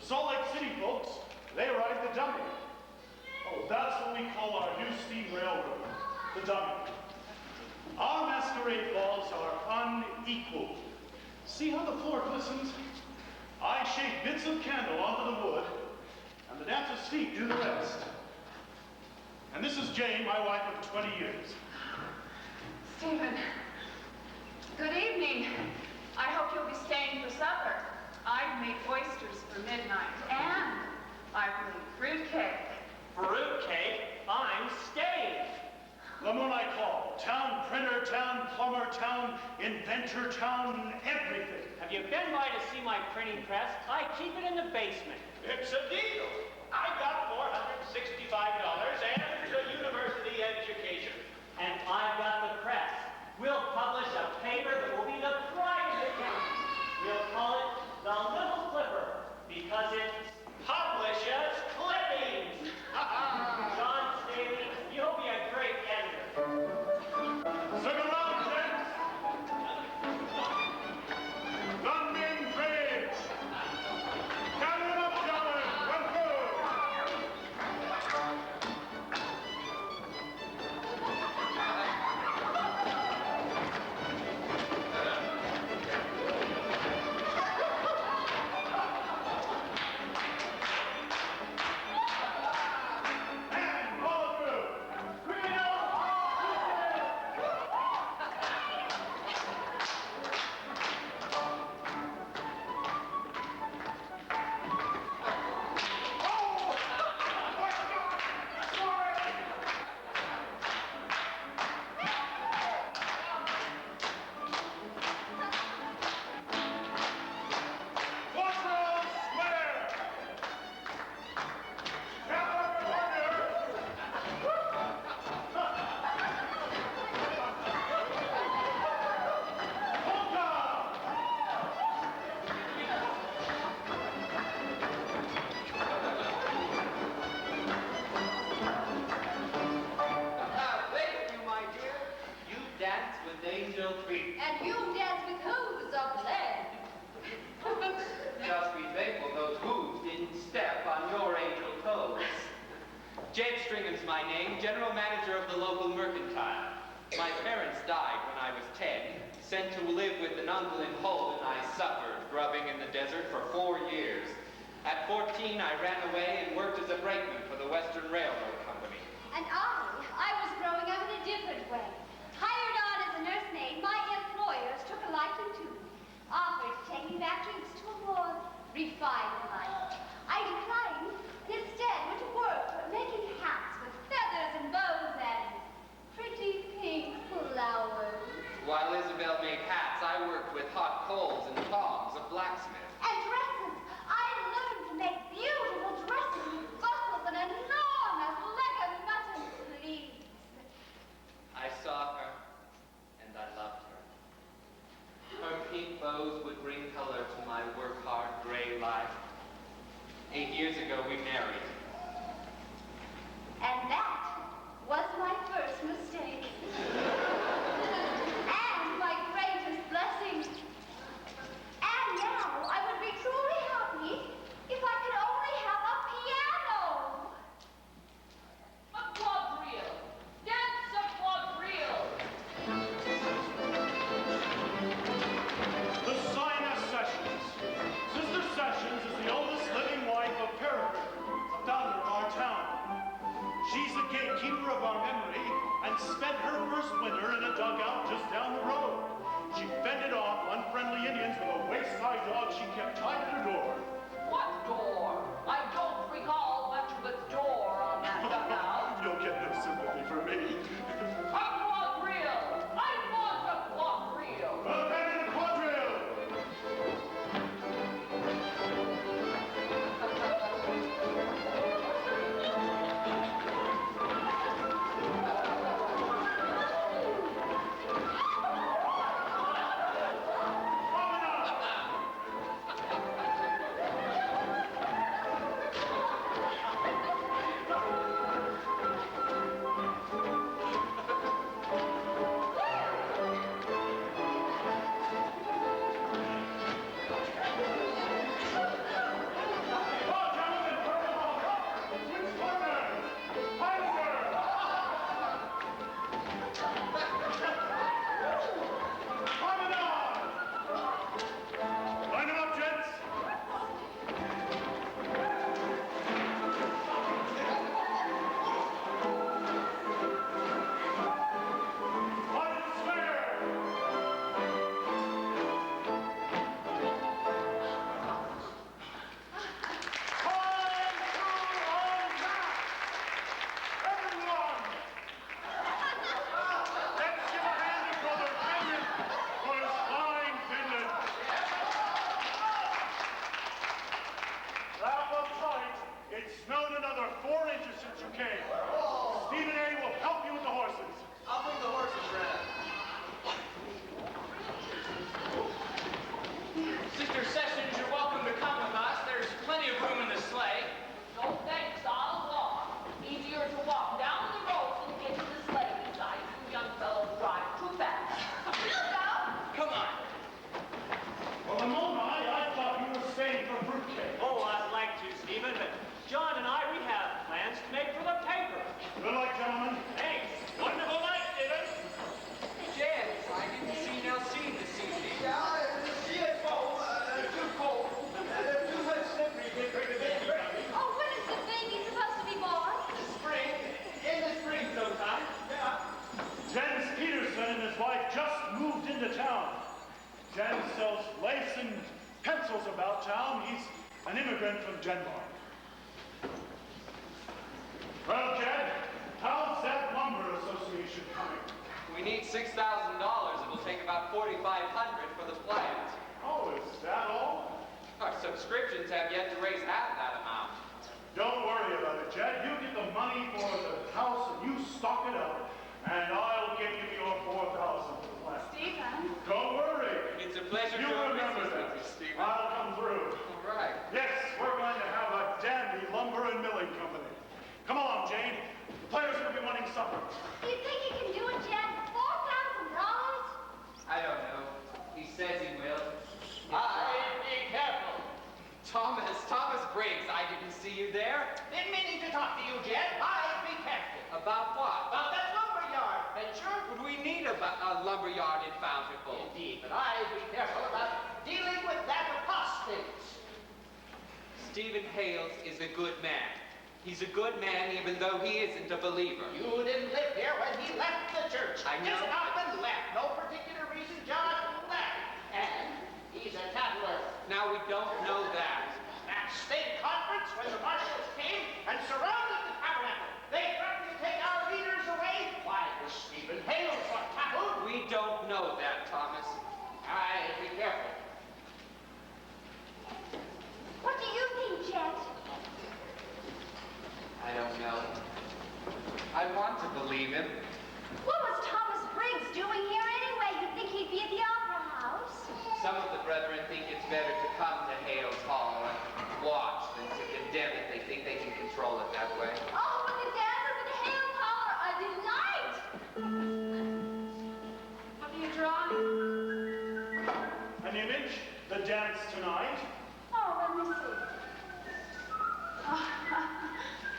Salt Lake City folks, they ride the dummy. Oh, that's what we call our new steam railroad, the dummy. Our masquerade balls are unequal. See how the floor glistens? I shake bits of candle onto the wood, and the dancers' feet do the rest. And this is Jane, my wife of 20 years. Stephen, good evening. I hope you'll be staying for supper. I've made oysters for midnight, and I've made fruitcake. Fruitcake? I'm staying. The moon I call. Town printer, town plumber, town inventor, town everything. Have you been by to see my printing press? I keep it in the basement. It's a deal. I got $465 and a university education. And I've got the press. We'll publish a paper that will be the pride of the county. We'll call it The Little Clipper because it publishes clippings. John Staley, you'll be a great editor. Stick around, gents. Gunmen Bridge. Carry it up, gentlemen. Well, And you dance with hooves of lead. Just be thankful those hooves didn't step on your angel toes. Jed Stringham's my name, general manager of the local mercantile. My parents died when I was 10, sent to live with an uncle in Hull, and I suffered, grubbing in the desert for 4 years. At 14, I ran away and worked as a brakeman for the Western Railroad Company. And I was growing up in a different way. Hired on as a nursemaid, my employers took a liking to me, offered to take me back to a more refined life. I declined. Instead, went to work making hats with feathers and bows and pretty pink flowers. While Isabel made hats, I worked with hot coals and tongs, a blacksmith. And dresses. I learned to make beautiful dresses with buckles and enormous leather button sleeves. I saw his wife just moved into town. Jen sells lace and pencils about town. He's an immigrant from Denmark. Well, Jed, how's that lumber association coming? We need $6,000. It will take about $4,500 for the plant. Oh, is that all? Our subscriptions have yet to raise half that amount. Don't worry about it, Jed. You get the money for the house and you stock it up, and I'll give you your $4,000 for the plant. Stephen. Don't worry. It's a pleasure You to remember assist that. with you, Stephen. I'll come through. All right. Yes, we're going to have a dandy lumber and milling company. Come along, Jane. The players will be wanting supper. Do you think you can do it, Jen? $4,000? I don't know. He says he will. Be careful. Thomas Briggs, I didn't see you there. Been meaning to talk to you, Jed. Be careful. About what? About that lumber yard venture. Would we need a lumber yard in Bountiful? Indeed, but be careful about dealing with that apostate. Stephen Hales is a good man. He's a good man even though he isn't a believer. You didn't live here when he left the church. I know. Just up and left. No particular reason, just left. And he's a tattler. Now we don't know that. That state conference when the marshals came and surrounded the tabernacle. They threatened to take our leaders away. Why, it was Stephen Hales what tackled. We don't know that, Thomas. Be careful. What do you think, Jen? I don't know. I want to believe him. What was Thomas Briggs doing here anyway? You'd think he'd be at the Opera House. Some of the brethren think it's better to come to Hales Hall and watch than to condemn it. They think they can control it that way. Oh, but the dancers at Hales Hall are a delight. What are you drawing? An image, the dance tonight. Oh, let me see.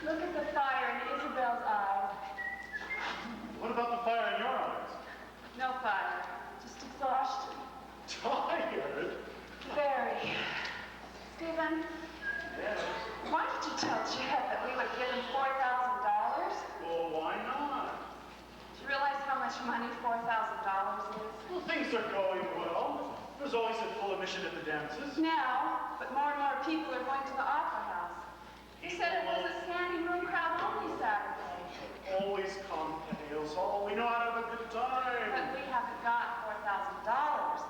Look at the fire in Isabel's eyes. What about the fire in your eyes? No fire, just exhaustion. Tired? Very. Stephen, Yes. why did you tell Jed that we would give him $4,000? Well, why not? Do you realize how much money $4,000 is? Well, things are going well. There's always a full admission at the dances. Now, but more and more people are going to the Opera House. He said it was a standing room crowd only Saturday. Always come to Hales Hall. We know how to have a good time. But we haven't got $4,000.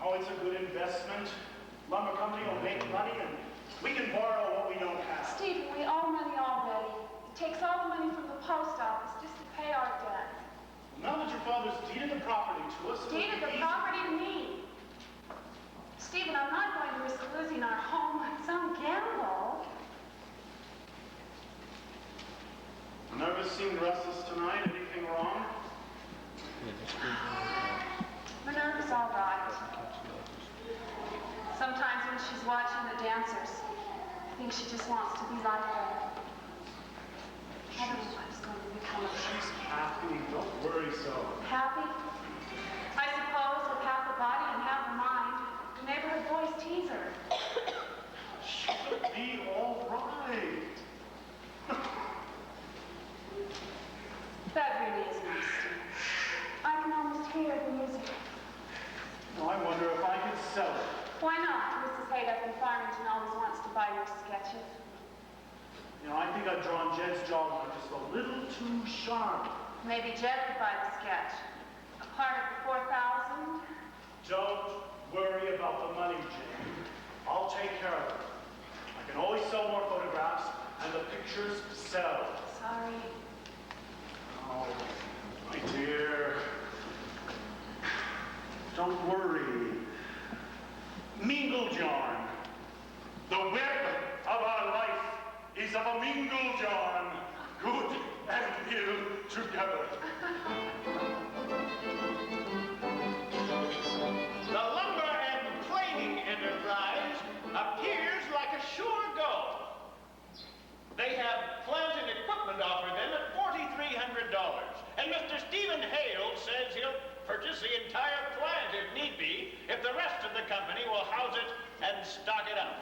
Oh, it's a good investment. Lumber company will make money, and we can borrow what we don't have. Stephen, we owe money already. It takes all the money from the post office just to pay our debts. Now that your father's deeded the property to us, it'll Deeded be the easy. property to me. Stephen, I'm not going to risk losing our home on some gamble. Nervous, seemed restless tonight. Anything wrong? Minerva's all right. Sometimes when she's watching the dancers, I think she just wants to be like them. I don't know what's going to become of her. She's happy. Don't worry so. Happy? I suppose with half the body and half the mind. The neighborhood boys tease her. She'll be all right. That really is nice. I can almost hear the music. Well, I wonder if I could sell it. Why not? Mrs. Haydup in Farmington always wants to buy your sketches. You know, I think I've drawn Jed's jawline just a little too sharp. Maybe Jed could buy the sketch. A part of the 4,000. Don't worry about the money, Jane. I'll take care of it. I can always sell more photographs, and the pictures sell. Sorry. Oh, my dear. Don't worry. Mingle yarn. The web of our life is of a mingle yarn. Good and ill together. The lumber and planing enterprise appears like a sure go. They have plant and equipment offered them at $4,300. And Mr. Stephen Hale says he'll purchase the entire plant if need be, if the rest of the company will house it and stock it up.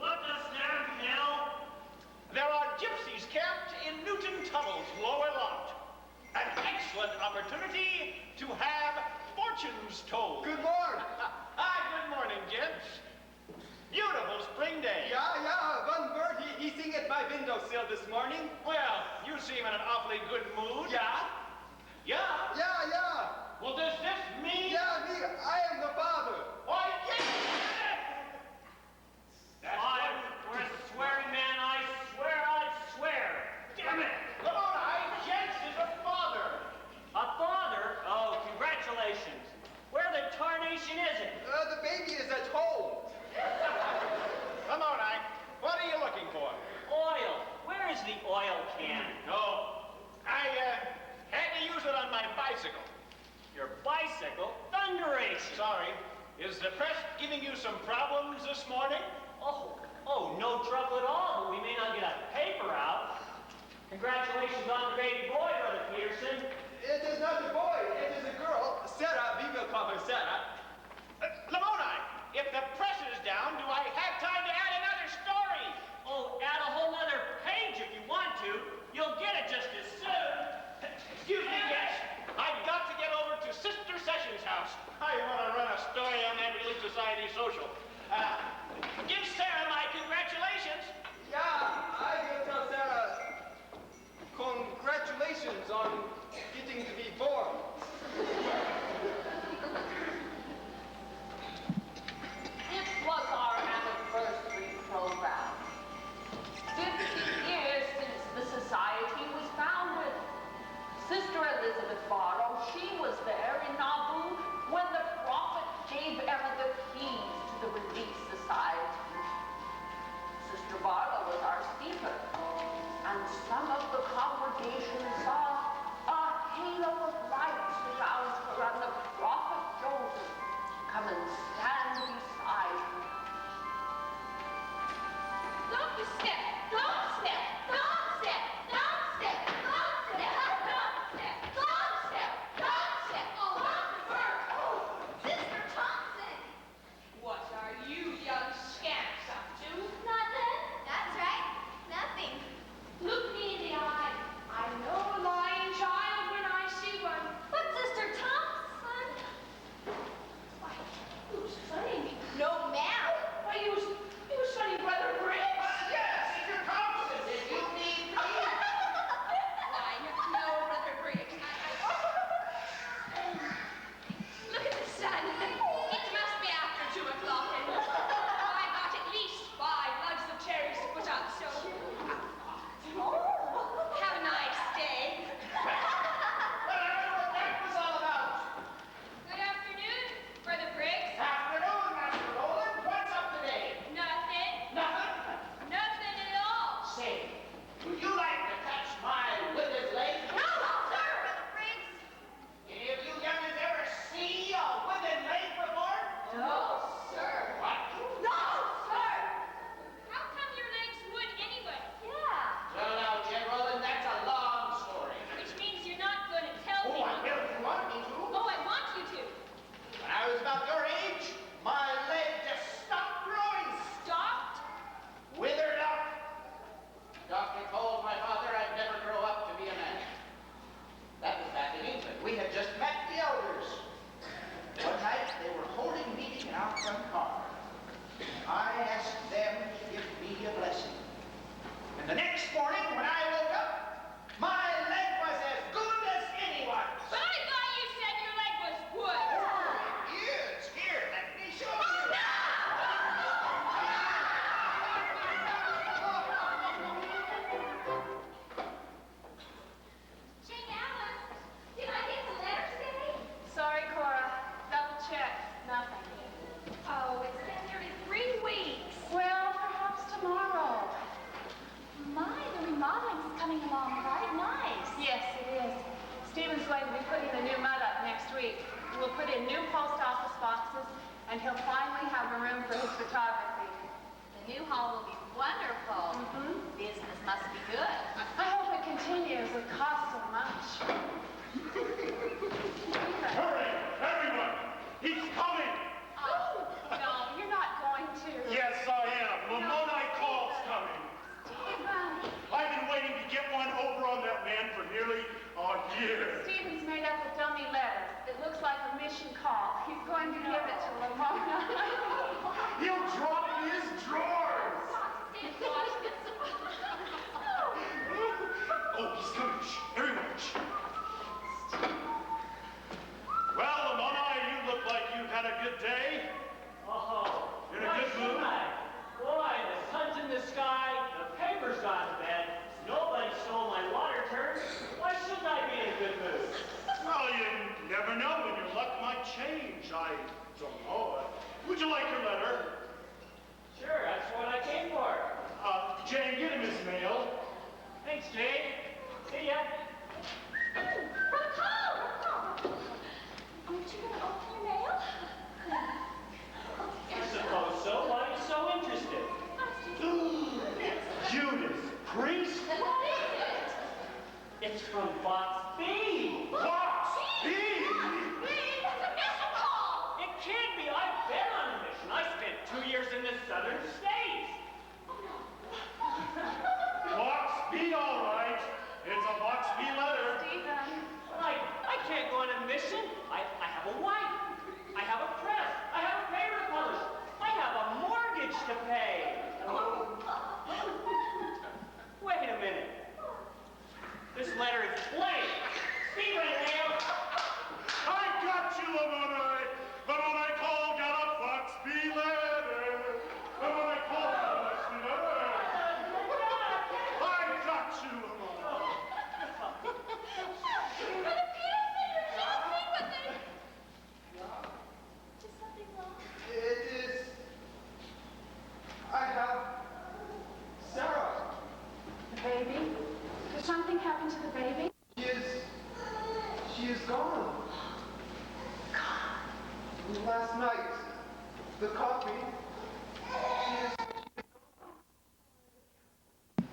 Understand, Hale? There are gypsies camped in Newton Tunnel's lower lot. An excellent opportunity to have fortunes told. Good morning. Good morning, gents. Beautiful spring day. Yeah, one bird, he sing at my windowsill this morning. Well, you seem in an awfully good mood. Yeah? Yeah? Yeah. Well, does this mean... Yeah, me, I am the father. Why, yes! That's For a swearing man, I swear. Damn it! Lamoni, Gents is a father. A father? Oh, congratulations. Where the tarnation is it? The baby is at home. Lamoni, what are you looking for? Oil. Where is the oil can? No, I had to use it on my bicycle. Your bicycle? Thunderation. Sorry, is the press giving you some problems this morning? Oh, no trouble at all, but we may not get a paper out. Congratulations on the baby boy, Brother Peterson. It is not a boy, it is a girl. Sarah, we will call her Sarah. Lamoni, if the press is down, do I have time to add another story? Oh, add a whole other page if you want to. You'll get it just as soon. Excuse me, yes. I've got to get over to Sister Sessions' house. I want to run a story on that Relief Society social. Give Sarah my congratulations. Yeah, I will tell Sarah, congratulations on getting to be born. It was our anniversary program. 50 years since the society was founded. Sister Elizabeth Barrow, she was there in Nauvoo when the prophet gave Emma the keys to the Relief Society. Sister Barlow was our speaker, and some of the congregation saw a halo of light surround her and the prophet Joseph come and stand beside her. Don't you step! Don't step! Don't step! Don't step! Don't step! Don't step! Don't step! Don't step! Oh, oh, Sister Thompson! What are you young scamps up to? Nothing. That's right. Nothing. Look me in the eye. I know a lying child when I see one. But Sister Thompson? Why, who's funny me? No, ma'am. Why, you sunny brother Briggs? Yes, Sister Thompson, did you need me? Why, no, brother Briggs. Look at the sun. It must be after 2 o'clock, and I got at least 5 lugs of cherries to put on, so... Have a nice day. What that was all about. Good afternoon, Brother Briggs. Afternoon, Master Roland. What's up today? Nothing. Nothing? Nothing at all. Say, would you like to touch my withered leg? No, sir, Brother Briggs. Any of you youngins ever see a withered leg before? No, sir. What? No, sir. How come your legs would anyway? Yeah. Well, now, General, and that's a long story. Which means you're not going to tell Oh, me. I will if you want me to. Oh, I want you to. When I was about your age, my leg just stopped growing. Stopped? Withered up. Doctor told my father I'd never grow up to be a man. That was back in England. We had just met the elders. One night, they were holding a meeting in our front car. I asked them to give me a blessing. And the next morning, when I woke up, my leg was as good as anyone's. But I thought you said your leg was wood. It is. Here, let me show you. Jane Alice, did I get the letter today? Sorry, Cora. Double check. Nothing. Oh, it's been nearly 3 weeks. Well, perhaps tomorrow. My, the remodeling's coming along quite nice. Yes, it is. Stephen's going to be putting the new mud up next week. We'll put in new post office boxes, and he'll finally have a room for his photography. The new hall will be wonderful. Business must be good. I hope it continues. It costs so much. Hurry, everyone! He's coming! Oh, no, you're not going to. Yes, I am. Lamoni Call's coming. Stephen. I've been waiting to get one over on that man for nearly a year. Stephen's made up a dummy letter. It looks like a mission card. going to give it to Lamona. He'll drop his drawers. Oh, he's coming. Shh, everyone, shh. Well, Lamona, you look like you've had a good day. Oh, You're in a good mood? Boy, the sun's in the sky, the paper's gone to bed, nobody stole my water turn. Why shouldn't I be in a good mood? Well, you never know when your luck might change. I don't know. Would you like your letter? Sure, that's what I came for. Jane, get him his mail. Thanks, Jane. See ya. Brother Cole! Aren't you going to open your mail? I suppose so. Why are you so interested? Judas Priest? What is it? It's from Box B. Box B? That's a mission call! It can't be. I've been on a mission. I spent 2 years in the southern states. Box B, all right. It's a Box B letter. Stephen. But I can't go on a mission. I have a wife. I have a press. I have a paper to publish. I have a mortgage to pay. Wait a minute. This letter is blank. Stephen Hale. I got you, Lamona. But when I call, got a Box B letter. But when I call, got a Box B letter. I got you, Lamona. Brother Peterson, you're joking with me! Is something wrong? It is. I have Sarah. The baby? Did something happen to the baby? She is gone. Last night, the coffee. She is.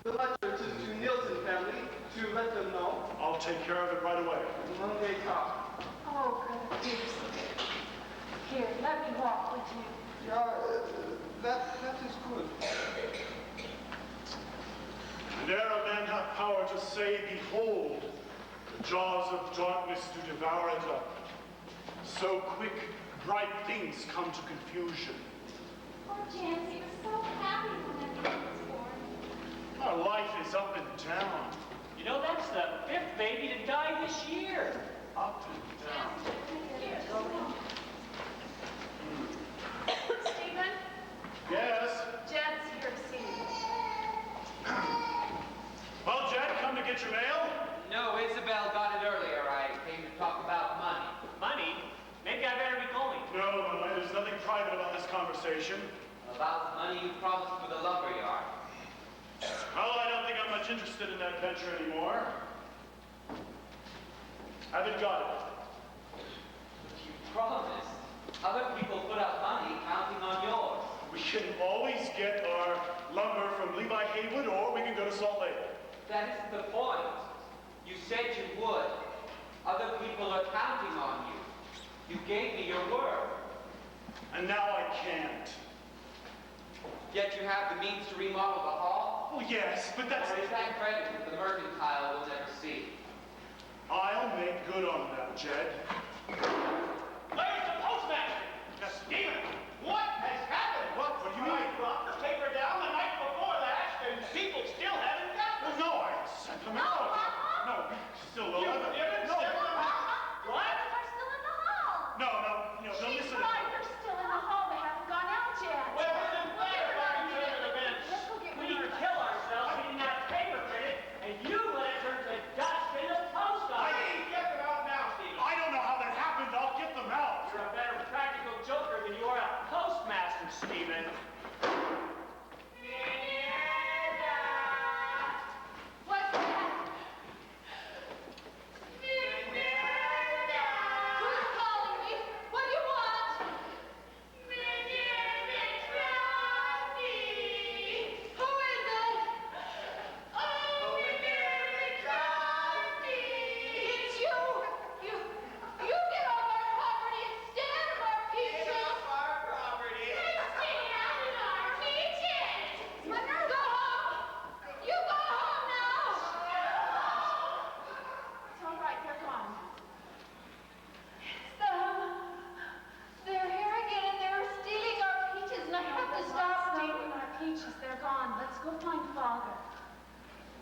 The letter to Nielsen family to let them know. I'll take care of it right away. Monday talk. Oh, good Peterson. Here, let me walk with you. Yeah, that is good. And ere a man have power to say, behold, the jaws of darkness do devour it up. So quick, bright things come to confusion. Poor Jancy was so happy when that baby was born. Our life is up and down, You know, that's the 5th baby to die this year. up and down. Stephen, Yes? Jed's here to see you. Well, Jed, come to get your mail? No, Isabel got it earlier. I came to talk about money. Money? Maybe I better be going. No, there's nothing private about this conversation. About the money you promised for the lumber yard. Well, I don't think I'm much interested in that venture anymore. Haven't got it. But you promised. Other people put up money counting on yours. We can always get our lumber from Levi Haywood, or we can go to Salt Lake. That isn't the point. You said you would. Other people are counting on you. You gave me your word. And now I can't. Yet you have the means to remodel the hall? Well, yes, but that's... Or is that credit that the mercantile will never see? I'll make good on that, Jed. Where's the postmaster? Stephen, what has happened? What do you mean? I brought the paper down the night before last, and people still haven't got Well, them. no, I sent them out. No, still You no. didn't No, send them out. What? They're still in the hall. no, She's listen. right, they're still in the hall. They haven't gone out yet. Well, then why are you doing events? Let's go get We Minerva. kill ourselves getting that paper printed, and you let it turn to dust in the post I office. need to get them out now, Stephen. I don't know how that happened. I'll get them out. You're a better practical joker than you are a postmaster, Stephen. What's that? Who's calling me? What do you want? Who is it? Oh, it's you. You get off our property and stand on our Get peaches. off our property. Stay out of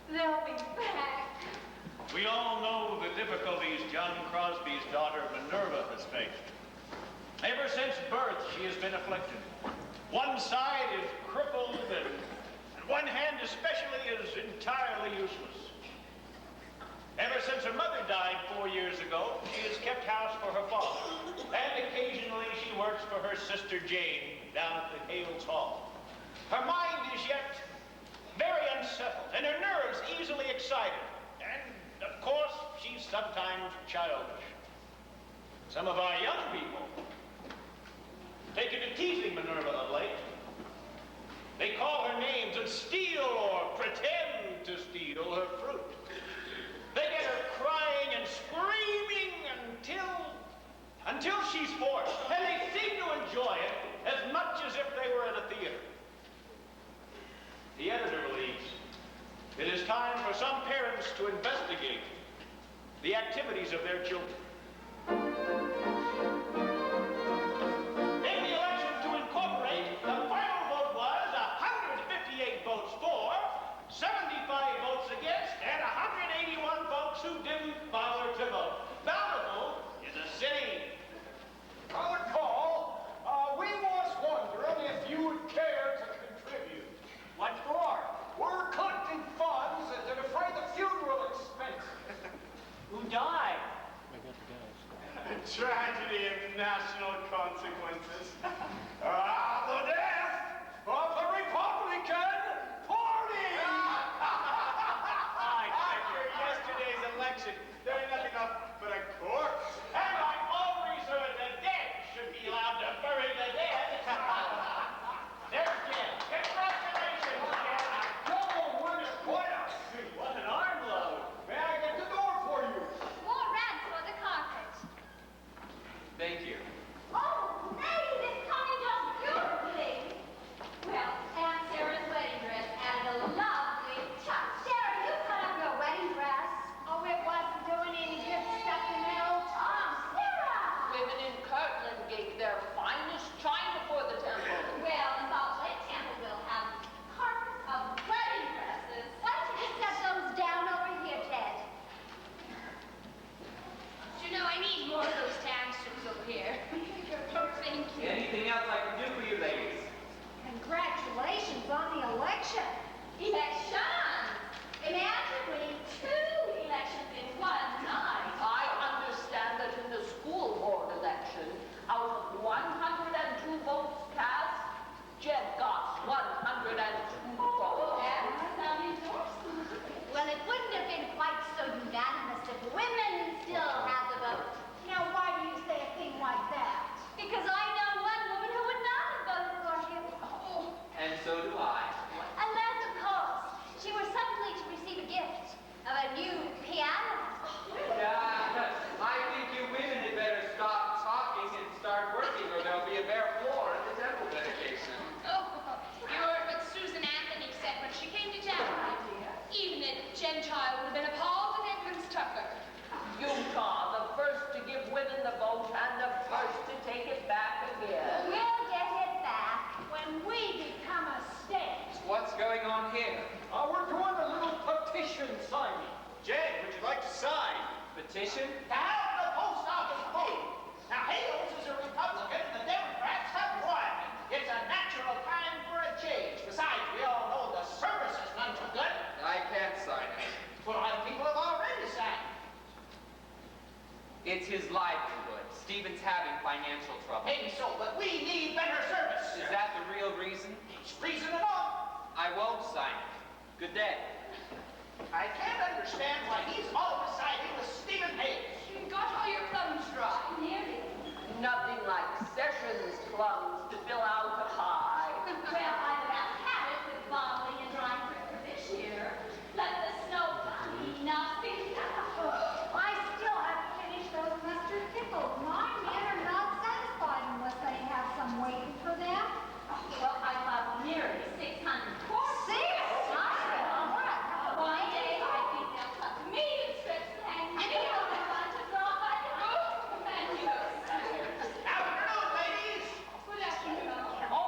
They'll be back. We all know the difficulties John Crosby's daughter Minerva has faced. Ever since birth, she has been afflicted. One side is crippled, and one hand especially is entirely useless. Ever since her mother died 4 years ago, she has kept house for her father, and occasionally she works for her sister Jane down at the Hales Hall. Her mind is yet very unsettled, and her nerves easily excited, and of course, she's sometimes childish. Some of our young people taken to teasing Minerva of late. They call her names and steal or pretend to steal her fruit. They get her crying and screaming until she's forced, and they seem to enjoy it as much as if they were at a theater. The editor believes it is time for some parents to investigate the activities of their children. In the election to incorporate, the final vote was 158 votes for, 75 votes against, and 181 folks who didn't bother to vote. Bountiful is a city. Brother Paul, we was wondering if you would care to contribute. What for? We're collecting funds to defray the funeral expenses. Who died? Tragedy of national consequences. The death of the Republican Party! After yesterday's election, there ain't nothing up but a corpse. And I always heard the dead should be allowed to bury the dead. There's Jim. Congratulations, Jim. Whoa, what a treat. What an armload. May I get the door for you? More rats for the carpet. Thank you. Oh, May, this coming off beautifully. Well, Aunt Sarah's wedding dress and a lovely touch. Sarah, you cut up your wedding dress. Oh, it wasn't doing any good stuff in that old Tom. Sarah! Women in Kirtland gave their finest china for the temple. Well, the Salt Lake Temple will have carpets of wedding dresses. Why don't you just set those down over here, Ted? You know, I need more of those tantrums over here. Thank you. Anything else I can do for you ladies? Congratulations on the election. Elections! Imagine winning 2 elections in one night. I understand that in the school board election, out of 102 votes cast, Jed got 102 votes. That's some endorsement. Well, it wouldn't have been quite so unanimous if women still had the vote. Now, why do you say a thing like that? Because I know one woman who would not have voted for him. Oh. And so do I. Unless, of course, she were suddenly to receive a gift of a new piano. Yeah, I think you women had better stop talking and start working, or there'll be a bare floor at the temple dedication. Oh, you heard what Susan Anthony said when she came to town, my dear. Even a Gentile would have been appalled at Edmonds Tucker. Utah, the first to give women the vote and the first to take it back again. We'll get it back when we become a state. What's going on here? We're doing a little petition signing. Jane, would you like to sign? Petition? To have the post office vote. Now, Hales is a Republican, and the Democrats have won. It's a natural time for a change. Besides, we all know the service is none too good. I can't sign it. Well, other people have already signed. It's his livelihood. Stephen's having financial trouble. Maybe so, but we need better service. Is that the real reason? It's reason enough. I won't sign it. Good day. I can't understand why he's always siding with Stephen Hales. You got all your plums dry. Nearly. Nothing like Sessions plums to fill out a pie. Well, I've about had it with bottling and drying for this year. Let the snow be nothing. I still haven't finished those mustard pickles. My men are not satisfied unless they have some waiting for them. Well, I bought nearly 600 quarts. 600? One day I think they'll cut me to strips and you don't want to draw. And you. Afternoon, ladies. Good afternoon. Oh,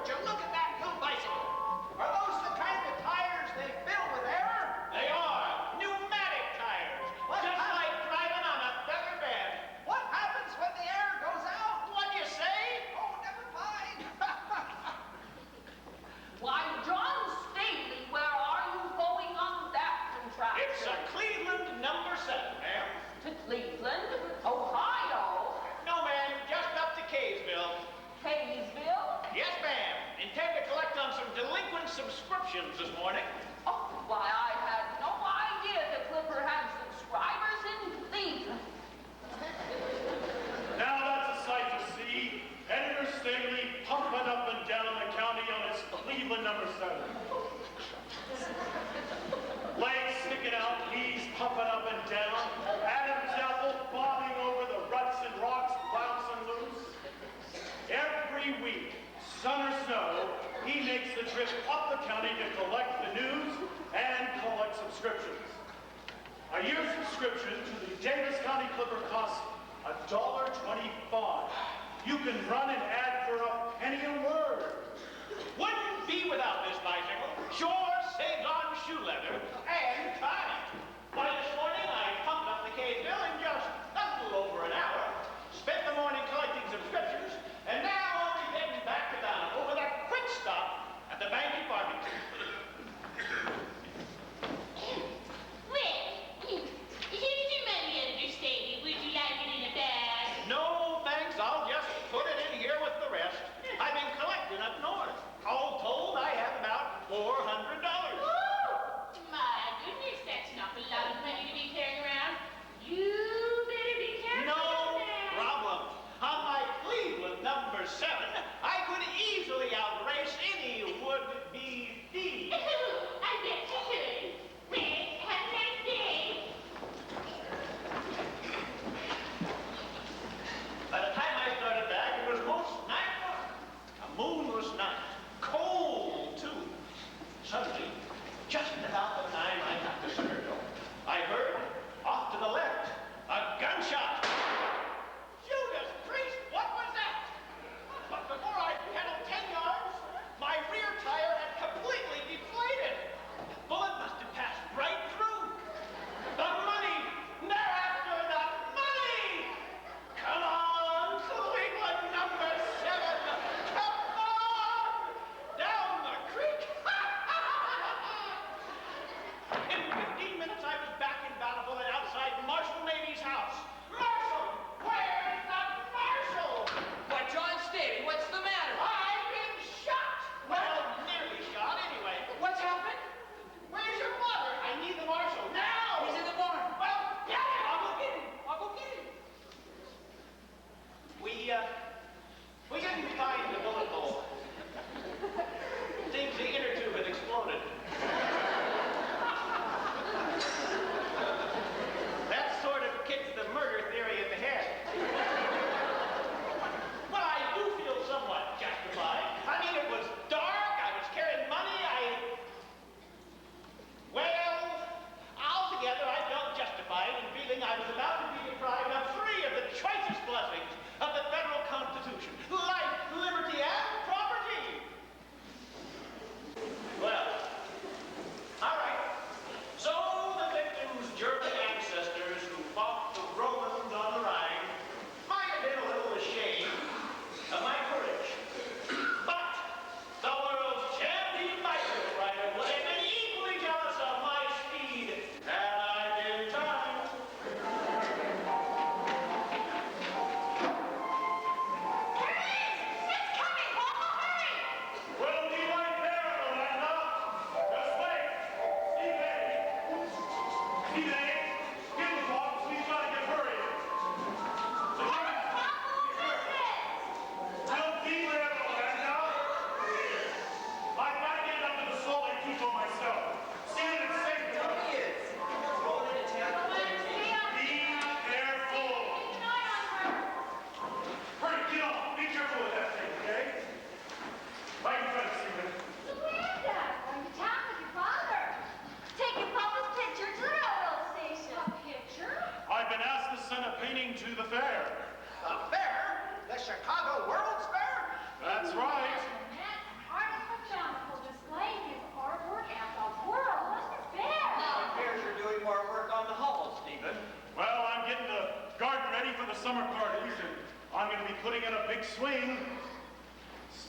would you look at that new bicycle? Are those the kind of tires they fill with air? They are pneumatic tires, just like driving on a feather bed. What happens when the air goes out? What do you say? Oh, never mind. Why, John Staley, where are you going on that contraption? It's a Cleveland number 7, ma'am. To Cleveland, Ohio, No, ma'am, just up to Kaysville. Hayesville. Yes, ma'am. Intend to collect on some delinquent subscriptions this morning. Oh, why, I had no idea the Clipper had subscribers in Cleveland. Now that's a sight to see. Editor Staley pumping up and down the county on his Cleveland number 7. Legs sticking out, knees pumping up and down. Adam's apple bobbing over the ruts and rocks, bouncing loose. Every week, sun or snow, he makes the trip up the county to collect the news and collect subscriptions. A year's subscription to the Davis County Clipper costs $1.25. You can run an ad for a penny a word. Wouldn't be without this bicycle. Sure saves on shoe leather and time. Why, this morning I pumped up the Kaysville in just a little over an hour. Spent the morning collecting subscriptions, and now I'll be heading back to Bountiful with a quick stop at the bank department. Well, here's your money, Editor Staley. Would you like it in a bag? No, thanks. I'll just put it in here with the rest.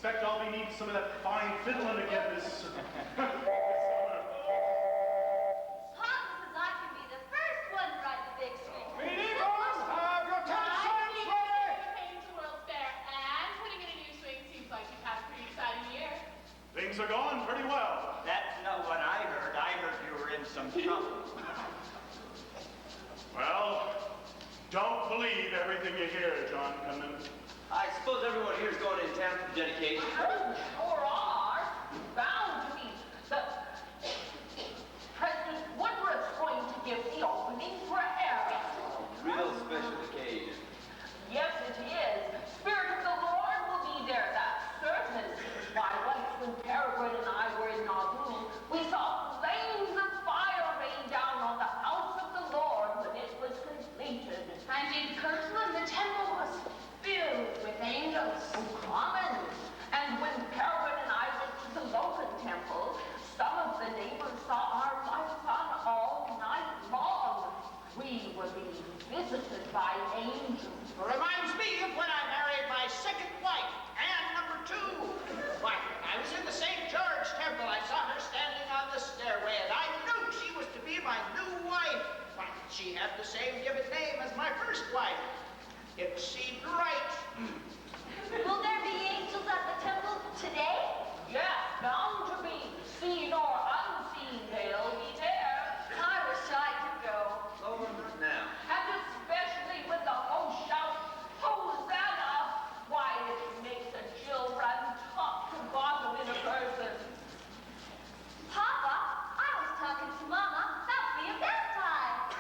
Expect I'll be needing some of that fine fiddling again this summer. Papa says I can be the first one to ride the big swing. Vehicles, have your 10 I cents believe ready. you came to World's Fair and putting in a new swing seems like you've had a pretty exciting year. Things are going pretty well. That's not what I heard. I heard you were in some trouble. Well, don't believe everything you hear, John Penman. I suppose everyone here is going in town for the dedication. Sure are. Bound to be. President Woodruff's going to give the opening prayer. Real special occasion. Yes, it is. Spirit of the Lord will be there, that's certain. Why, once when Peregrine and I were in Nauvoo, we saw flames of fire rain down on the house of the Lord when it was completed. And in Kirtland, the temple was filled with angels. Common. And when Peregrine and I went to the Logan Temple, some of the neighbors saw our lights on all night long. We were being visited by angels. Reminds me of when I married my second wife, Anne number 2. Why, I was in the St. George Temple. I saw her standing on the stairway, and I knew she was to be my new wife. Why, she had the same given name as my first wife. It seemed right. Will there be angels at the temple today? Yes, bound to be. Seen or unseen, they'll be there. I wish I could go. Over now. And especially when the host shouts, Hosanna! Why, it makes a chill run top to bottom in a person. Papa, I was talking to Mama about being baptized.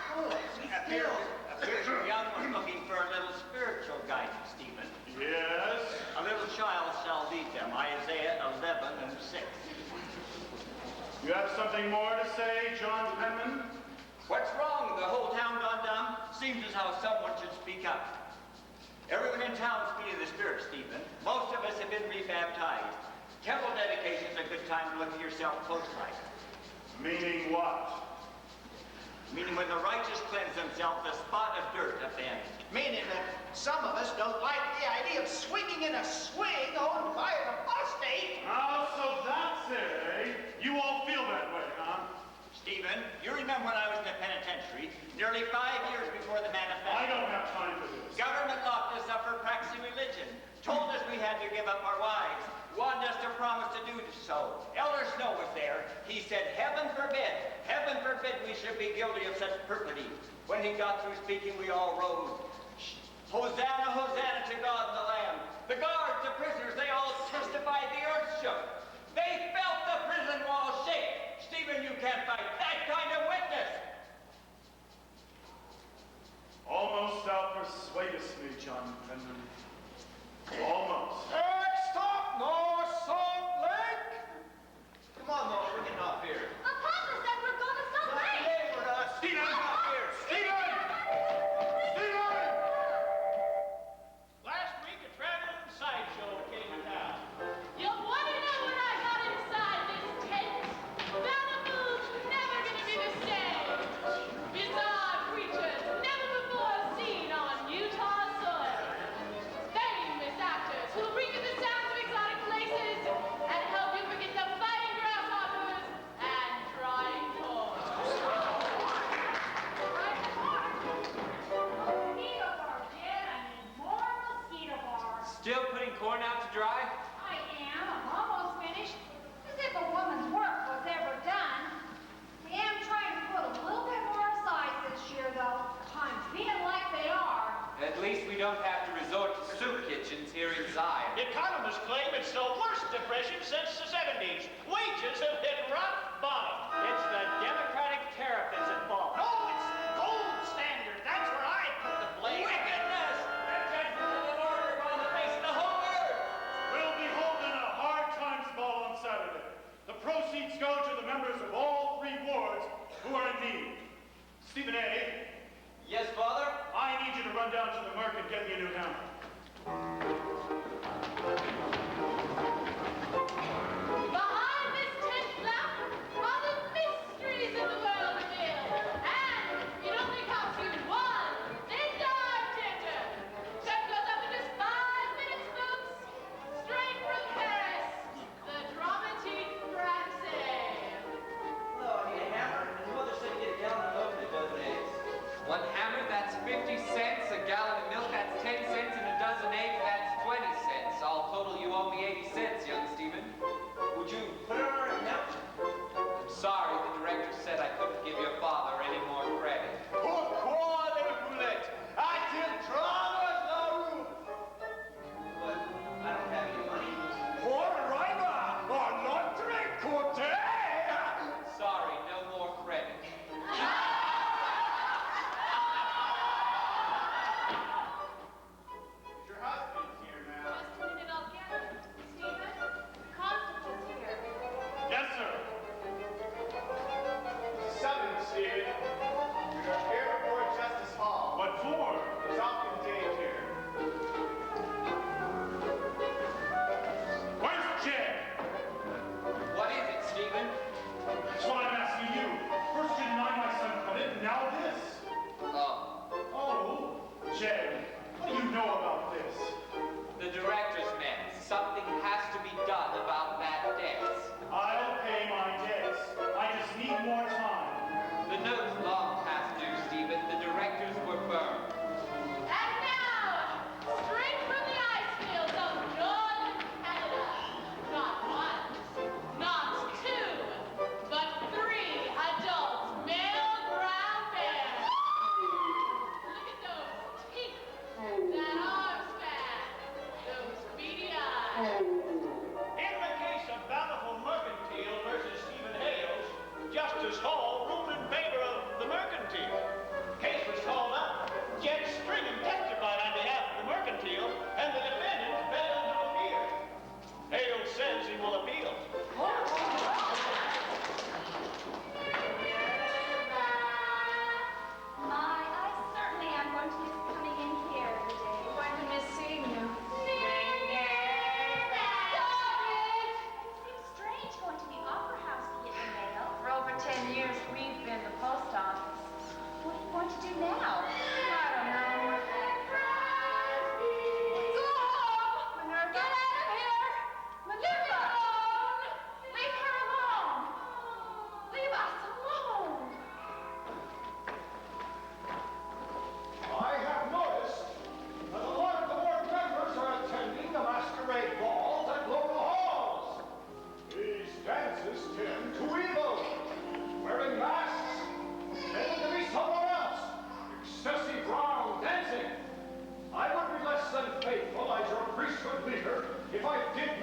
Appears your young one looking for a little spiritual guidance, Stephen. Yes? A little child shall lead them, Isaiah 11 and 6. You have something more to say, John Penman? What's wrong? The whole town gone dumb? Seems as how someone should speak up. Everyone in town's feet of the Spirit, Stephen. Most of us have been rebaptized. Temple dedication's a good time to look at yourself close like. Meaning what? Meaning when the righteous cleanse themselves, the spot of dirt offends. Meaning that some of us don't like the idea of swinging in a swing owned by an apostate. Oh, so that's it, eh? You all feel that way, huh? Stephen, you remember when I was in the penitentiary, nearly 5 years before the manifesto. I don't have time for this. Government locked us up for practicing religion, told us we had to give up our wives, wanted us to promise to do so. Elder Snow was there. He said, heaven forbid we should be guilty of such perfidy. When he got through speaking, we all rose. Hosanna, Hosanna to God and the Lamb. The guards, the prisoners, they all testified the earth shook. They felt the prison walls shake. Stephen, you can't fight that kind of witness. Almost thou persuadest me, John Penman. Almost. Stop, no, Salt Lake. Come on, Mom, we're getting off here. But Papa said we're going to Salt Lake. Today we're not. Stephen! Off here. Stephen! Stephen! Last week, a traveling sideshow came to town. You'll want to know what I got inside this tent. Bountiful's never going to be the same. Bizarre creatures never before seen on Utah soil. Famous actors who'll bring you the sounds of exotic places and help you forget the fighting grasshoppers and drying corn. Mosquito bar, Dad. I need more mosquito bars. Still putting corn out to dry? I am. I'm almost finished. As if a woman's work was ever done. I am trying to put a little bit more aside this year, though. Times being like they are. At least we don't have to resort to soup kitchens here in Zion. Economists claim it's the worst depression since the 70s. Wages have hit rock bottom. It's the Democratic tariff that's at fault. No, it's the gold standard. That's where I put the blame. Wickedness! The judgment of the Lord are on the face of the whole earth! We'll be holding a hard times ball on Saturday. The proceeds go to the members of all 3 wards who are in need. Stephen A., Yes, Father? I need you to run down to the market and get me a new hammer. Behind this tent flap are the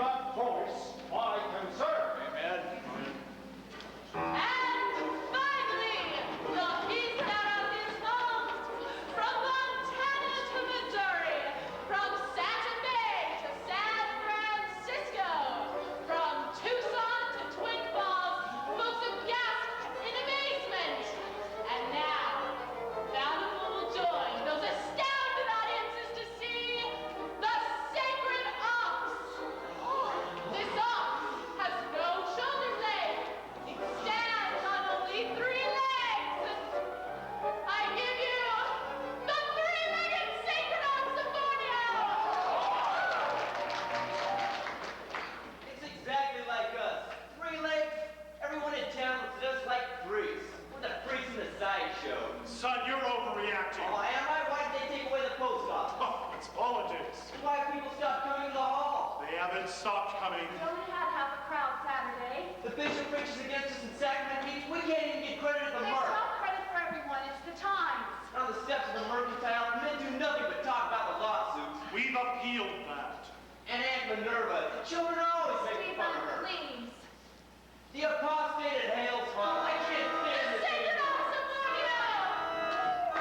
that voice my concern. Amen. And finally, the piece out of his home, from Montana to Missouri, from Santa Fe to San Francisco, from Tucson to Twin Falls, folks have gasped in amazement. And now, Bountiful will join those astounded audiences to see the sacred ox. This ox has no shoulder blade. It stands on only 3 legs. I give you the 3-legged sacred ox of Borneo. It's exactly like us. 3 legs. Everyone in town looks at us like freaks. We're the freaks in the sideshow. Son, you're overreacting. Oh, am I? Why did they take away the post office? Oh, it's politics. Why have people stopped coming to the hall? They haven't stopped coming. We only had half a crowd Saturday. The bishop preaches against us in sacrament meetings. We can't even get credit at the There's mark. no credit for everyone. It's the times. On the steps of the mercantile, the men do nothing but talk about the lawsuits. We've appealed that. And Aunt Minerva, the children are always making fun of her. Please. The apostate at Hale's Hall. I can't stand this. Sacred ox of Borneo.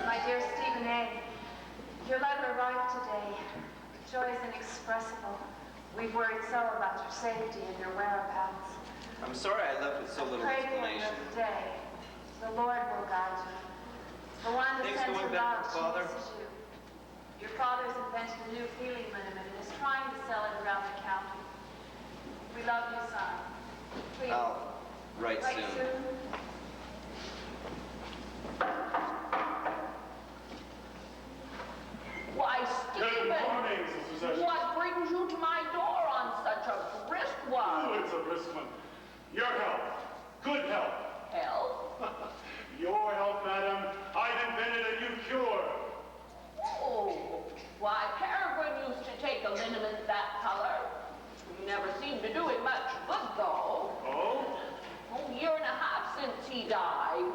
My dear Stephen A., your letter arrived today. Joy is inexpressible. We've worried so about your safety and your whereabouts. I'm sorry I left with so little Pray for you explanation. today. The Lord will guide you. The one that Things sends going your better, love Father? chooses you. Your father's invented a new healing liniment and is trying to sell it around the county. We love you, son. Please. I'll write Write soon. soon. Why, Good Stephen, morning, Sister Sessions. what brings you to my door on such a brisk Oh, one? it's a brisk one. Your help. Good help. Help? Your help, madam. I've invented a new cure. Oh, why, Peregrine used to take a liniment that color. Never seemed to do him much good, though. Oh? A year and a half since he died.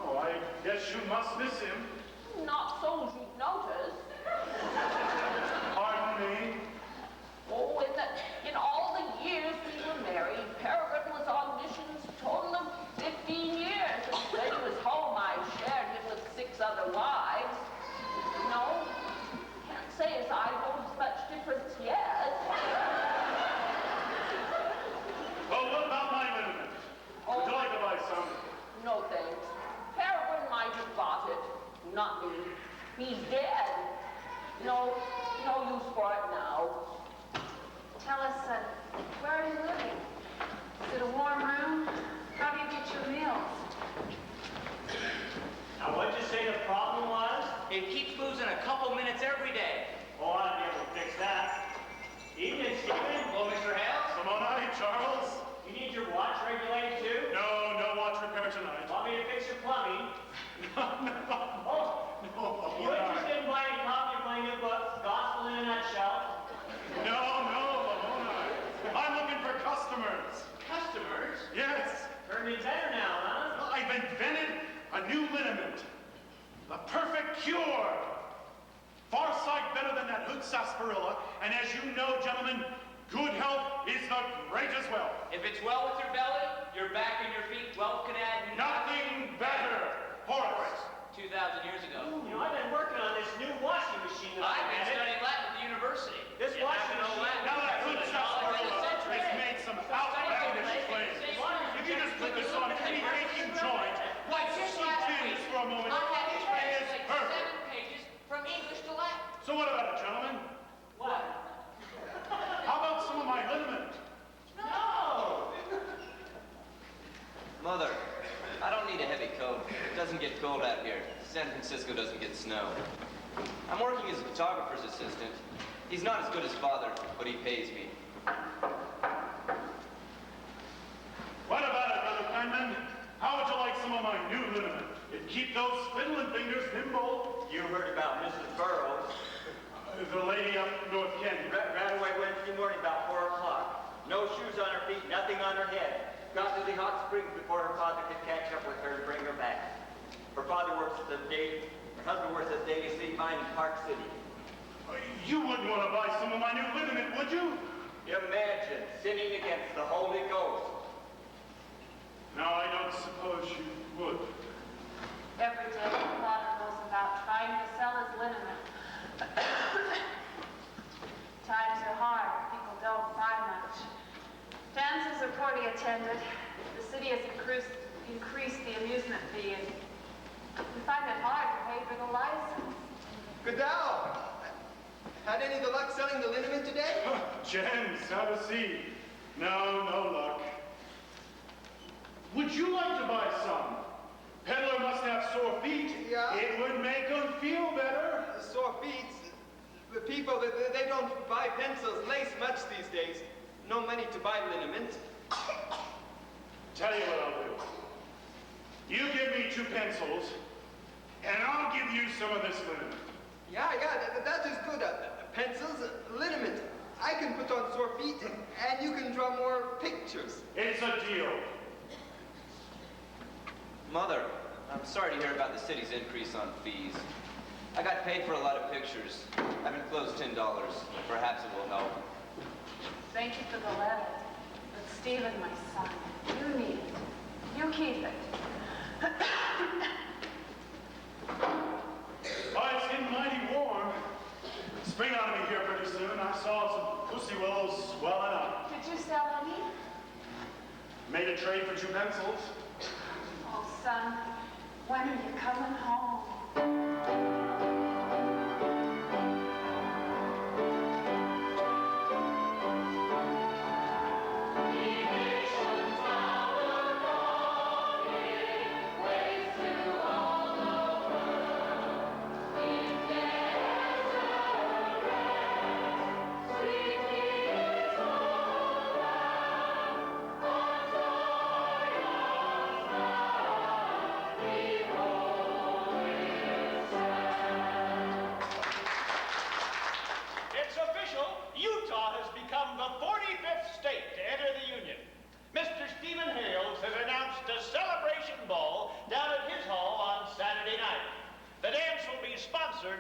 Oh, I guess you must miss him. Not so as you'd notice. Pardon me. Oh, in all the years we were married, Peregrine was on missions a total of 15 years. And when he was home, I shared him with 6 other wives. No, can't say as I noticed much difference yet. Well, what about my liniment? Would you like to buy some? No thanks. Peregrine might have bought it. Not me. He's dead. No use for it now. Tell us, where are you living? Is it a warm room? How do you get your meals? Now, what'd you say the problem was? It keeps losing a couple minutes every day. Oh, I'll be able to fix that. Evening, Stephen. Hello, Mr. Hales? Come on night, Charles. You need your watch regulated too? No watch repair tonight. Want me to fix your plumbing? Oh, No, you interested in buying a copy of my new book, Gospel in a Nutshell? No, I'm looking for customers. Customers? Yes. Turned inventor now, huh? I've invented a new liniment. The perfect cure. Far sight better than that hood sarsaparilla. And as you know, gentlemen, good health is the greatest wealth. If it's well with your belly, your back and your feet, wealth can add Nothing better. Horace. 2,000 years ago. You know, I've been working on this new washing machine that I've been I invented. studying Latin at the university. This You washing have to know machine- Latin. Now that hood sarsaparilla Century. has made some outlandish claims. If you just put this on any aching joint, Why, just last sink in week, this for a moment, I had to it translate is like perfect. 7 pages from English to Latin. So what about it, gentlemen? What? How about some of my liniment? No! Mother, I don't need a heavy coat. It doesn't get cold out here. San Francisco doesn't get snow. I'm working as a photographer's assistant. He's not as good as father, but he pays me. What about it, Brother Penman? How would you like some of my new liniment? It'd keep those fiddling fingers nimble. You heard about Mrs. Burr, city. You wouldn't want to buy some of my new liniment, would you? Imagine sinning against the Holy Ghost. No, I don't suppose you would. Every day, my father goes about trying to sell his liniment. Times are hard. People don't buy much. Dances are poorly attended. The city has increased the amusement fee, and we find it hard to pay for the license. Goodell! Had any of the luck selling the liniment today? James, have a seat. No luck. Would you like to buy some? Peddler must have sore feet. Yeah. It would make him feel better. Sore feet. The people, they don't buy pencils, lace much these days. No money to buy liniment. Tell you what I'll do. You give me 2 pencils, and I'll give you some of this liniment. Yeah, that is good. Pencils, liniment. I can put on sore feet, and you can draw more pictures. It's a deal. Mother, I'm sorry to hear about the city's increase on fees. I got paid for a lot of pictures. I've enclosed $10. Perhaps it will help. Thank you for the letter. But Stephen, my son, you need it. You keep it. Oh, it's getting mighty warm. Spring ought to be here pretty soon. I saw some pussy willows swelling up. Did you sell any? Made a trade for 2 pencils. Oh, son, when are you coming home?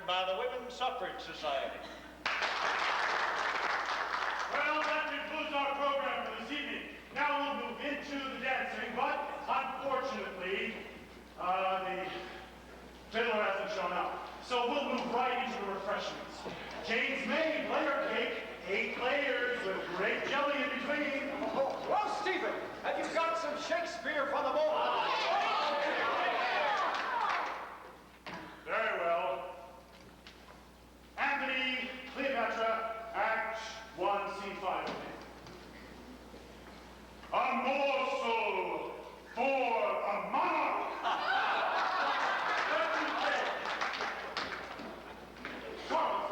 by the Women's Suffrage Society. Well, that concludes our program for this evening. Now we'll move into the dancing, but unfortunately, the fiddler hasn't shown up. So we'll move right into the refreshments. James made layer cake, 8 layers with grape jelly in between. Oh, well, Stephen, have you got some Shakespeare for the moment? Very well. Anthony, Cleopatra, Act 1, Scene 5. A morsel for a monarch. Carlos,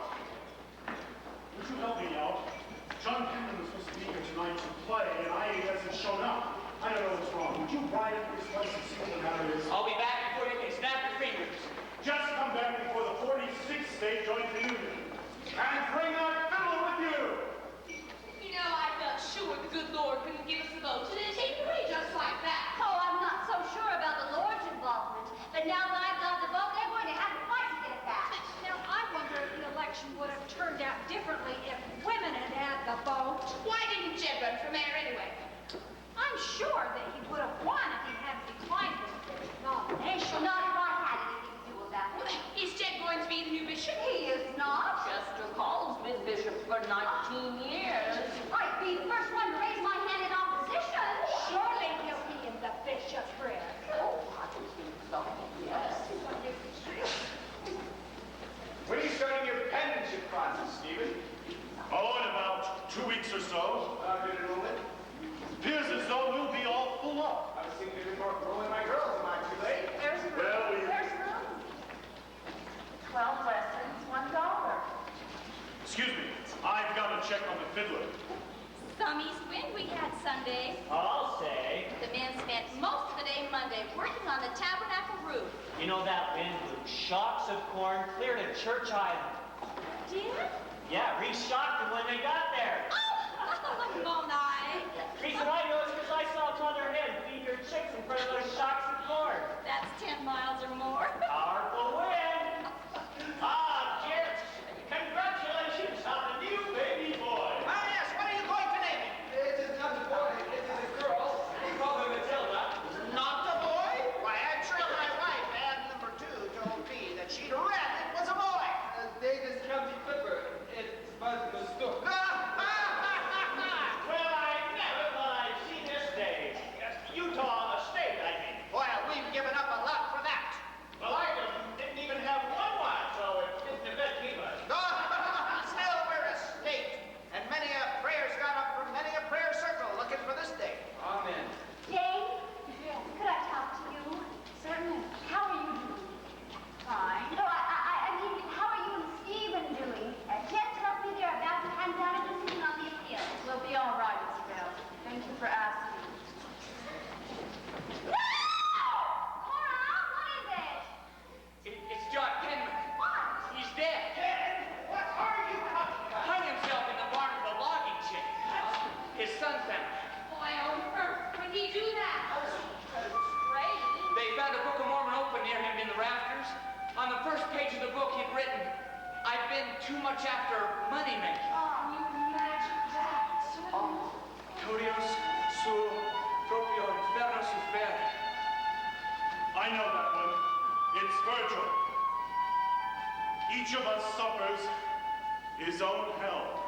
would you help me out? John Penman was supposed to be here tonight to play, and he hasn't shown up. I don't know what's wrong. Would you ride up to his place and see what the matter is? I'll be back before you can snap your fingers. Just come back before the 46th state joins the Union. And bring that fiddle with you! You know, I felt sure the good Lord couldn't give us a vote today. Take away just like that. Oh, I'm not so sure about the Lord's involvement. But now that I've got the vote, they're going to have to fight to get it back. Now, I wonder if the election would have turned out differently if women had had the vote. Why didn't Jeb run for mayor anyway? I'm sure that he would have won if he hadn't declined this nomination. Not if I had anything to do with that. Well, is Jeb going to be the new bishop? He is not. Chester Cole's been bishop for 19 years. I'd be the first one to raise my hand in opposition. Surely he'll be in the bishopric. Oh, I can think so. Yes. When are you starting your penmanship classes, Stephen? Oh, in about 2 weeks or so. Good enrollment? Appears as though we'll be all full up. I was thinking of enrolling my girls. Am I too late? There's room. Well, There's room. 12 lessons, $1. Excuse me, I've got to check on the fiddler. Some east wind we had Sunday. I'll say, The men spent most of the day Monday working on the tabernacle roof. you know that wind blew shocks of corn clear to Church Island. Did? Yeah, re-shocked them when they got there. Oh, Moni. Reason I know is because I saw it on their head feed your chicks in front of those shocks of corn. That's 10 miles or more. Powerful wind. Ah, kids, too much after money making. Oh, you imagine that. Oh, curios su proprio inferno suffer. I know that one. It's Virgil. Each of us suffers his own hell.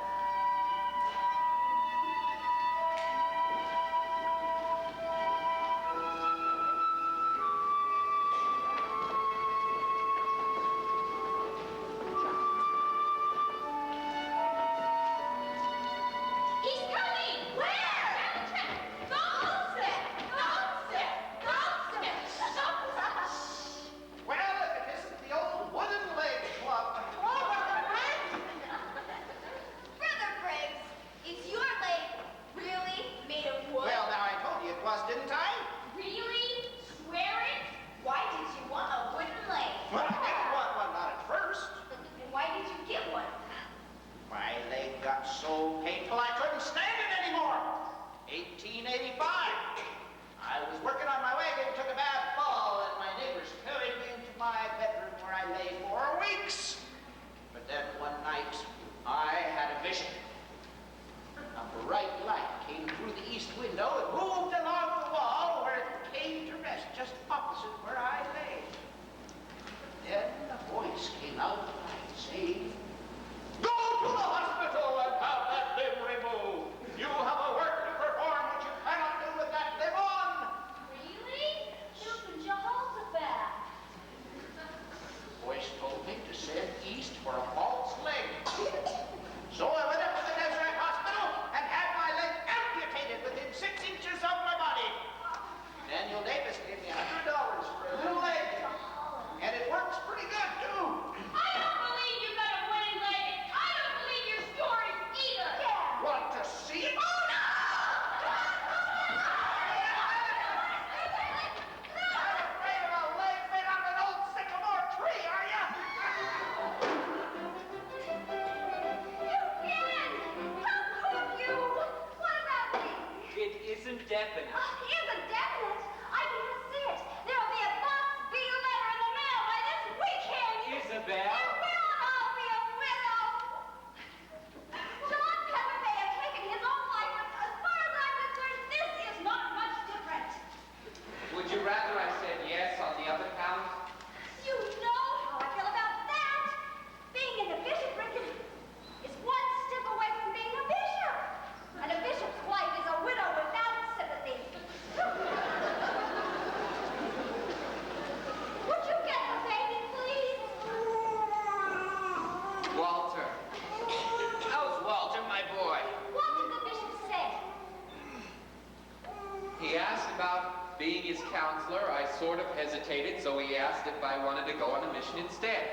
So he asked if I wanted to go on a mission instead.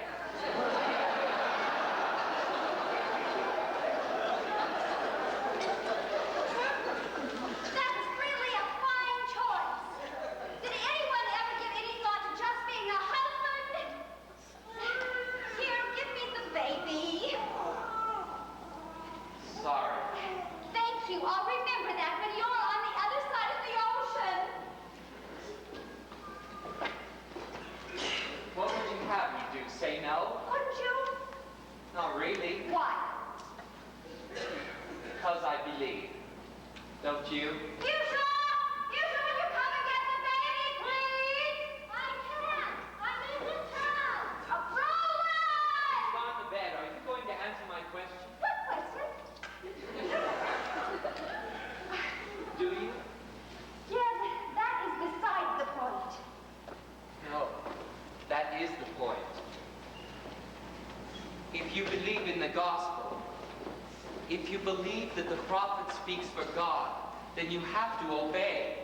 That was really a fine choice. Did anyone ever give any thought to just being a husband? Here, give me the baby. Sorry. Thank you. I'll remember that when you're on the other side of the ocean. What would you have me do? Say no? Wouldn't you? Not really. Why? Because I believe. Don't you? Yusha! Yusha, will you come and get the baby, please? I can't. I'm in the town. Roland! On the bed. Are you going to answer my question? What question? Do you? Yes, that is beside the point. No. That is the point. If you believe in the gospel, if you believe that the prophet speaks for God, then you have to obey.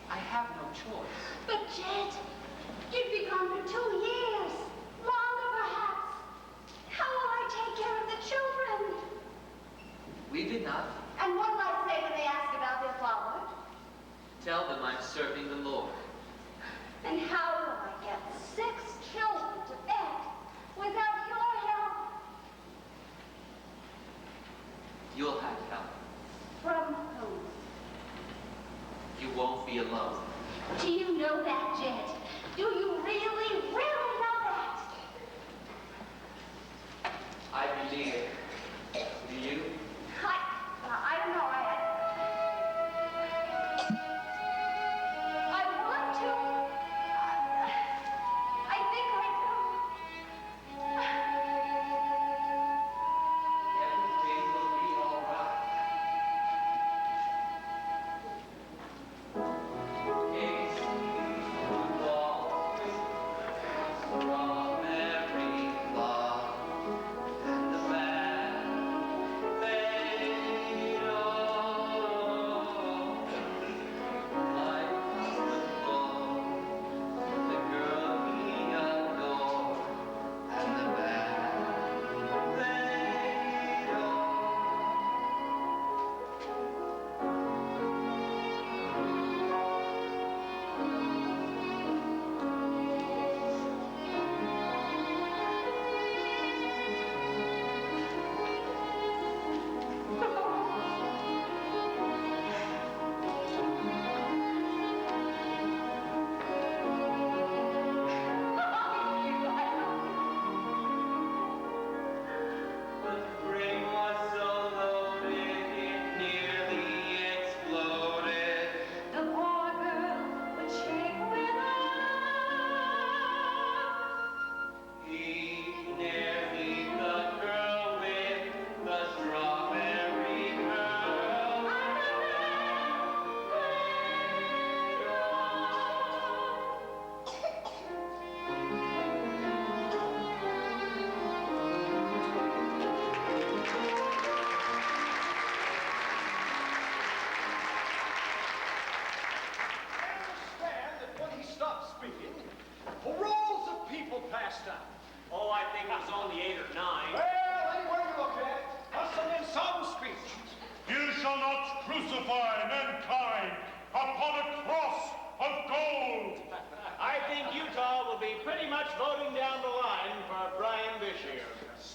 I have no choice. But Jed, you'd be gone for 2 years. Longer, perhaps. How will I take care of the children? We've enough. And what will I say when they ask about their father? Tell them I'm serving the Lord. And how will I get 6 children to bed without your help? You'll have help. From whom? You won't be alone. Do you know that, Jed? Do you really, really know that?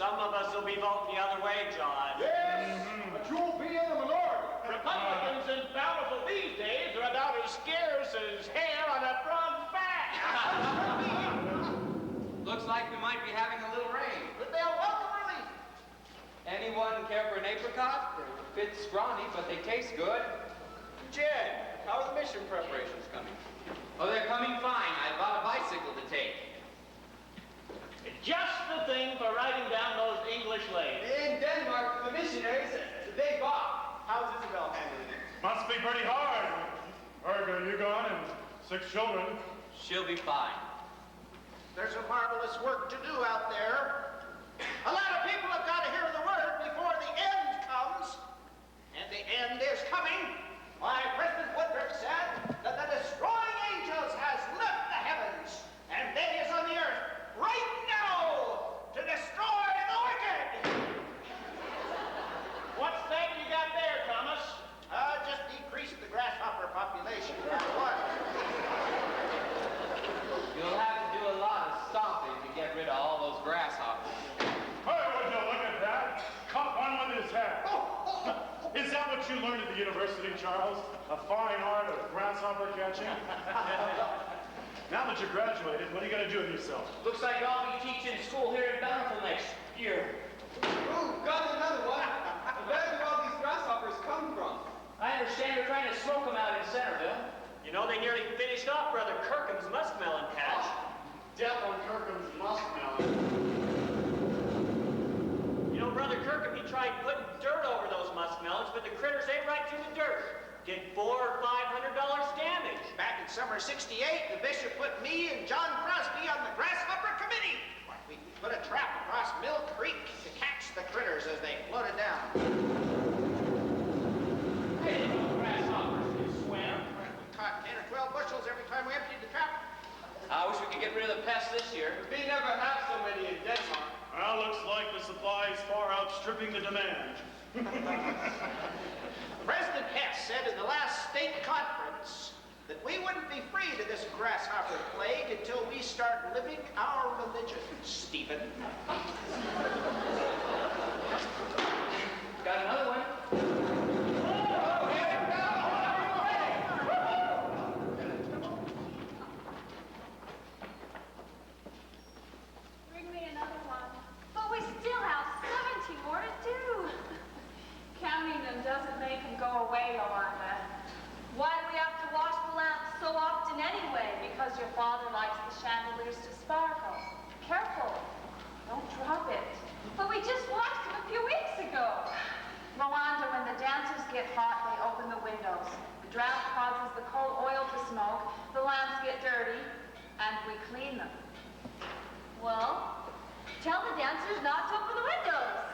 Some of us will be voting the other way, John. Yes, but you'll be in the minority. Republicans in Bountiful these days are about as scarce as hair on a frog's back. Looks like we might be having a little rain. But they'll welcome relief. Anyone care for an apricot? They're a bit scrawny, but they taste good. Jed, how are the mission preparations coming? Oh, they're coming fine. I bought a bicycle to take. Just the thing for writing down those English lays. In Denmark, the missionaries, they bought. How's Isabel handling it? Must be pretty hard. Virgo, you gone and 6 children. She'll be fine. There's a marvelous work to do out there. A lot of people have got to hear the word before the end comes. And the end is coming. Why, President Woodruff said that the destroying angels has left the heavens, and they is on the earth right now to destroy the wicked. What's that you got there, Thomas? Just decrease the grasshopper population by 1. You'll have to do a lot of stomping to get rid of all those grasshoppers. Hey, would you look at that? Caught one with his hat. Is that what you learned at the university, Charles? A fine art of grasshopper catching? Now that you're graduated, what are you going to do with yourself? Looks like I'll be teaching school here in Bountiful next year. Ooh, got another one. Where do all these grasshoppers come from? I understand they're trying to smoke them out in Centerville. You know, they nearly finished off Brother Kirkham's muskmelon patch. Death on Kirkham's muskmelon. You know, Brother Kirkham, he tried putting dirt over those muskmelons, but the critters ate right through the dirt. Did $400 or $500 damage. Back in summer '68, the bishop put me and John Crosby on the grasshopper committee. We put a trap across Mill Creek to catch the critters as they floated down. Hey, grasshoppers can swim. We caught 10 or 12 bushels every time we emptied the trap. I wish we could get rid of the pests this year. We never have so many in Denmark. Well, looks like the supply is far outstripping the demand. President Hess said in the last state conference that we wouldn't be free to this grasshopper plague until we start living our religion, Stephen. Got another one. Bring me another one. But we still have 70 more to do. Counting them doesn't make them go away, Yolanda. Why do we have to wash the lamps so often anyway? Because your father likes the chandeliers to sparkle. Careful, don't drop it. But we just washed them a few weeks ago. Yolanda, when the dancers get hot, they open the windows. The draft causes the coal oil to smoke, the lamps get dirty, and we clean them. Well, tell the dancers not to open the windows.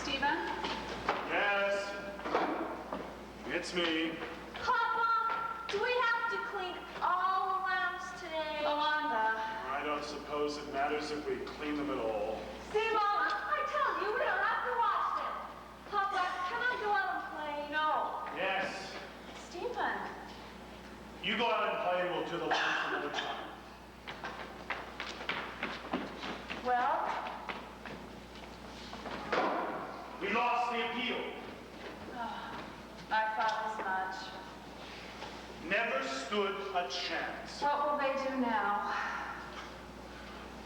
Stephen? Yes, it's me. Papa, do we have to clean all the lamps today? Yolanda. I don't suppose it matters if we clean them at all. See, Mama, I tell you, we don't have to wash them. Papa, can I go out and play? No. Yes. Stephen. You go out and play and we'll do the lamps another time. Well? We lost the appeal. I thought as much. Never stood a chance. What will they do now?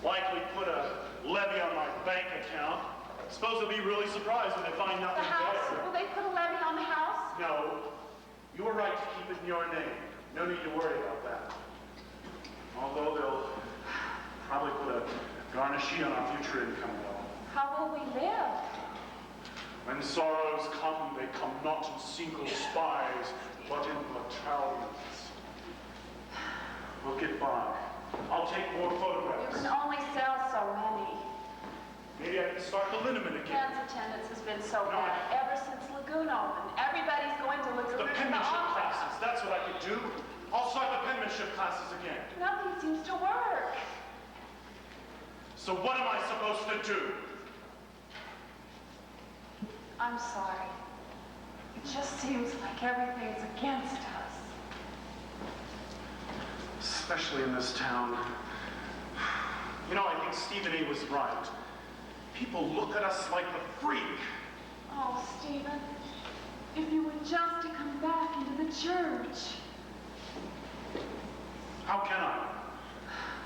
Likely put a levy on my bank account. Suppose they'll be really surprised when they find The nothing house? there. Will they put a levy on the house? No, you were right to keep it in your name. No need to worry about that. Although they'll probably put a garnishee on our future income though. How will we live? When sorrows come, they come not in single spies, but in battalions. We'll get by. I'll take more You photographs. can only sell so many. Maybe I can start the liniment again. Dance attendance has been so No. bad ever since Lagoon opened. Everybody's going to The Lagoon in the penmanship opera. classes, that's what I could do. I'll start the penmanship classes again. Nothing seems to work. So what am I supposed to do? I'm sorry. It just seems like everything's against us. especially in this town. You know, I think Stephen A. was right. People look at us like a freak. Oh, Stephen, if you were just to come back into the church. How can I?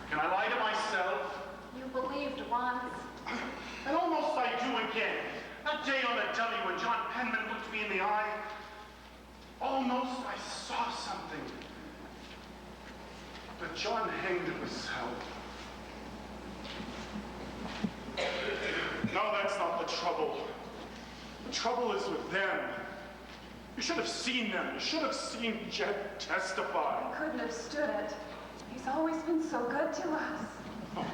Can I lie to myself? You believed once. And almost I do again. That day on the dummy when John Penman looked me in the eye, almost I saw something. But John hanged himself. No, that's not the trouble. The trouble is with them. You should have seen them. You should have seen Jed testify. I couldn't have stood it. He's always been so good to us. Oh,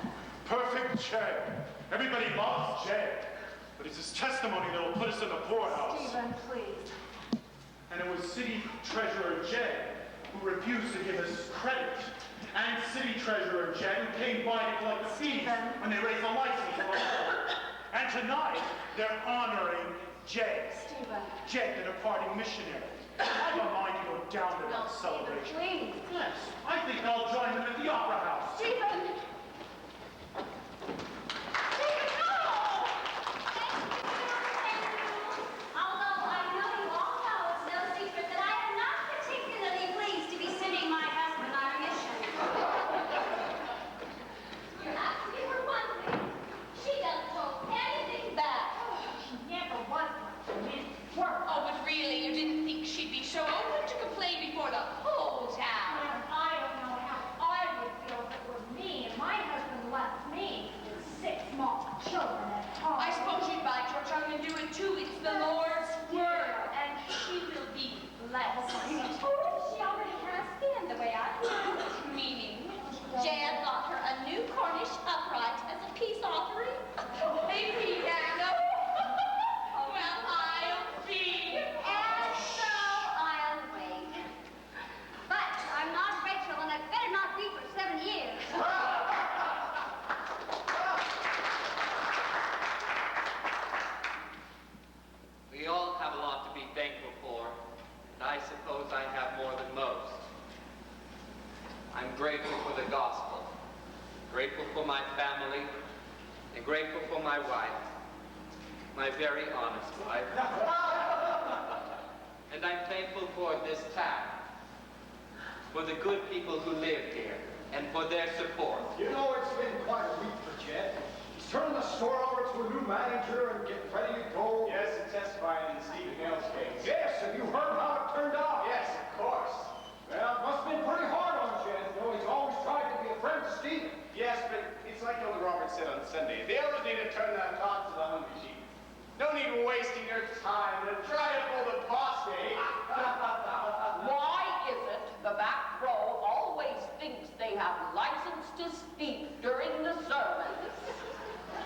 perfect Jed. Everybody loves Jed. But it's his testimony that will put us in the poorhouse. Stephen, please. And it was City Treasurer Jed who refused to give us credit. And City Treasurer Jed who came by to collect the fees when they raised the license of the hall. And tonight, they're honoring Jed. Stephen. Jed, the departing missionary. I have a mind to go down to that celebration. Stephen, please. Yes, I think I'll join them at the Opera House. Stephen! Although I know you all know it's no secret that I am not particularly pleased to be sending my husband on a mission. Perhaps you were wondering. She doesn't hold anything back. She never was much of Miss Work. Oh, but really, you didn't think she'd be so open to complain before the whole town? Well, I don't know how I would feel if it were me and my husband left me with 6 small children at home. I suppose you'd bite your tongue and do it too. It's the Lord's word, and she will be blessed. Oh, she already has been the way I know. Meaning, Jan got her a new Cornish upright as a peace offering. a piano. Well, I'll be. And so I'll wait. But I'm not Rachel, and I better not be for 7 years. We all have a lot to be thankful for, and I suppose I have more than most. I'm grateful for the gospel, grateful for my family, and grateful for my wife, my very honest wife. And I'm thankful for this town, for the good people who live here, and for their support. You know, it's been quite a week for Jed. He's turning the store over to a new manager and getting ready to go. Yes, and testifying in Stephen Hale's case. Yes, have you heard how it turned out? Yes, of course. Well, it must have been pretty hard on Jed. You know, he's always tried to be a friend to Stephen. Yes, but it's like Elder Robert said on Sunday. The elders need to turn that talk to the hungry sheep. No need wasting your time to try to pull the boss, eh? Why is it the back row always thinks they have license to speak during the sermon?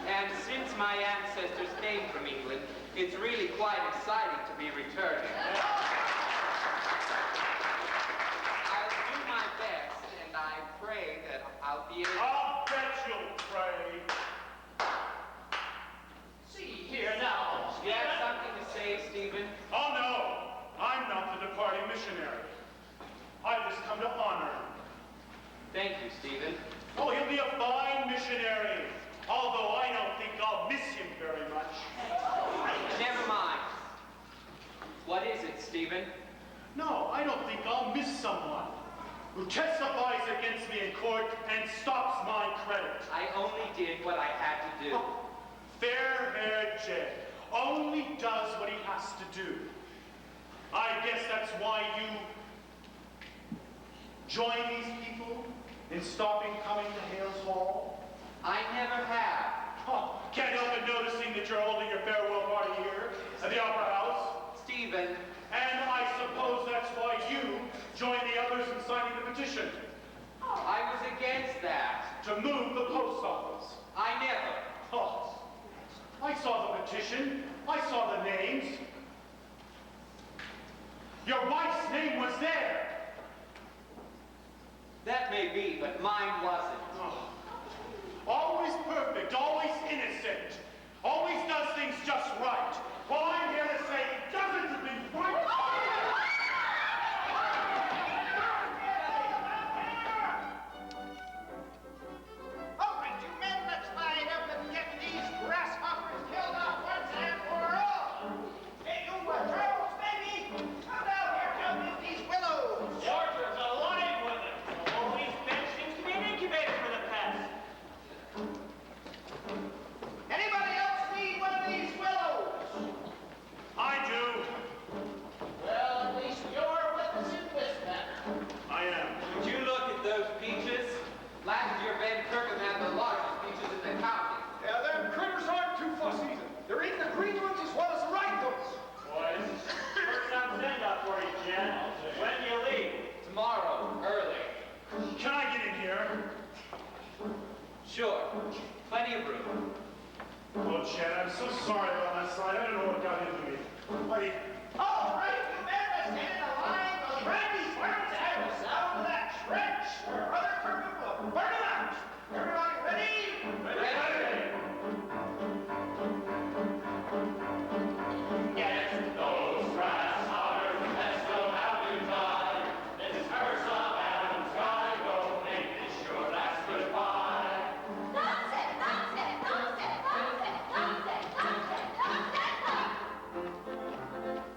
And since my ancestors came from England, it's really quite exciting to be returning. I'll do my best, and I pray that I'll be able to... I'll bet you'll pray. See here now, You have something to say, Stephen? Oh, no. I'm not the departing missionary. I've just come to honor him. Thank you, Stephen. Oh, he'll be a fine missionary. Although I don't think I'll miss him very much. Never mind. What is it, Stephen? No, I don't think I'll miss someone who testifies against me in court and stops my credit. I only did what I had to do. Oh, fair-haired Jed only does what he has to do. I guess that's why you join these people in stopping coming to Hale's Hall. I never have. Oh, can't help but noticing that you're holding your farewell party here at the Opera House. Stephen. And I suppose that's why you joined the others in signing the petition. I was against that. To move the post office. I never. Oh, I saw the petition. I saw the names. Your wife's name was there. That may be, but mine wasn't. Oh. Always perfect, always innocent, always does things just right. Well, I'm here to say he doesn't do things right. Sure. Plenty of room. Oh, Chad, I'm so sorry about last night. I don't know what got into me. Buddy. All right, you men, let's get in the line. Those Randy's words have the sound of that trench. Brother Kirkman will burn them out. Everybody ready? Ready. Get those grasshoppers, let's go out to die. This is first of Adam's gotta go. Make this your last goodbye. That's it, that's it, that's it, that's it, that's it, that's it, that's it, that's it.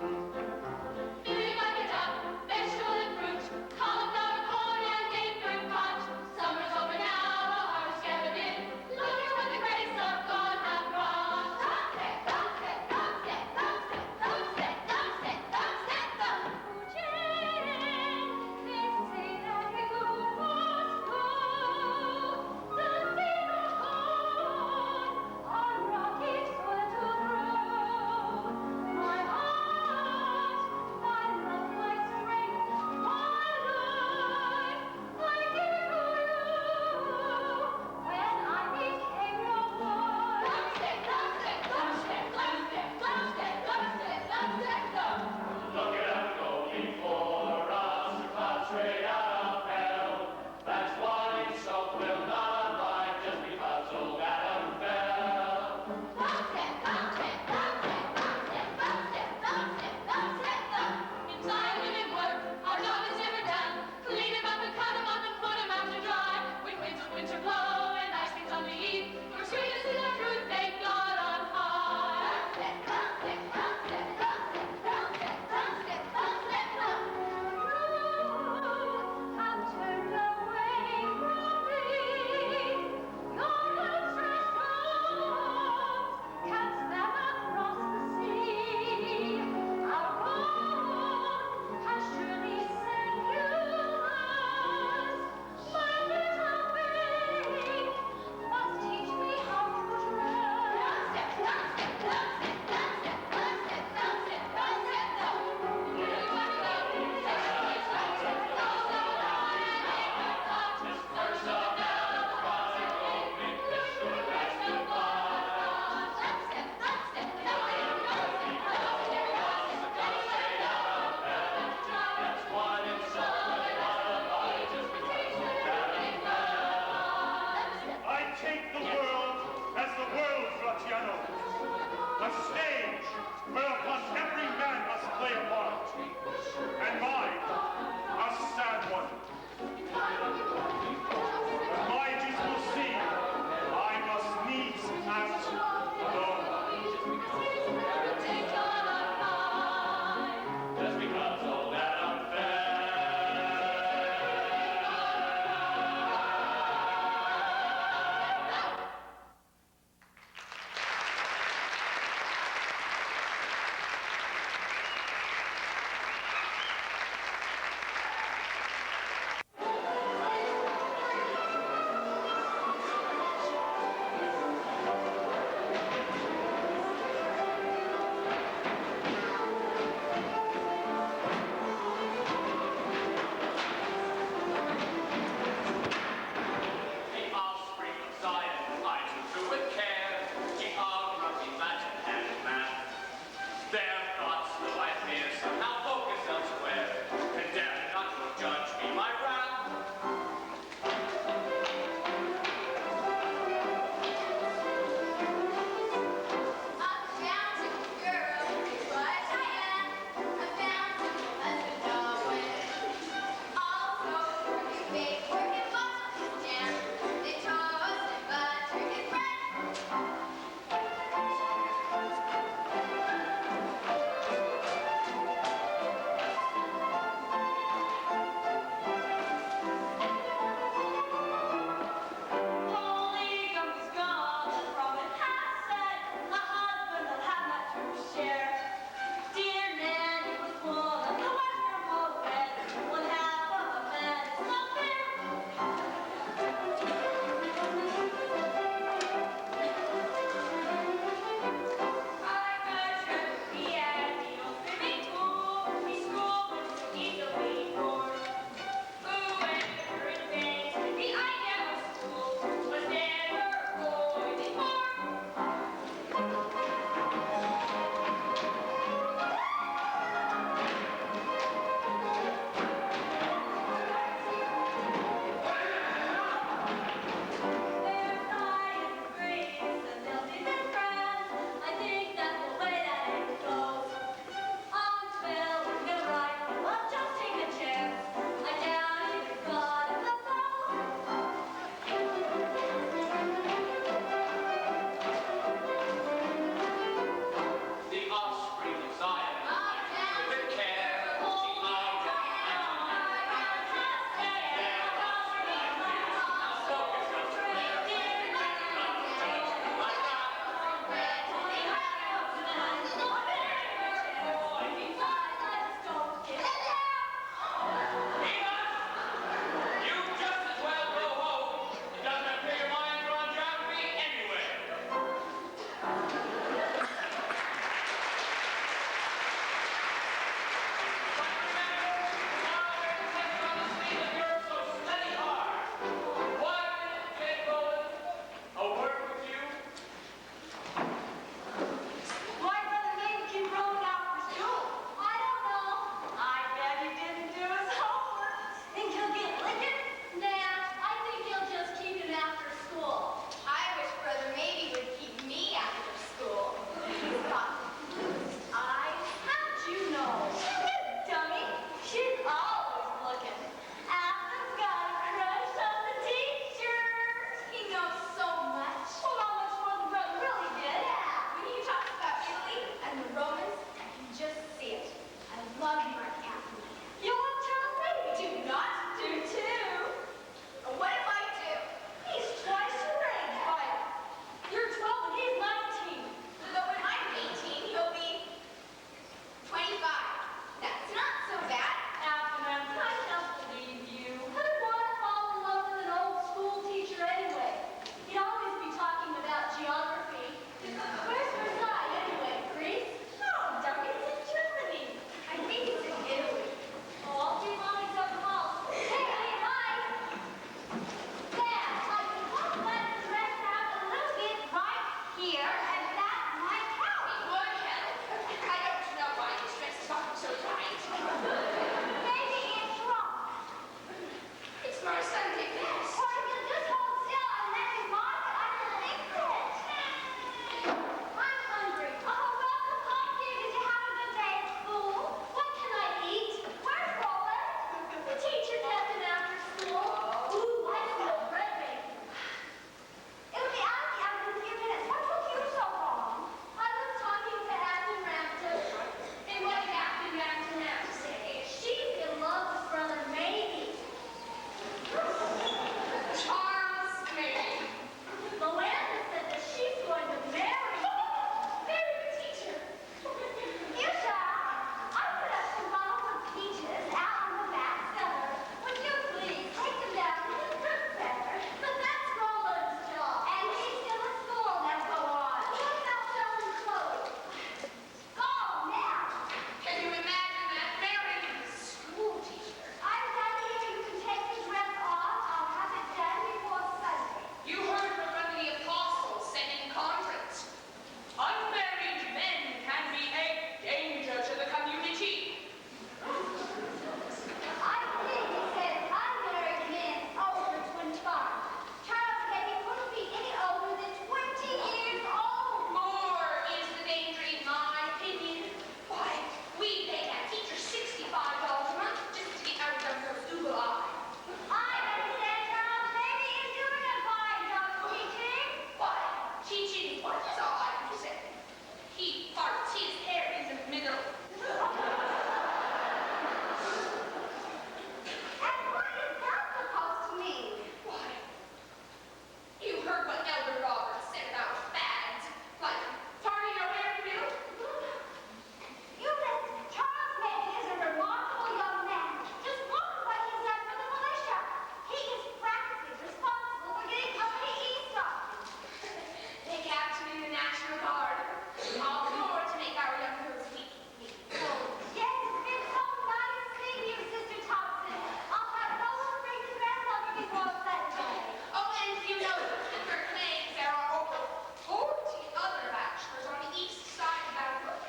was that day. Oh, and you know, in her name, there are over 40 other bachelors on the east side of that road.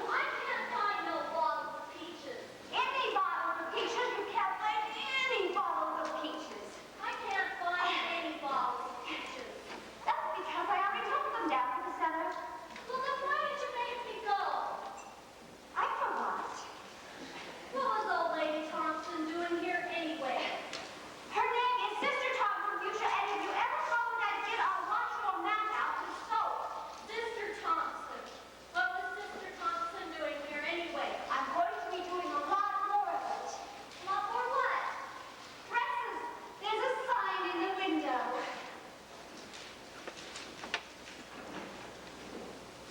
I can't find no bottles of peaches. Any bottles of peaches? You can't find any bottles of peaches. I can't find any bottles of peaches. That's because I already took them down to the cellar. Well, then why did you make me go? I forgot. What was old Lady Thompson doing here anyway? Her name is Sister Thompson, Fuchsia, and if you ever follow that kid, I'll wash your mouth out with soap. Sister Thompson. What was Sister Thompson doing here anyway? I'm going to be doing a lot more of it. A lot more what? Dresses. There's a sign in the window.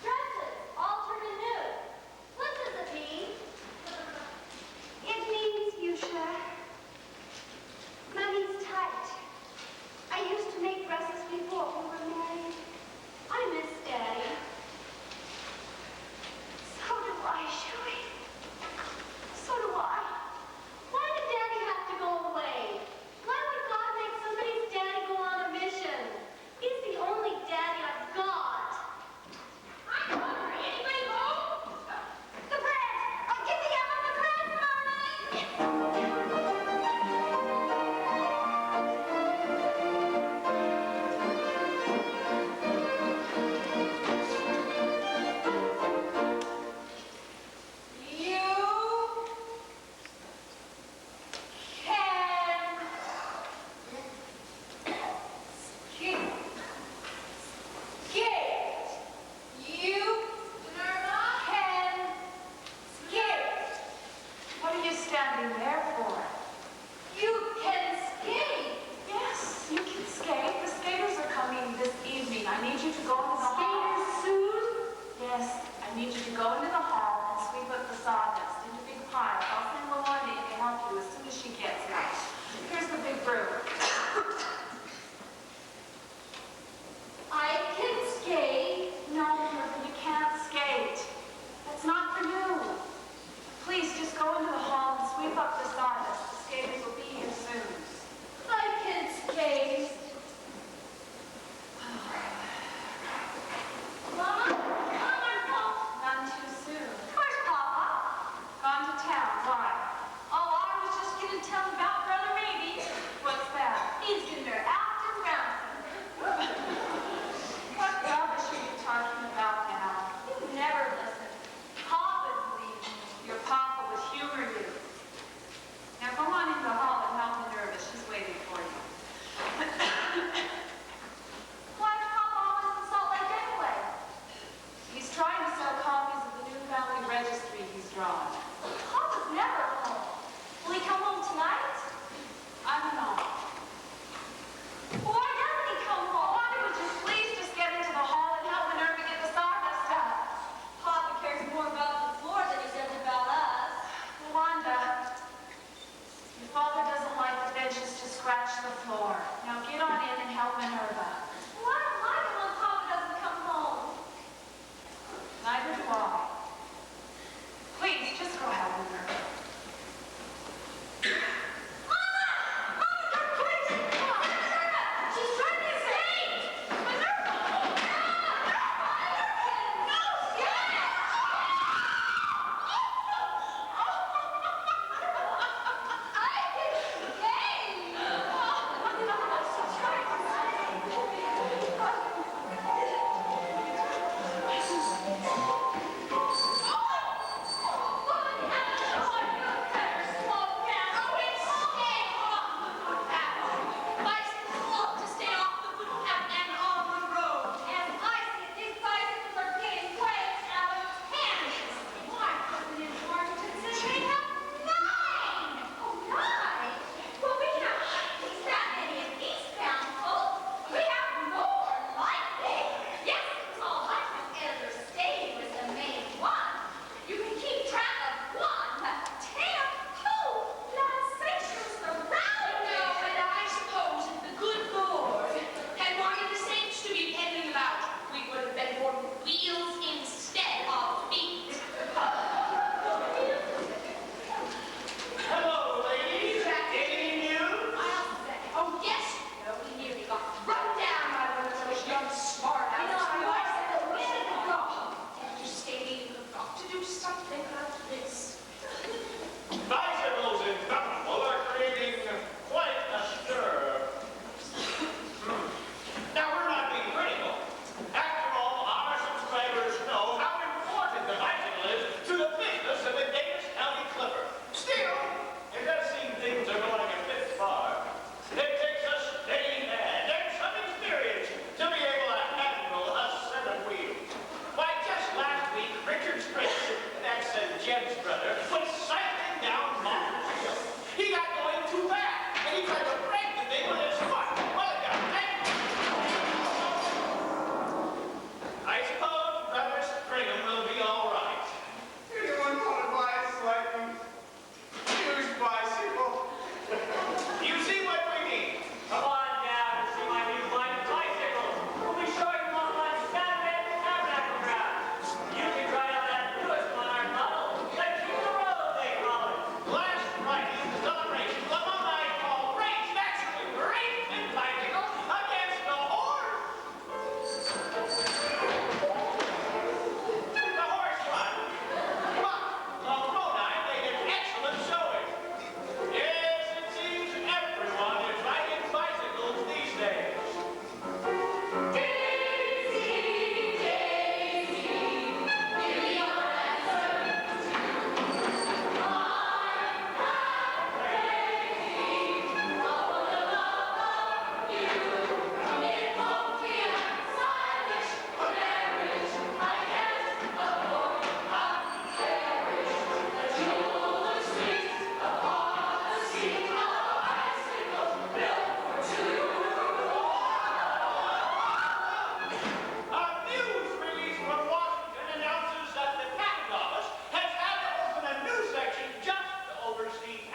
Dresses. Altered and new. What does it mean? It means, Fuchsia, Mommy's tight. I used to make dresses before we were married. I miss Daddy. So do I, Shuey. So do I. Why did Daddy have to go away? Why would God make somebody's daddy go on a mission? He's the only daddy I've got. I'm hungry. Anybody home? The bread! Get the oven, the bread, Mommy! You can skate. You can skate. What are you standing there for? You can skate. Yes, you can skate. The skaters are coming this evening. I need you to go into the hall. Skaters soon? Yes, I need you to go into the hall and sweep up the sawdust into big piles. I'll send Melinda in to help you as soon as she gets here. Here's the big broom. I can skate. No, Mother, you can't skate. That's not for you. Please, just go into the hall and sweep up the sawdust. The skaters will be here soon. I can skate. Mama, I'm home. None too soon. Where's Papa?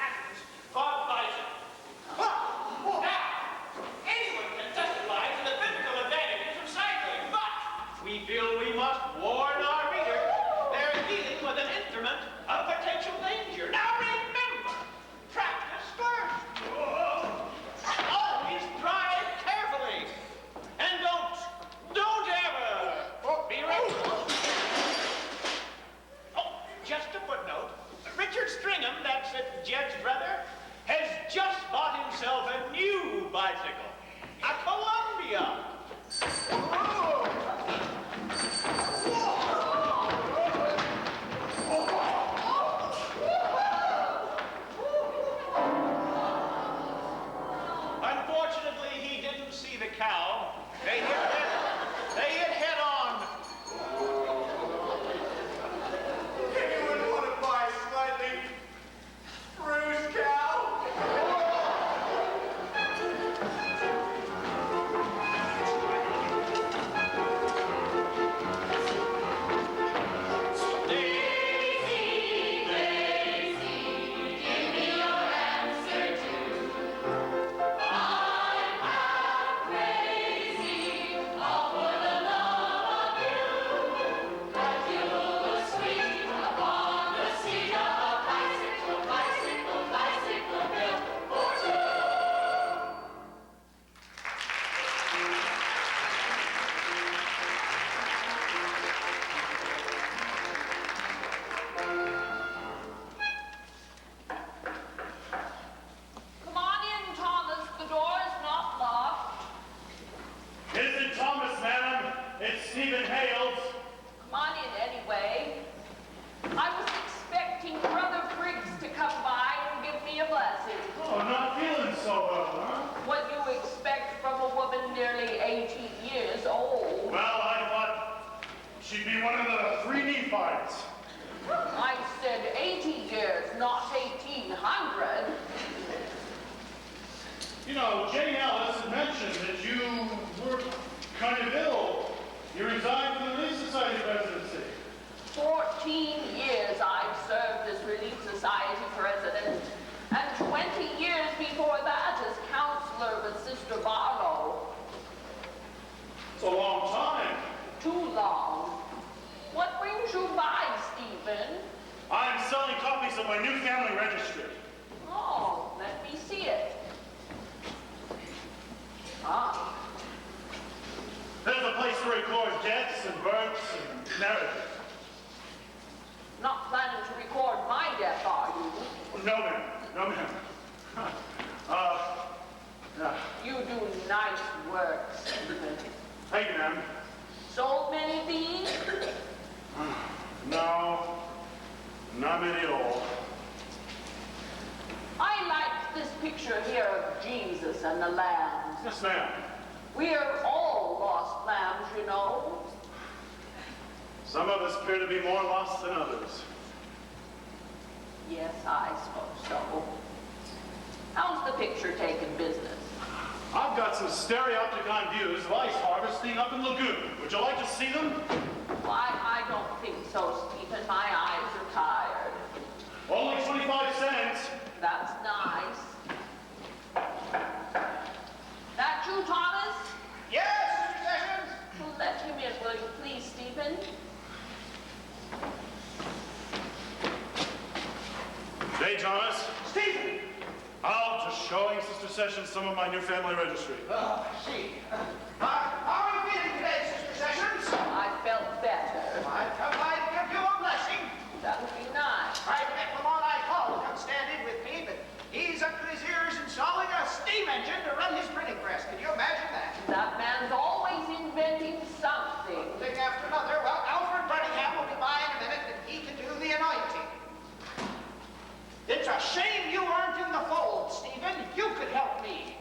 patents, God buys it. Now, anyone can testify to the physical advantages of cycling, but we feel we must warn our readers they're dealing with an instrument of potential danger. Now remember, practice first. Always drive carefully. And don't ever be reckless. Oh, just a footnote. Richard Stringham, that's Jed's brother, has just bought himself a new bicycle. A Columbia. Unfortunately, he didn't see the cow. They hit head on. Anyone want to buy a slightly bruised cow? Come on in, Thomas. The door is not locked. It isn't Thomas, madam. It's Stephen Hales. Come on in anyway. I was expecting Brother Briggs to come by and give me a blessing. Oh, not feeling so well, huh? What you expect from a woman nearly 80 years old. Well, I thought she'd be one of the 3 Nephites. I said 80 years, not 1800. You know, Jane Ellis had mentioned that you were kind of ill. You resigned from the Relief Society residency. 14 years I've served as Relief Society president, and 20 years before that as counselor with Sister Barlow. It's a long time. Too long. What brings you by, Stephen? I'm selling copies of my new family registry. Oh, let me see it. Ah, There's a place to record deaths and births and marriages. not planning to record my death, are you? No, ma'am. No, ma'am. You do nice work, Stephen. Thank you, ma'am. Sold many of these? No, not many at all. I like this picture here of Jesus and the lambs. Yes, ma'am. We're all lost lambs, you know. Some of us appear to be more lost than others. Yes, I suppose so. How's the picture taking business? I've got some stereopticon views of ice harvesting up in Lagoon. Would you like to see them? Why, I don't think so, Stephen. My eyes are tired. Only 25 cents. That's nice. That you, Thomas? Yes, Mr. Sessions? Well, let him in, will you please, Stephen? Hey, Thomas. Stephen! I'm just showing Sister Sessions some of my new family registry. Oh, I see. How are you feeling today, Sister Sessions? I felt better. I've come by to give you a blessing. That would be nice. I've met Lamont I called to come stand in with me, but he's up to his ears installing a steam engine to run his printing press. Can you imagine that? That man's always inventing something. One thing after another. Well, Alfred Birmingham will be by in a minute, and he can do the anointing. It's a shame you aren't in the fold, Stephen. You could help me.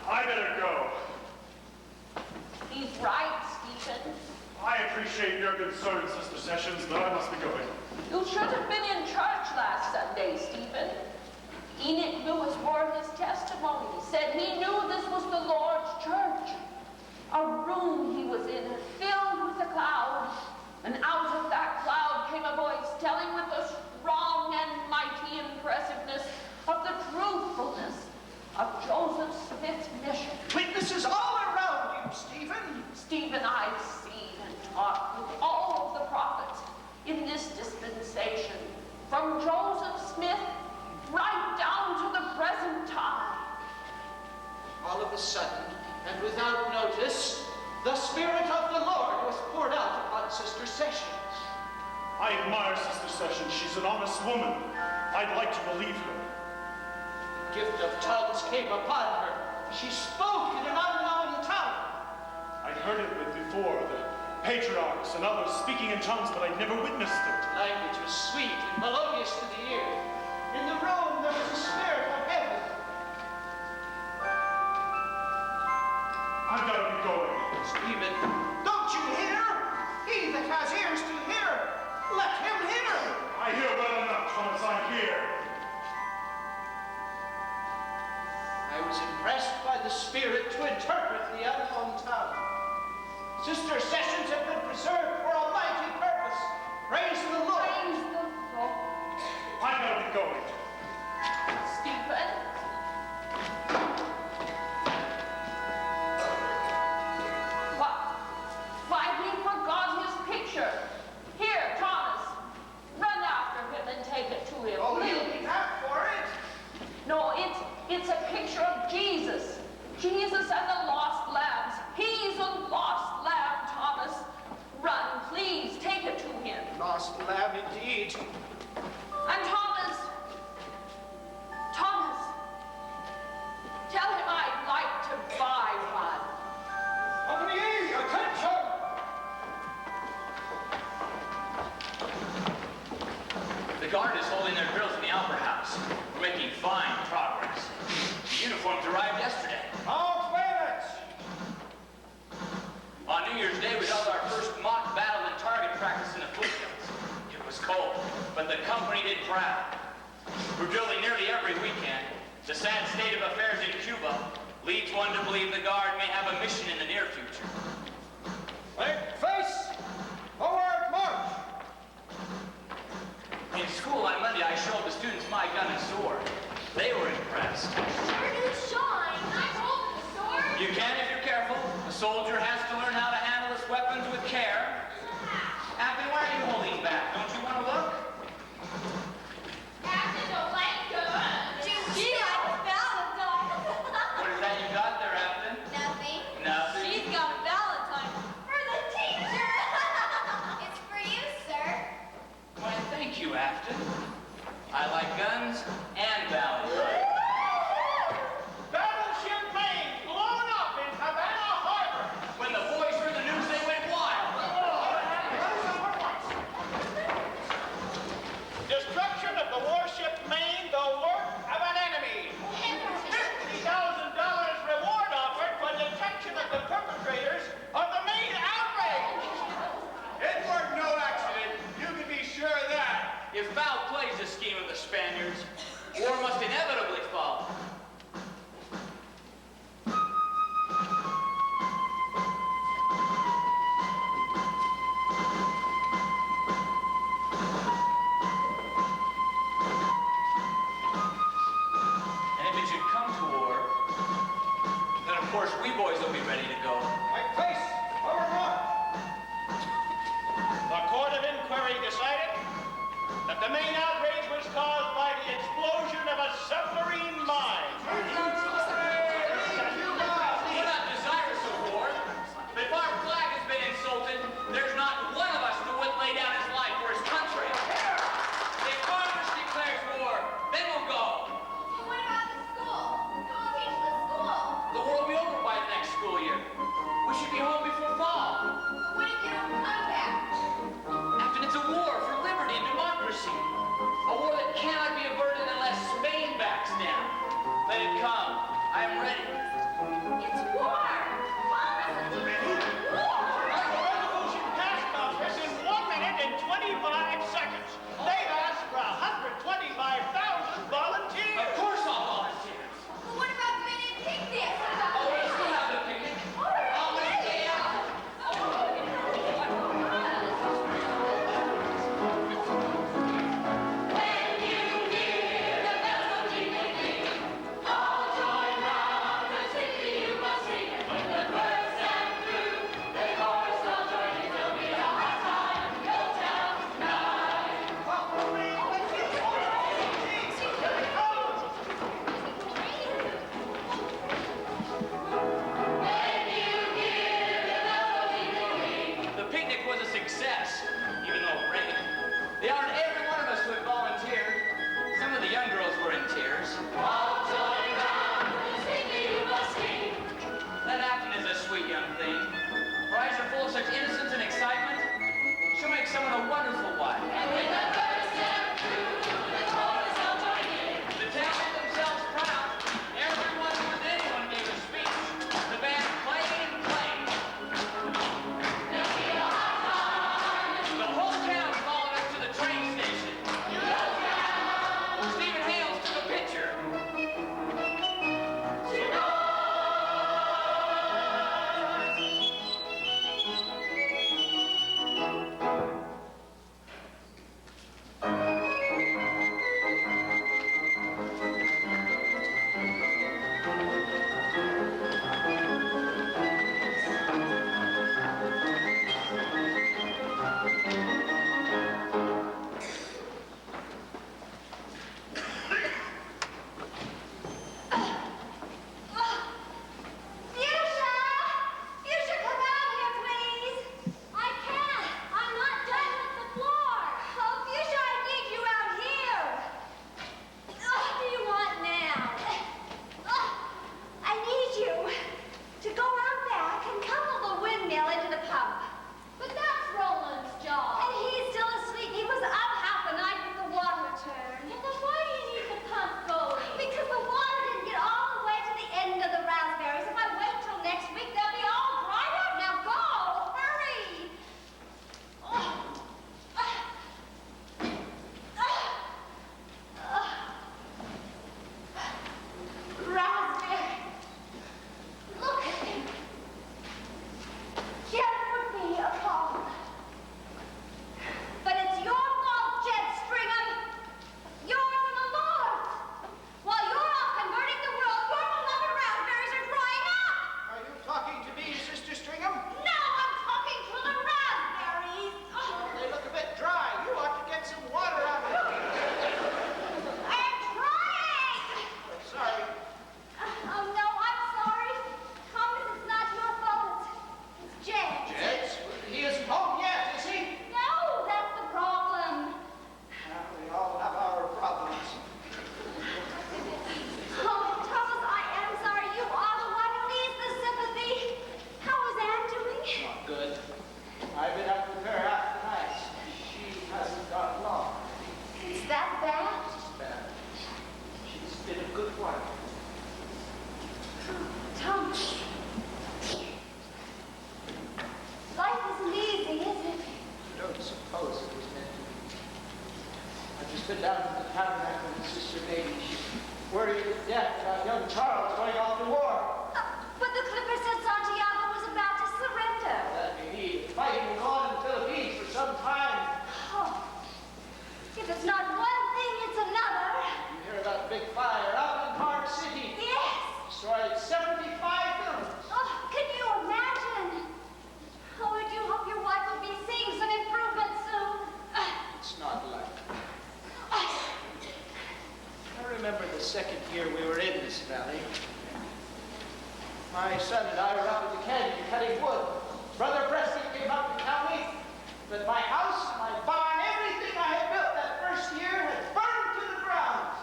I better go. He's right, Stephen. I appreciate your concern, Sister Sessions, but I must be going. You should have been in church last Sunday, Stephen. Enoch Lewis bore his testimony. Said he knew this was the Lord's church. A room he was in filled with a cloud, and out of that cloud came a voice telling with a strong and mighty impressiveness of the truthfulness of Joseph Smith's mission. Witnesses all around you, Stephen. Stephen, I've seen and talked with all of the prophets in this dispensation, from Joseph Smith right down to the present time. All of a sudden, and without notice, the Spirit of the Lord was poured out upon Sister Sessions. I admire Sister Sessions. She's an honest woman. I'd like to believe her. The gift of tongues came upon her. She spoke in an unknown tongue. I'd heard it before, the patriarchs and others speaking in tongues, but I'd never witnessed it. Language was sweet and melodious to the ear. In the room there was a spirit of heaven. I've got to be going. Stephen, don't you hear? He that has ears to hear, let him hear. I hear well enough, Thomas. I hear. I was impressed by the Spirit to interpret the unknown tongue. Sister Sessions had been preserved for a mighty purpose. Praise the Lord. Praise the Lord. I've got to be going. Stephen? Why, we forgot his picture. Here, Thomas, run after him and take it to him. Oh, please. you'll be back for it? No, it's a picture of Jesus. Jesus and the lost lambs. He's a lost lamb, Thomas. Run, please, take it to him. Lost lamb indeed. And Thomas, tell him I'd like to buy one. Company, attention! The guard is holding their drills in the Opera House. We're making fine progress. The uniforms arrived yesterday. Mount bayonets! On New Year's Day, we held our first mock battle and target practice in the foothills. It was cold, but the company did proud. We're drilling nearly every weekend. The sad state of affairs in Cuba leads one to believe the Guard may have a mission in the near future. Face! Forward march! In school on Monday, I showed the students my gun and sword. They were impressed. Sure do shine. I'm holding the sword. You can if you're careful. A soldier has to learn how to handle his weapons with care. Abby, why are you holding back? Don't you want to look? After the light goes. She likes Valentine. What is that you got there, Afton? Nothing. Nothing. She's got a Valentine. For the teacher. It's for you, sir. Why, thank you, Afton. I like guns and Valentine. Battleship Maine blown up in Havana Harbor. When the boys heard the news, they went wild. Destruction of the warship Maine, the work of an enemy. $50,000 reward offered for detection of the perpetrators of the Maine outrage. It weren't no accident. You can be sure of that. If foul play's the scheme of the Spaniards, war must inevitably follow. And if it should come to war, then of course we boys will be ready to go. Face! Forward march! The Court of Inquiry decided that the main outrage was caused by the explosion of a submarine mine. We're not desirous of war, but if our flag has been insulted, there's not one of us who wouldn't lay down his life for his country. If Congress declares war, then we'll go. What about the school? Who will teach the school? The war will be over by the next school year. We should be home before fall. What if you don't come back? After it's a war for liberty and democracy. A war that cannot be averted unless remember the second year we were in this valley. My son and I were up in the canyon cutting wood. Brother Preston came up to tell me that my house, my barn, everything I had built that first year had burned to the ground.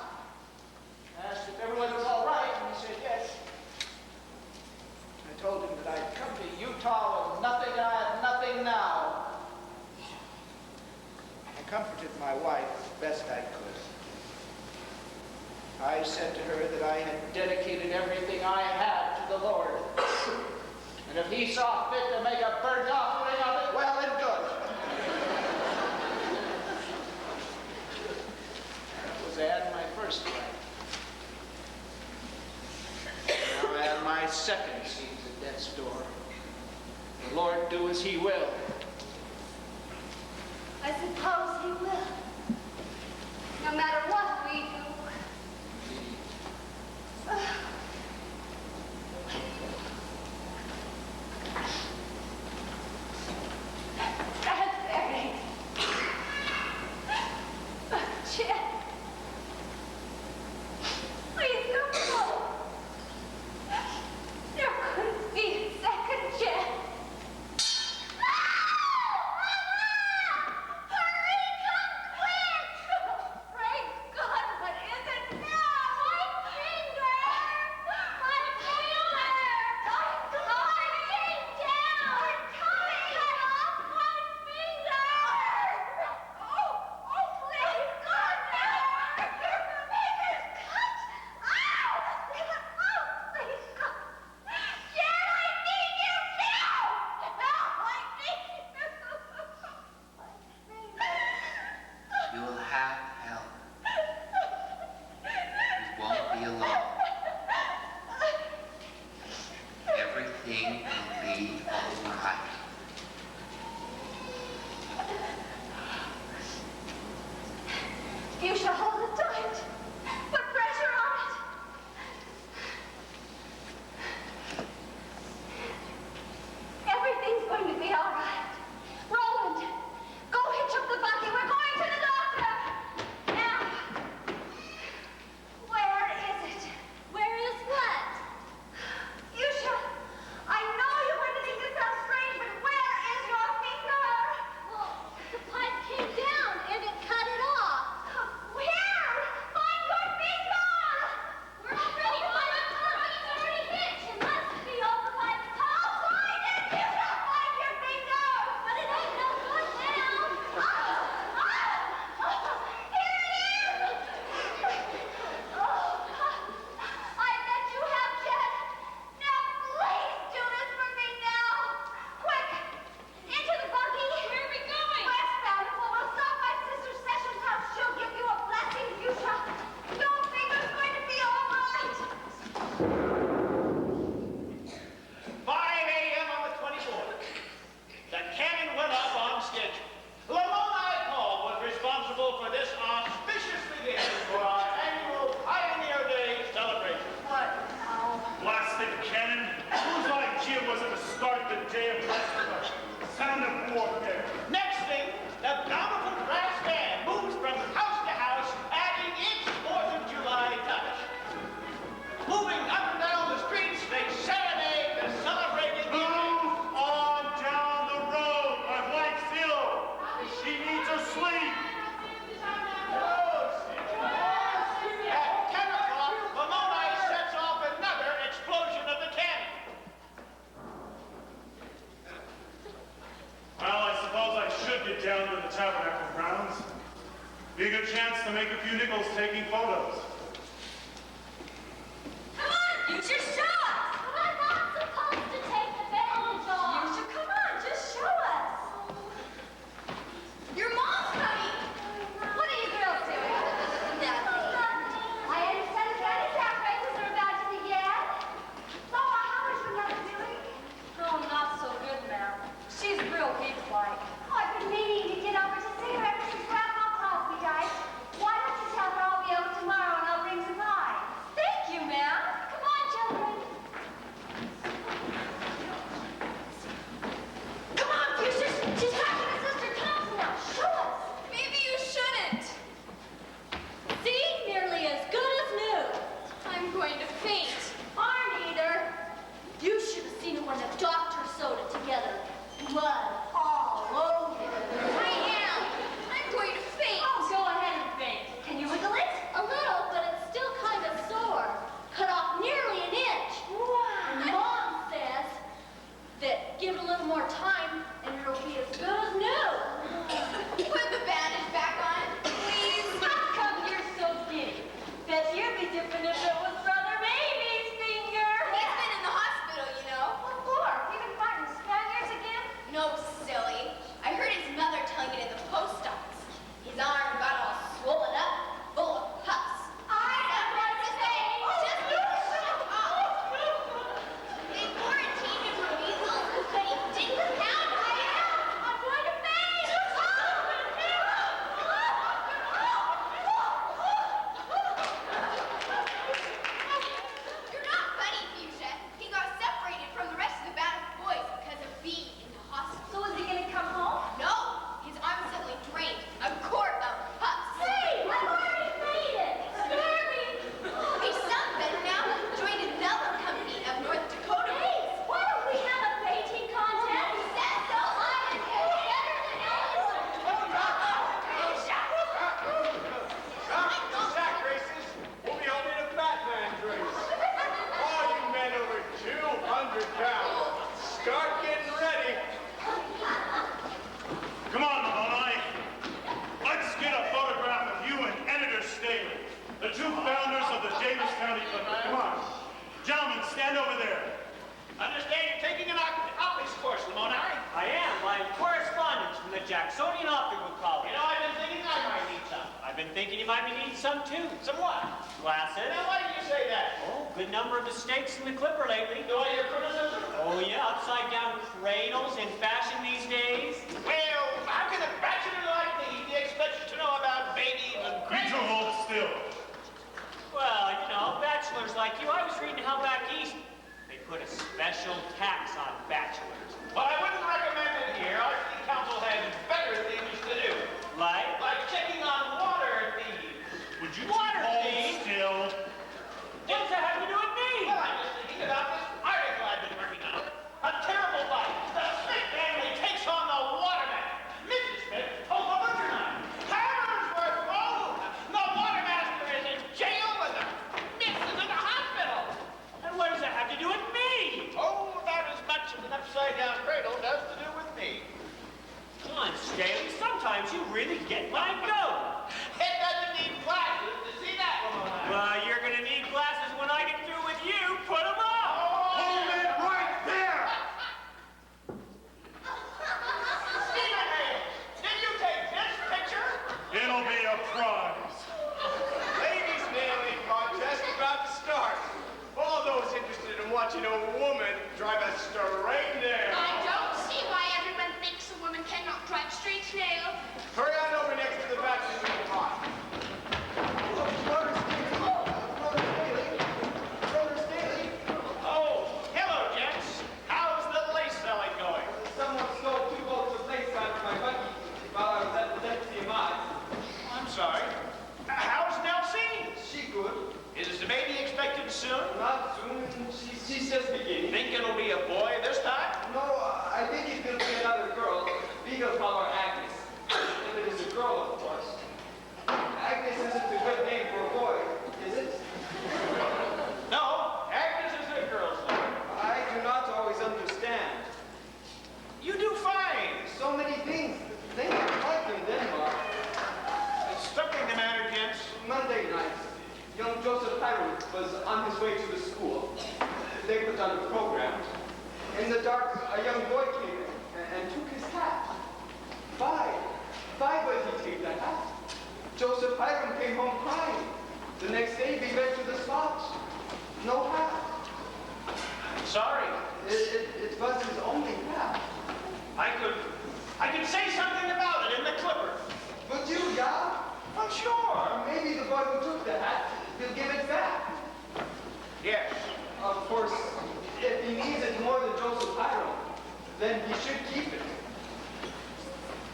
I asked if everyone was all right, and he said yes. I told him that I'd come to Utah with nothing, and I had nothing now. I comforted my wife as best I could. I said to her that I had dedicated everything I had to the Lord. And if he saw fit to make a burnt offering of it, well and good. That was at my first wife. Now I have my second seat at death's door. The Lord do as he will. I suppose he will. No matter what we do. That's very. Chet. Please don't go. There couldn't be a second chance. Hurry, come quick! Pray God, what is it now? My finger! My finger! I'm lying down! Cut off my finger! Oh, please, God, no! Finger's cut! Ow! Oh, please, God! Jen, I need you now! Help, I need you! My finger. You'll have help. You won't be alone. Everything will be all right. You shall hold it tight. Put pressure on it. Everything's going to be all right. Roland, go hitch up the buggy. We're going to the doctor. Now, where is it? Where is what? You shall. I know you're going to think this sounds strange, but where is your finger? Well, the pipe came down and it cut it off. Where? Find your finger! We're already by the car. It's already hitched. It must be over by the car. I'll find it! You shall find your finger! But it ain't no good now. Here it is! Oh, I bet you have, Jen. Now, please do this for me now. Quick! Into the buggy. Where are we going? West Bountiful. We'll stop by Sister Sessions' house. She'll give you a blessing. You shall. Your finger's going to be all right. 5 a.m. on the 24th. The cannon went up on schedule. Lamoni Paul was responsible for this auspicious beginning for our annual Pioneer Day celebration. What? Oh. Blasted cannon. Whose idea was it to start the day of rest with a sound of warfare? Next thing, the Bountiful brass band moves from house to house, adding its 4th of July touch. Moving up and down the streets, they serenade the celebrating evening. Move on down the road. My wife's ill. She needs a sleep. At 10 o'clock, Lamoni sets off another explosion of the cannon. Well, I suppose I should get down to the tabernacle grounds. Be a good chance to make a few nickels taking photos. Come on, you should show us. But I'm not supposed to take the bandage off. You should come on, just show us. Your mom's coming. What are you girls doing? Nothing. I understand the Granny Sack races are about to begin. So, how is your mother doing? Oh, not so good, ma'am. She's real weak-like. Oh, I've been meaning to get over to see her ever since Grandma Crosby died. Why don't you tell her I'll be over tomorrow and I'll Charlie Clipper. Come on. Gentlemen, stand over there. Understand you're taking an optics course, Lamoni? I am. I'm correspondent from the Jacksonian Optical College. You know, I've been thinking I might need some. I've been thinking you might be needing some too. Some what? Glasses. Now, why did you say that? Oh, good number of mistakes in the Clipper lately. Do I hear criticism? Oh yeah, upside down cradles in fashion these days. Well, how can a bachelor like me be expected to know about babies and Could you hold still? Well, you know, bachelors like you, I was reading how back east they put a special tax on bachelors. But I wouldn't recommend it here. Our city council has better things to do. Like? Like checking on water thieves. Would you Water hold thieves? still? What does that have to do with me? Well, I'm just thinking about this article I've been working on. A terrible bite. The Smith family takes on the waterman. Mrs. Smith pulls a butcher knife. Hammers were thrown. The watermaster is in jail and the Miss is in the hospital. And what does that have to do with me? Oh, about as much as an upside-down cradle does to do with me. Come on, Staley, sometimes you really get my goat. It doesn't need glasses to see that, Lamoni. Well, you're gonna need glasses when I get through with you. Put them on. Hold it right there! Stephen Hale, did you take this picture? It'll be a prize. Ladies' nailing contest about to start. All those interested in watching a woman drive a straight nail. I don't see why everyone thinks a woman cannot drive straight nail. Hurry on over next to the baptismal pot. Oh, hello, gents. How's the lace selling going? Someone stole 2 bolts of lace out of my buggy while I was at the deputy mine. I'm sorry. How's Nelsine? She good. Is the baby expected soon? Not soon. She's just beginning. Think it'll be a boy this time? No, I think it will be another girl. We will call her Agnes. If it is a girl, of course. Agnes isn't a good name for a boy, is it? No, Agnes is a girl's name. I do not always understand. You do fine. So many things. Things like in Denmark. Is something the matter, gents? Monday night, young Joseph Hiram was on his way to the school. They put on a program. In the dark, a young boy came in and took his hat. Why would he take that hat? Joseph Hiram came home crying. The next day, we went to the spot. No hat. Sorry. It was his only hat. I could say something about it in the Clipper. Would you, yeah? I'm sure. Maybe the boy who took the hat will give it back. Yes. Of course, if he needs it more than Joseph Hiram, then he should keep it.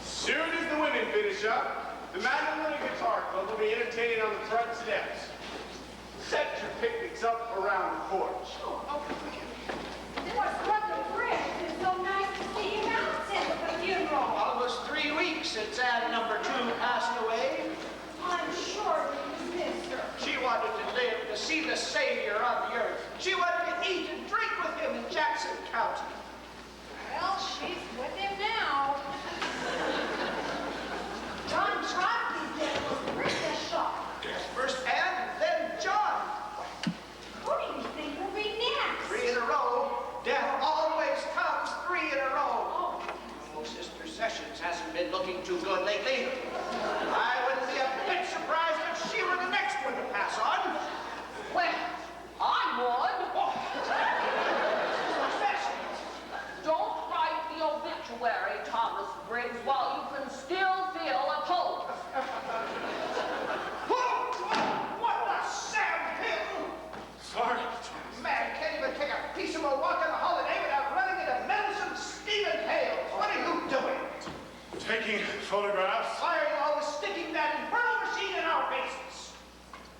Soon as the women finish up, the mandolin and guitar club will be entertaining on the front steps. Set your picnics up around the porch. What's Brother Brick? It's so nice to see you out since the funeral. Almost 3 weeks since ad number 2 passed away. I'm sure you missed her. She wanted to live to see the Savior of the earth. She wanted to eat and drink with him in Jackson County. Well, she's with him now. John Trotsky's death was pretty a shock. First Anne, then John. Who do you think will be next? 3 in a row. Death always comes 3 in a row. Oh, Sister Sessions hasn't been looking too good lately. I wouldn't be a bit surprised if she were the next one to pass on. Well, I would. Don't write the obituary, Thomas Briggs, while you can still feel a pulse. What the Sam Hill? Sorry. Man can't even take a peaceable walk on a holiday without running into meddlesome Stephen Hale. What are you doing? Taking photographs Why are you always sticking that infernal machine in our faces?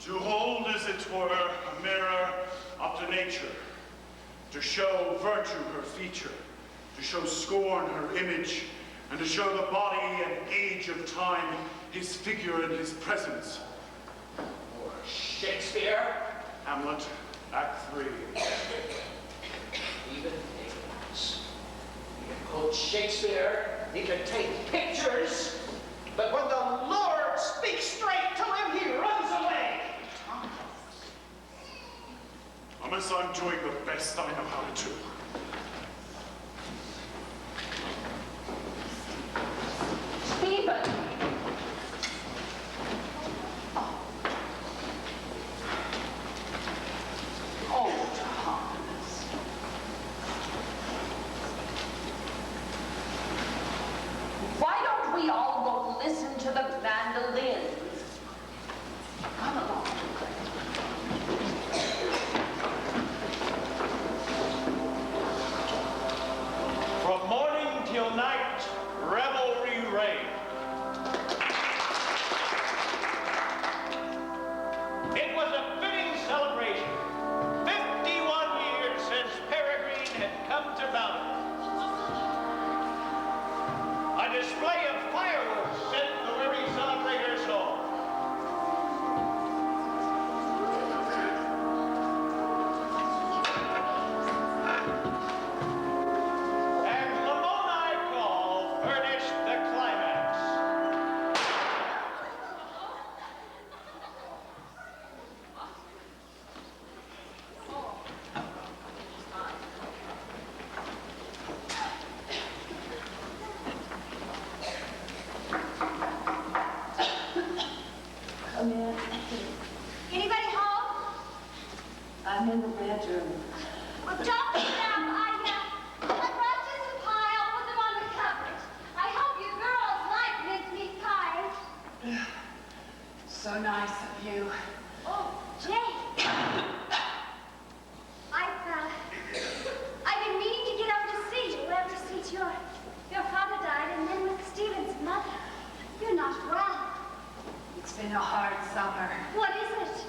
to hold, as it were, a mirror up to nature, to show virtue her feature, to show scorn her image, and to show the body and age of time his figure and his presence. Or Shakespeare? Hamlet, Act 3. Even names. He can quote Shakespeare, he can take pictures, but when the Lord speaks straight to him, he runs away. promise I'm doing the best I know how to do. Stephen! Oh, Thomas. Why don't we all go listen to the mandolins? Come along. From morning till night, revelry reigned. It was a fitting celebration. 51 years since Peregrine had come to Bountiful. A display of fireworks sent the weary celebrators home. And Lamoni Call furnished the climax. Come in. Anybody home? I'm in the bedroom. Well, don't sit down. I brought you some pie. I'll put them on the cupboard. I hope you girls like mincemeat pie. So nice of you. Oh, Jane. I've been meaning to get over to see you ever since your father died, and then with Stephen's mother. You're not well. It's been a hard summer. What is it?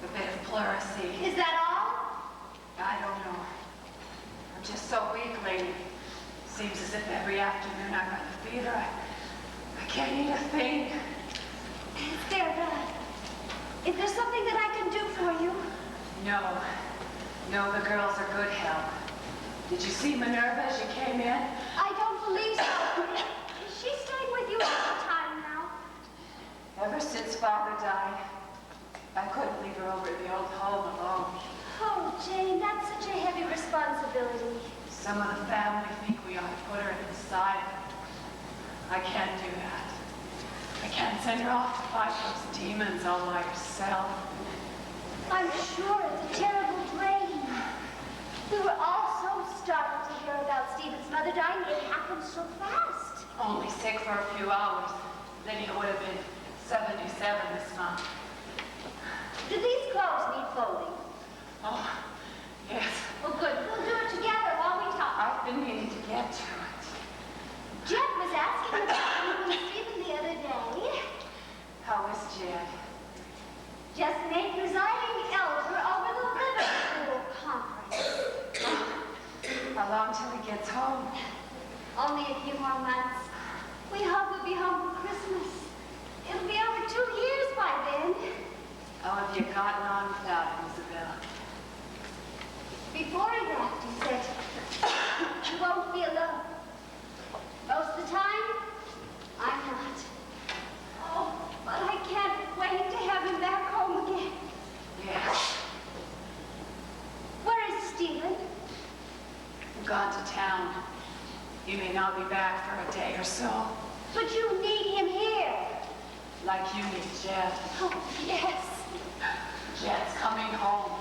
A bit of pleurisy. Is that all? I don't know. I'm just so weak lately. Seems as if every afternoon I got a fever. I can't eat a thing. Is there something that I can do for you? No, the girls are good help. Did you see Minerva as you came in? I don't believe so. Is she staying with you all the time now? Ever since Father died, I couldn't leave her over at the old home alone. Oh, Jane, that's such a heavy responsibility. Some of the family think we ought to put her in the asylum. I can't do that. I can't send her off to fight those demons all by herself. I'm sure it's a terrible drain. We were all so startled to hear about Stephen's mother dying. It happened so fast. Only sick for a few hours. Lydia would have been 77 this month. Do these clothes need folding? Oh, yes. Oh, good. We'll do it together while we talk. I've been meaning to get to it. Jed was asking about you and Stephen the other day. How is Jed? Just made presiding elder over the Liverpool conference. How long till he gets home? Only a few more months. We hope we'll be home for Christmas. It'll be over 2 years by then. How have you gotten on without him, Isabel? Before he left, he said, you won't be alone. Most of the time, I'm not. Oh, but I can't wait to have him back home again. Yes. Where is Stephen? Gone to town. He may not be back for a day or so. But you need him here. Like you need Jed. Oh, yes. Jed's coming home.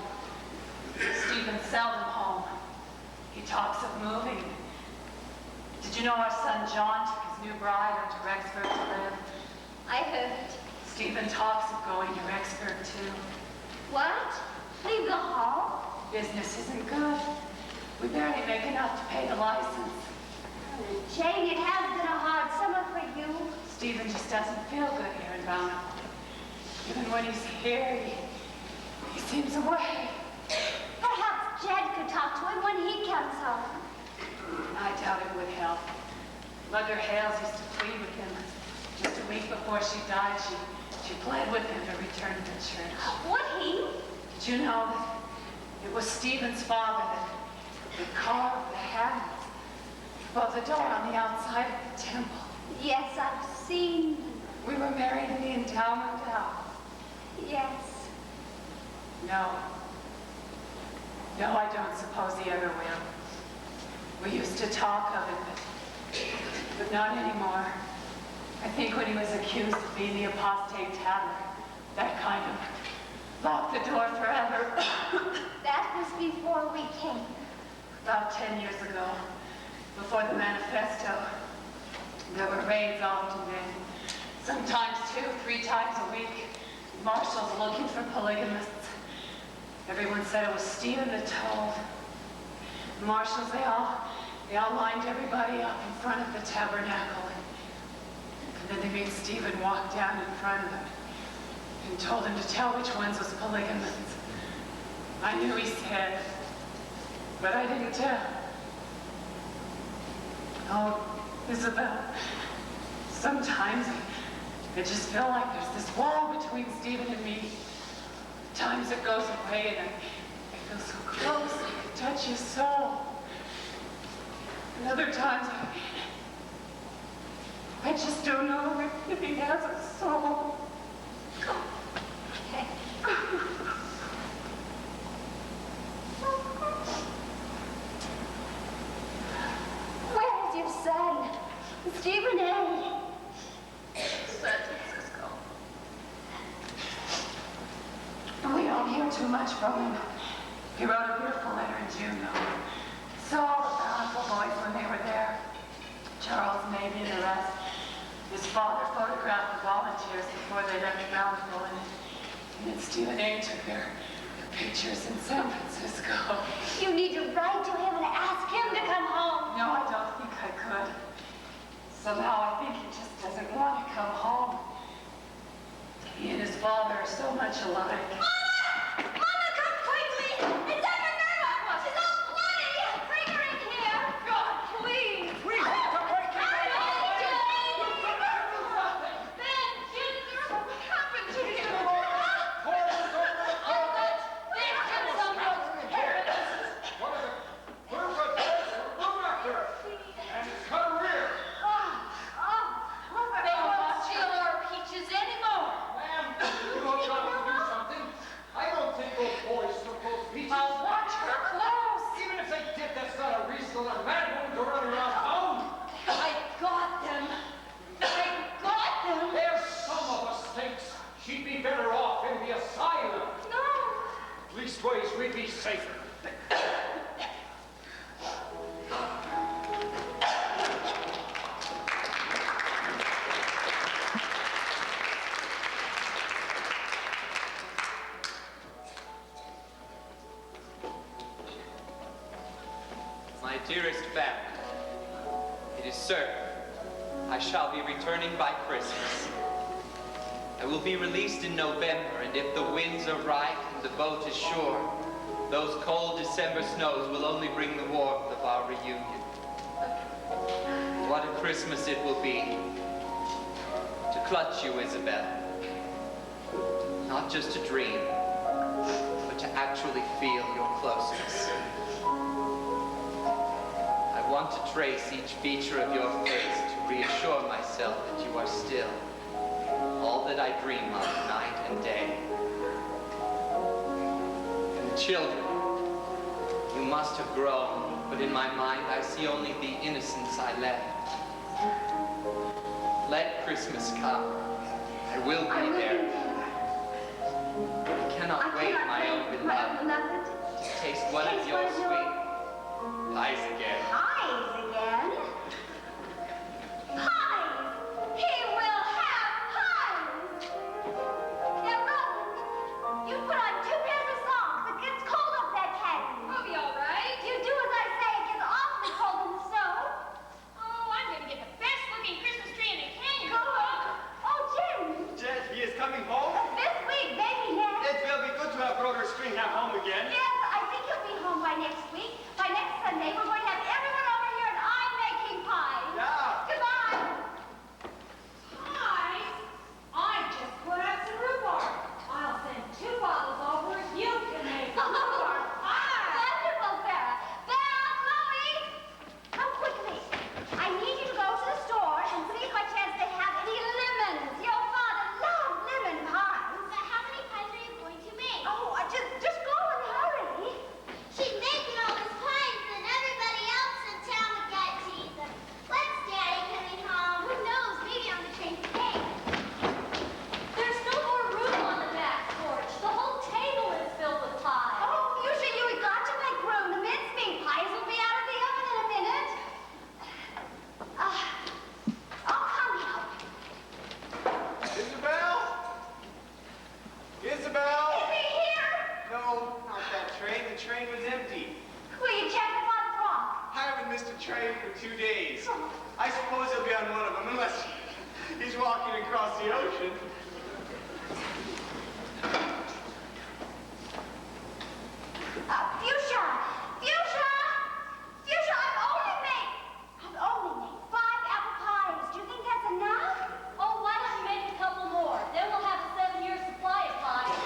Stephen's seldom home. He talks of moving. Did you know our son John took his new bride up to Rexburg to live? I heard. Stephen talks of going to Rexburg too. What? Leave the hall? Business isn't good. We barely make enough to pay the license. Jane, it has been a hard summer for you. Stephen just doesn't feel good here in Bountiful. Even when he's here, he seems away. Perhaps Jed could talk to him when he comes home. I doubt it would help. Mother Hales used to plead with him. Just a week before she died, she pled with him to return to church. Would he? Did you know that it was Stephen's father that carved the hands above the door on the outside of the temple? Yes, I've seen. We were married in the endowment house. Yes. No. No, I don't suppose he ever will. We used to talk of it, but not anymore. I think when he was accused of being the apostate tattler, that kind of locked the door forever. That was before we came. About 10 years ago, before the manifesto, there were raids often then. Sometimes 2, 3 times a week. Marshals looking for polygamists. Everyone said it was Stephen that told. The marshals, they all lined everybody up in front of the tabernacle. And then they made Stephen walk down in front of them and told him to tell which ones was polygamists. I knew he said, but I didn't tell. Oh, Isabel, sometimes I just feel like there's this wall between Stephen and me. Times it goes away and I feel so close, I can touch his soul. And other times I just don't know if he has a soul. Okay. Where is your son? Stephen A. San Francisco. We don't hear too much from him. He wrote a beautiful letter in June, though. Saw all the Bountiful boys when they were there. Charles, maybe, and the rest. His father photographed the volunteers before they left Bountiful, and then Stephen A. took their pictures in San Francisco. You need to write to him and ask him to come home. No, I don't think I could. Somehow I think he just doesn't want to come home. He and his father are so much alike. Mama! Mama, come quickly! It's Emma Nurma! She's all bloody! Bring her in here! God, please! Please, come right here! Ben, what happened to you? Oh, that's... There comes some parents! One of the room after her. And it's Quadrille. They won't steal our peaches anymore. Ma'am, you know got to do something. I don't think those boys took those peaches. I'll watch her close. Even if they did, that's not a reason to let a mad woman go running around town. I got them. I got them. There's some of us thinks she'd be better off in the asylum. No. Leastways, we'd be safer. My dearest family, it is certain I shall be returning by Christmas. I will be released in November, and if the winds are right and the boat is sure, those cold December snows will only bring the warmth of our reunion. What a Christmas it will be to clutch you, Isabel. Not just to dream, but to actually feel your closeness. I want to trace each feature of your face to reassure myself that you are still all that I dream of night and day. And the children, you must have grown, but in my mind I see only the innocence I left. Let Christmas come. I will be there. I cannot wait, my own beloved, to taste one of your sweet pies again. Pies again? Pies! He will have pies! Now, Roland, you put on 2 pairs of socks. It gets cold up that cabin. We'll be all right. You do as I say. It gets awfully cold in the snow. Oh, I'm going to get the best looking Christmas tree in the canyon. Go on. Oh, Jim. Jet, he is coming home? This week, baby, yes. It will be good to have Brother Stringham home again. Yes, I think he'll be home by next week. By next Sunday, we're going to have everyone over here, and I'm making pies. Yeah. Goodbye. Pies? I just put up some rhubarb. I'll send 2 bottles over if you can make rhubarb pies. Wonderful, Sarah. Val, Chloe, come quickly. I need you to go to the store and see by chance they have any lemons. Your father loved lemon pies. How many pies are you going to make? Oh, just go and hurry. I suppose he'll be on one of them, unless he's walking across the ocean. Fuchsia! Fuchsia! Fuchsia, I've only made 5 apple pies. Do you think that's enough? Oh, why don't you make a couple more? Then we'll have a 7-year supply of pies.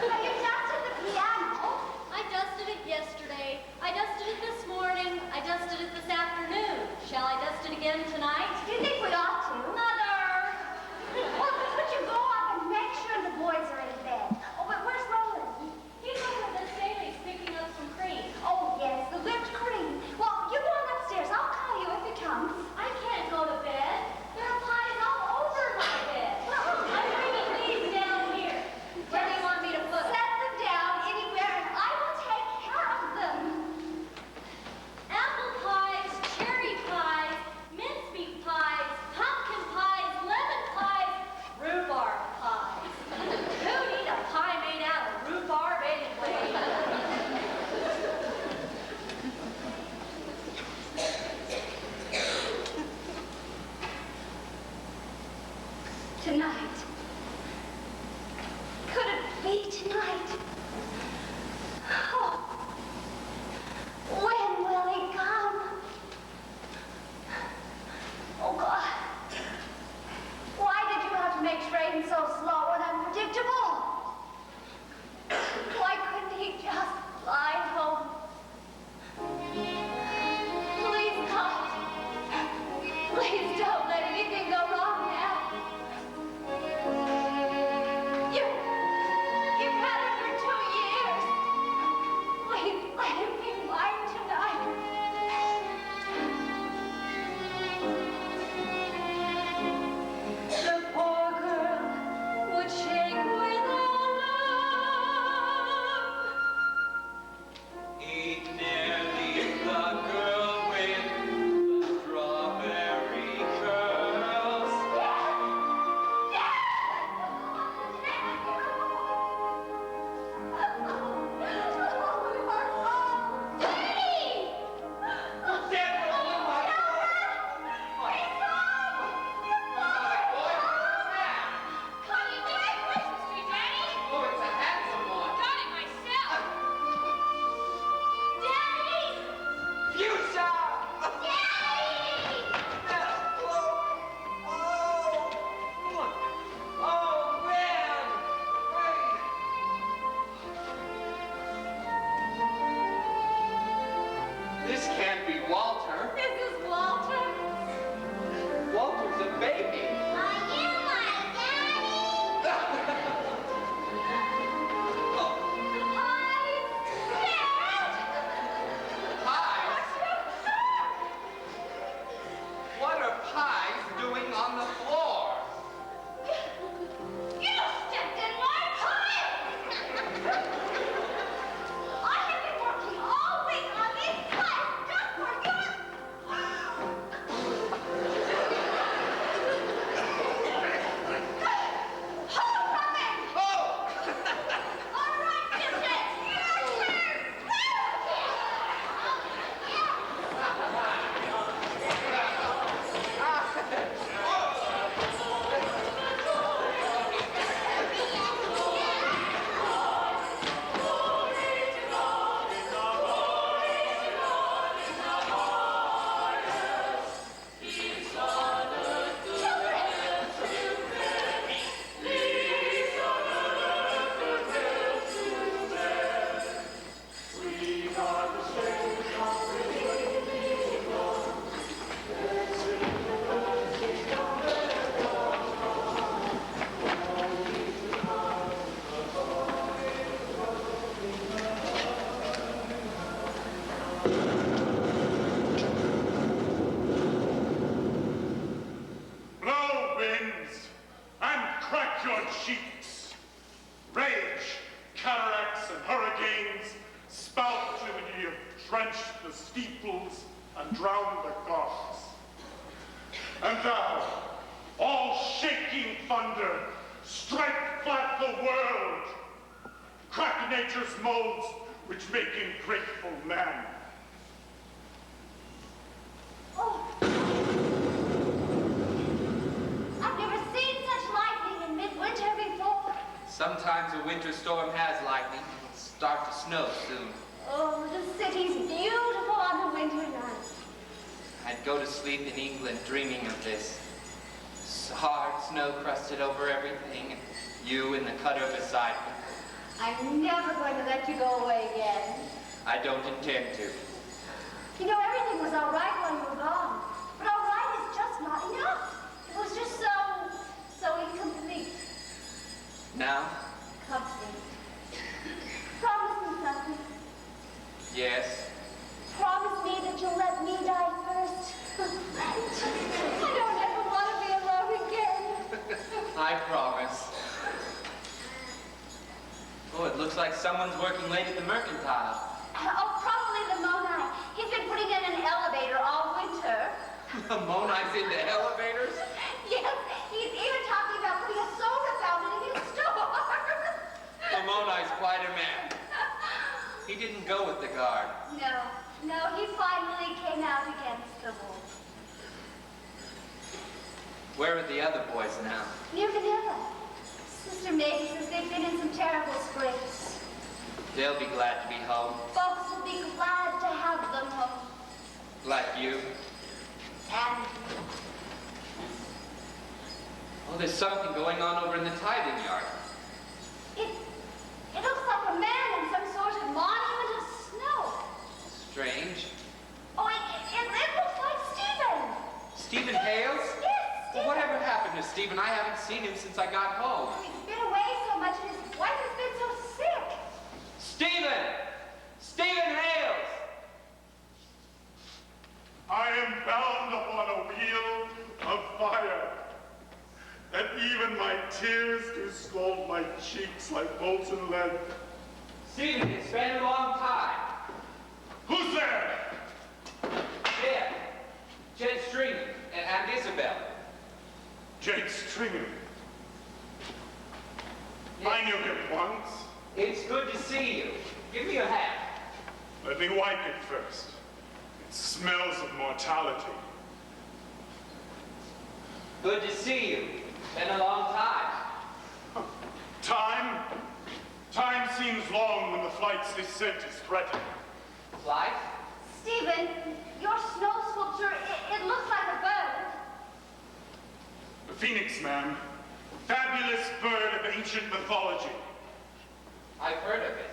Have you dusted the piano? I dusted it yesterday. I dusted it this morning. I dusted it this afternoon. Shall I dust it again tonight? Do you think we ought to? Mother! Well, could you go up and make sure the boys are in bed? Oh, but where's Roland? He's over at the Staley's picking up some cream. Oh, yes, the whipped cream. Well, you go on upstairs. I'll call you if he comes. I can't go to bed. There are pies all over my bed. I'm bringing these down here. Where do you want me to put them? Set them down anywhere, and I will take care of them. Apple pies, cherry pies, mincemeat pies, pumpkin pies, lemon pies, rhubarb pies. Who need a pie made out of rhubarb anyway? Tonight. Could it be tonight? Oh. When will he come? Oh, God. Why did you have to make trains so slow and unpredictable? Why couldn't he just fly home? Please, God. Please don't let anything go wrong now. You've had it for 2 years. Please let him be mine tonight. The poor girl would shake without love. Eat nearly the girl with the strawberry curls. Oh, it's a handsome one. Fuchsia! Oh, man! This can't be Walter. This is Walter. Walter's a baby. Are you my daddy? Oh, Pies? pies? What are pies doing on the floor? You stepped in my pie! I have been working all week on these pies just for you. Who's coming? Oh! All right, business. Your turn. Blow winds and crack your cheeks. Rage, cataracts, and hurricanes spout till you drench the steeples and drown the gods. And thou, all shaking thunder, strike flat the world. Crack nature's molds which make him grateful man. Oh. Sometimes a winter storm has lightning. It'll start to snow soon. Oh, the city's beautiful on a winter night. I'd go to sleep in England dreaming of this. Hard snow crusted over everything, and you in the cutter beside me. I'm never going to let you go away again. I don't intend to. You know, everything was all right while you were gone. But all right is just not enough. It was just so incomplete. Now? Complete. Promise me something. Yes. Promise me that you'll let me die first. I don't ever want to be alone again. I promise. Oh, it looks like someone's working late at the mercantile. Oh, probably the Monai. He's been putting in an elevator all winter. Monai's into elevators? Yes, he's even talking about putting a soda fountain in his store. Monai's quite a man. He didn't go with the guard. No, he finally came out against the wolf. Where are the other boys now? Near Vanilla. Sister Maggie says they've been in some terrible scrapes. They'll be glad to be home. Folks will be glad to have them home. Like you. And Oh, there's something going on over in the tithing yard. it looks like a man in some sort of monument of snow. Strange. Oh, it looks like Stephen. Stephen Hales? Yes, Well, Stephen. whatever happened to Stephen? I haven't seen him since I got home. He's been away so much and his wife has been so sick. Stephen! Stephen Hales! I am bound upon a wheel of fire, that even my tears do scald my cheeks like molten lead. Stephen, it's been a long time. Who's there? Jed Stringham and Isabel. Jade Stringer. Yes. I knew him once. It's good to see you. Give me your hat. Let me wipe it first. It smells of mortality. Good to see you. Been a long time. Time seems long when the flight's descent is threatened. Flight? Stephen, your snow sculpture, it looks like a bird. The Phoenix Man, fabulous bird of ancient mythology. I've heard of it.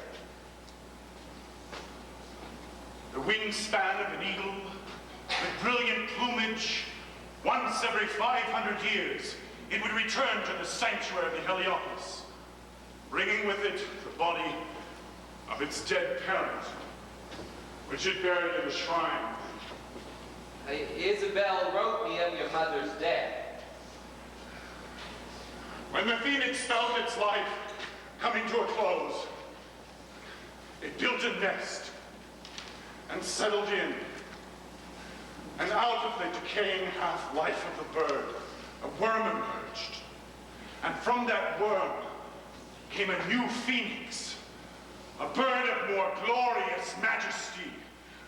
The wingspan of an eagle, with brilliant plumage, once every 500 years, it would return to the sanctuary of the Heliopolis, bringing with it the body of its dead parent, which it buried in a shrine. Isabel wrote me of your mother's death. When the Phoenix felt its life coming to a close, it built a nest and settled in. And out of the decaying half-life of the bird, a worm emerged. And from that worm came a new phoenix, a bird of more glorious majesty.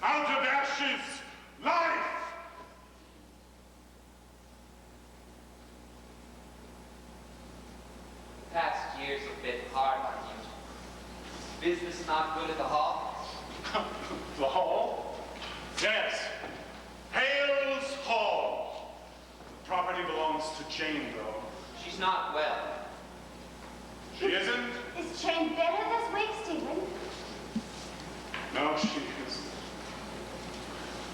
Out of ashes, life! Past years have been hard on you. Business not good at the hall? The hall? Yes. Hales Hall. The property belongs to Jane, though. She's not well. She isn't? Is Jane better this week, Stephen? No, she isn't.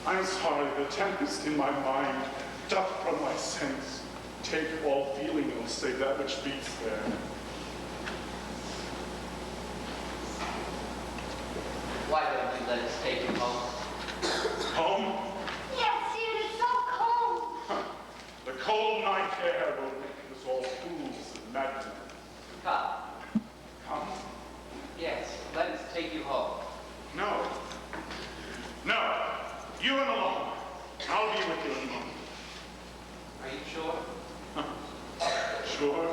I'm sorry, the tempest in my mind doth from my sense take all feeling, and say that which beats there. Why don't you let us take him home? Home? Yes, Stephen, it's so cold. The cold night air will make us all fools and madmen. Come. Come? Yes, let us take you home. No. No. You run along. I'll be with you in a moment. Are you sure? Sure.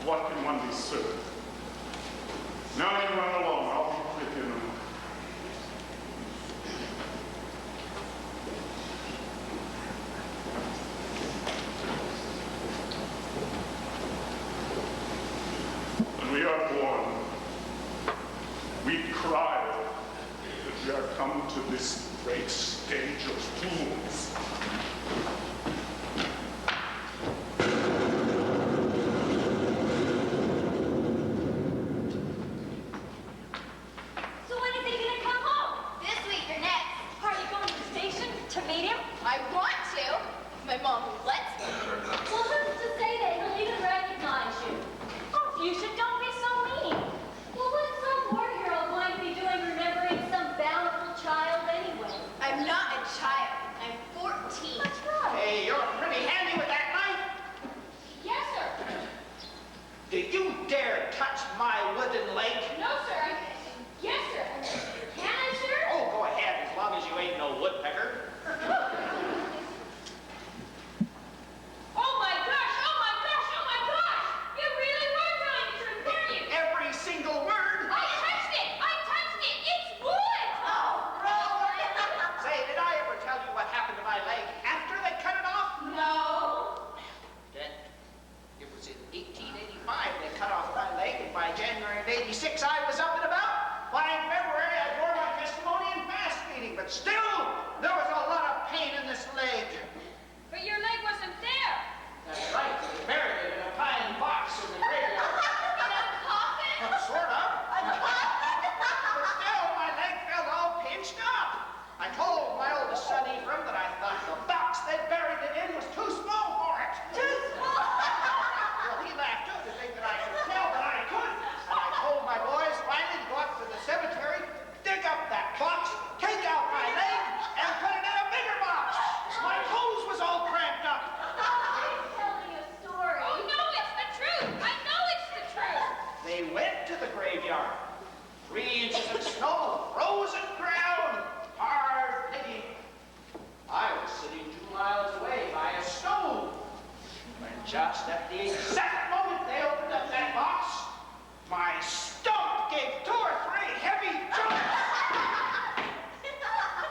What can one be certain? Now you run along. I'll be with you in a moment. We cry that we are come to this great stage of fools. So when is he gonna come home? This week or next. Are you going to the station to meet him? I want to. My mom lets me. Well, who's to say that he'll even recognize you? Oh, Fuchsia, don't be so mean. Well, what's some war hero going to be doing remembering some bountiful child anyway? I'm not a child. I'm 14. That's right. Hey, you're pretty handy with that knife. Yes, sir. Did you dare touch my wooden leg? No, sir. Yes, sir. Can I, sir? Oh, go ahead, as long as you ain't no woodpecker. Oh my gosh, oh my gosh, oh my gosh! You really were telling the truth, weren't you? Every single word. I touched it! I touched it! It's wood! Oh, brother. Say, did I ever tell you what happened to my leg after they cut it off? No. It was in 1885 they cut off my leg, and by January of 86 I was up and about. By February I bore my testimony in fast feeding, but still there was a lot of pain in this leg. But your leg wasn't there. That's right, they buried it in a pine box in the graveyard. In a coffin? Sort of. But still, my leg felt all pinched up. I told my oldest son Ephraim that I thought the box they buried it in was too small for it. Too small. Well, he laughed too to think that I could tell that I could. And I told my boys finally to go up to the cemetery, dig up that box, take out my leg, and put it in a bigger box. My toes was all cramped up. He's telling a story. Oh no, it's the truth! I know it's the truth! They went to the graveyard. 3 inches of snow, frozen ground, hard digging. I was sitting 2 miles away by a stone. When just at the exact moment they opened up that box, my stomach gave 2 or 3 heavy jumps.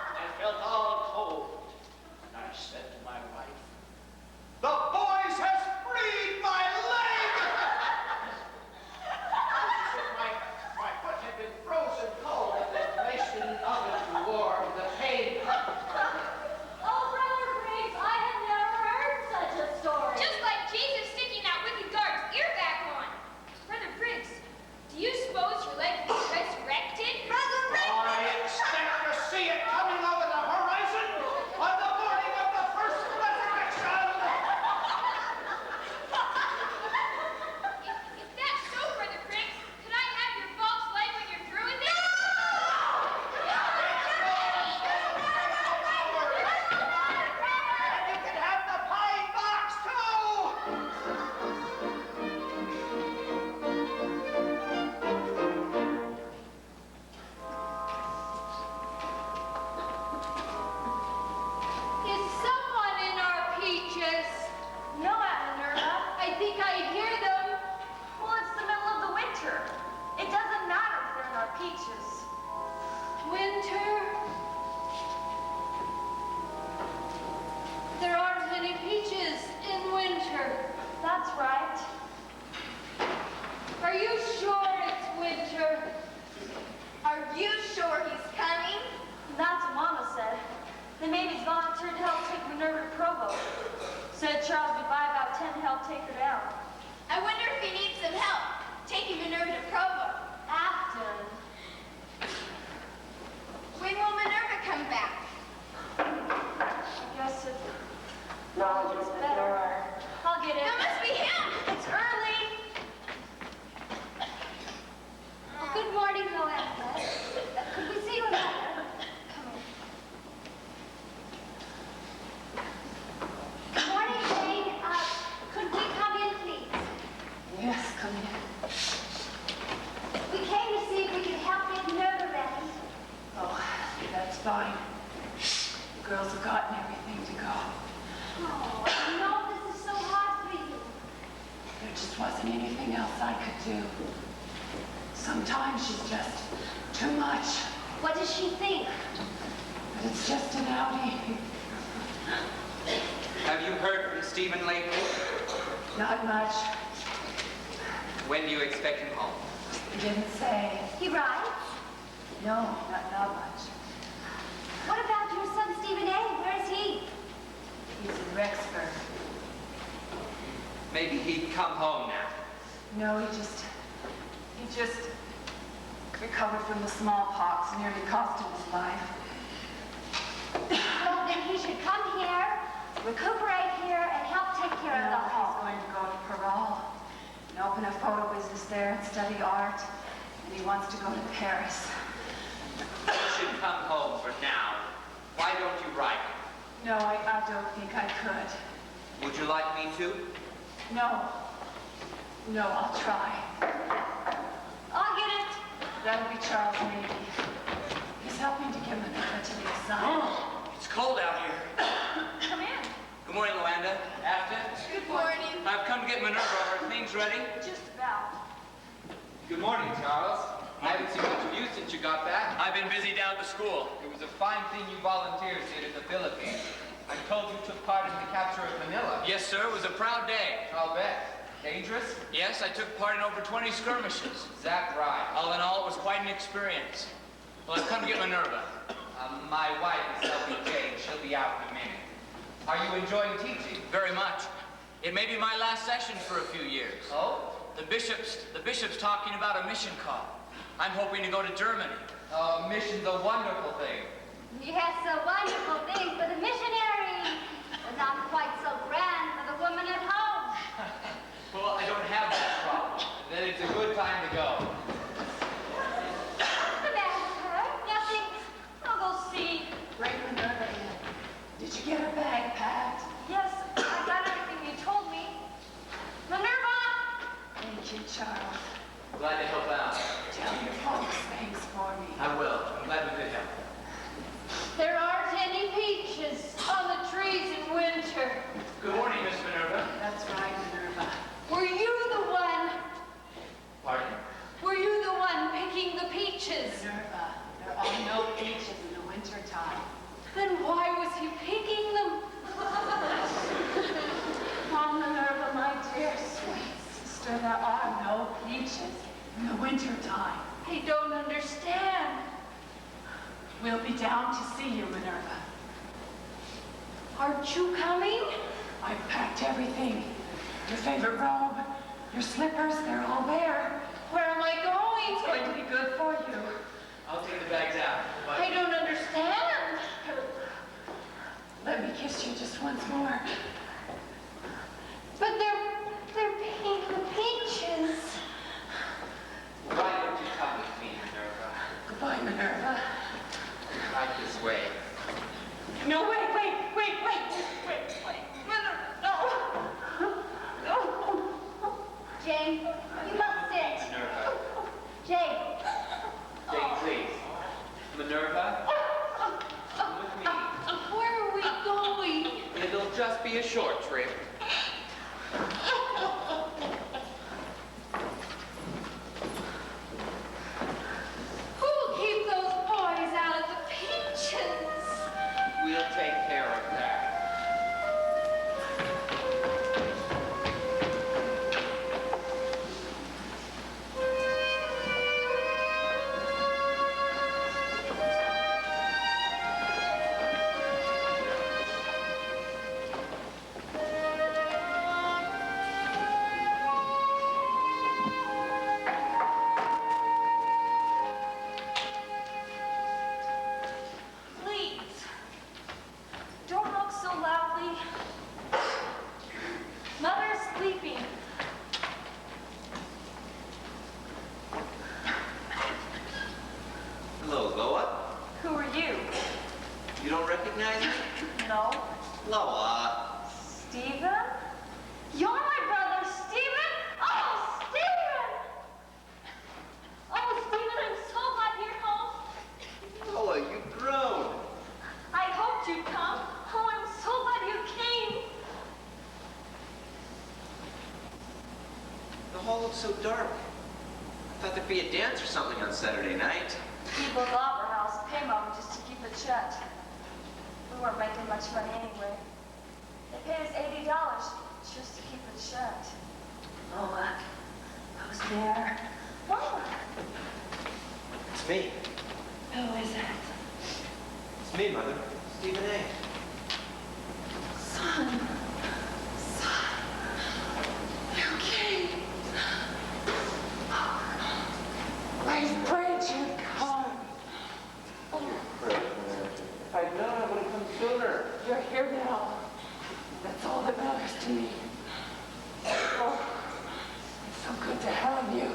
I felt all cold. And I said to my wife, "The boys has freed my leg!" My foot had been frozen cold and then placed in an oven to warm the pain. Oh, Brother Briggs, I have never heard such a story. Just like Jesus sticking that wicked guard's ear back on. Brother Briggs, do you suppose your leg will be resurrected? Brother Briggs! I expect to see it coming over the horizon on the morning of the first resurrection. If that's so, Brother Briggs, could I have your false leg when you're through with it? And you can have the pine box too. Is someone in our peaches? No, Aunt Minerva. I think I hear them. Well, it's the middle of the winter. It doesn't matter if they're in our peaches. Winter. There aren't any peaches in winter. That's right. Are you sure it's winter? Are you sure he's coming? That's what Mama said. Then maybe he's volunteered to help take Minerva to Provo. Said Charles would buy about 10 to help take her down. I wonder if he needs some help taking Minerva to Provo. Afton. When will Minerva come back? I guess it gets better. I'll get it. That must be him. It's early. Oh, good morning, Loetta. Could we see you a minute? Come in. Good morning, Jane. Could we come in, please? Yes, come in. We came to see if we could help get Minerva ready. Oh, that's fine. The girls have gotten everything to go. Oh, I know this is so hard for you. There just wasn't anything else I could do. Sometimes she's just too much. What does she think? But it's just an outing. Have you heard from Stephen lately? Not much. When do you expect him home? He didn't say. He writes? No, not much. What about your son, Stephen A.? Where is he? He's in Rexburg. Maybe he'd come home now. No, he just recovered from the smallpox, nearly cost him his life. Well, then he should come here, recuperate here, and help take care of the He's home. going to go to Parole and open a photo business there and study art. And he wants to go to Paris. He should come home for now. Why don't you write? No, I don't think I could. Would you like me to? No, I'll try. I'll get it. That'll be Charles, maybe. He's helping to give Minerva to the assignment. It's cold out here. Come in. Good morning, Luanda. After? Good morning. I've come to get Minerva. Are things ready? Just about. Good morning, Charles. I haven't seen much of you since you got back. I've been busy down at the school. It was a fine thing you volunteers did in the Philippines. I'm told you took part in the capture of Manila. Yes, sir. It was a proud day. I'll bet. Dangerous? Yes, I took part in over 20 skirmishes. Is that right? All in all, it was quite an experience. Well, I've come to get Minerva. My wife is helping Jane. She'll be out in a minute. Are you enjoying teaching? Very much. It may be my last session for a few years. Oh? The bishop's talking about a mission call. I'm hoping to go to Germany. Mission's a wonderful thing. Yes, a wonderful thing for the missionary, but not quite so grand for the woman at home. Well, I don't have that problem. Then it's a good time to go. What's the matter with her? Nothing. I'll go see. Bring Minerva in. Did you get her bag packed? Yes, I got everything you told me. Minerva! Thank you, Charles. Glad to help out. Tell your folks thanks for me. I will. I'm glad we could help. There aren't any peaches on the trees in winter. Good morning, Miss Minerva. That's right, Minerva. Were you the one? Pardon? Were you the one picking the peaches? Minerva, there are no peaches in the winter time. Then why was he picking them? Oh, Minerva, my dear sweet sister, there are no peaches in the winter time. I don't understand. We'll be down to see you, Minerva. Aren't you coming? I've packed everything. Your favorite robe, your slippers, they're all there. Where am I It's going? going to be good for you. I'll take the bags out. I don't understand. Let me kiss you just once more. But they're picking the peaches. Why don't you come with me, Minerva? Goodbye, Minerva. Right this way. No, wait. No. Jane, you must sit. Minerva. Jane. Jane, please. Minerva, come with me. Where are we going? It'll just be a short trip. Who'll keep those boys out of the peaches? We'll take care of that. Please, don't look so loudly. Mother's sleeping. Hello, Loa. Who are you? You don't recognize me? No. Loa. Stephen? You're my brother, Stephen? Oh, Stephen! Oh, Stephen, I'm so glad you're home. Loa, you've grown. I hoped you'd come. Oh, I'm so glad you came. The hall looks so dark. I thought there'd be a dance or something on Saturday night. People at the Opera House pay Mom just to keep it shut. We weren't making much money anyway. They paid us $80 just to keep it shut. Lola, who's there? Lola. It's me. Who is it? It's me, Mother. Stephen A. Son. You okay? I prayed you'd come. If I'd known, I would have come sooner. You're here now. That's all that matters to me. Oh, it's so good to have you.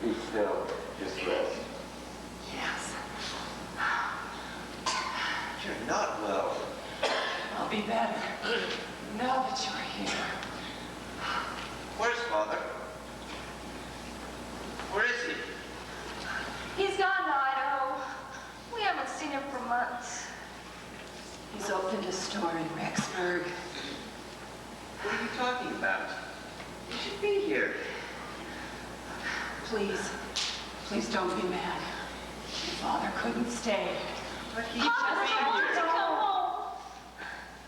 Be still. Just rest. Yes. You're not well. I'll be better now that you're here. Where's Father? Where is he? He's gone to Idaho. We haven't seen him for months. He's opened a store in Rexburg. What are you talking about? You should be here. Please don't be mad. Your father couldn't stay. But he Papa, should I be want to here. go home.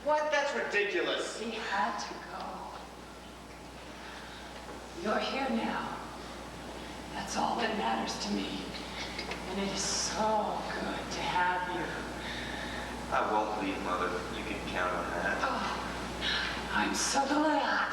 What? That's ridiculous. He had to go. You're here now. That's all that matters to me. And it is so good to have you. I won't leave, Mother. You can count on that. Oh, I'm so glad.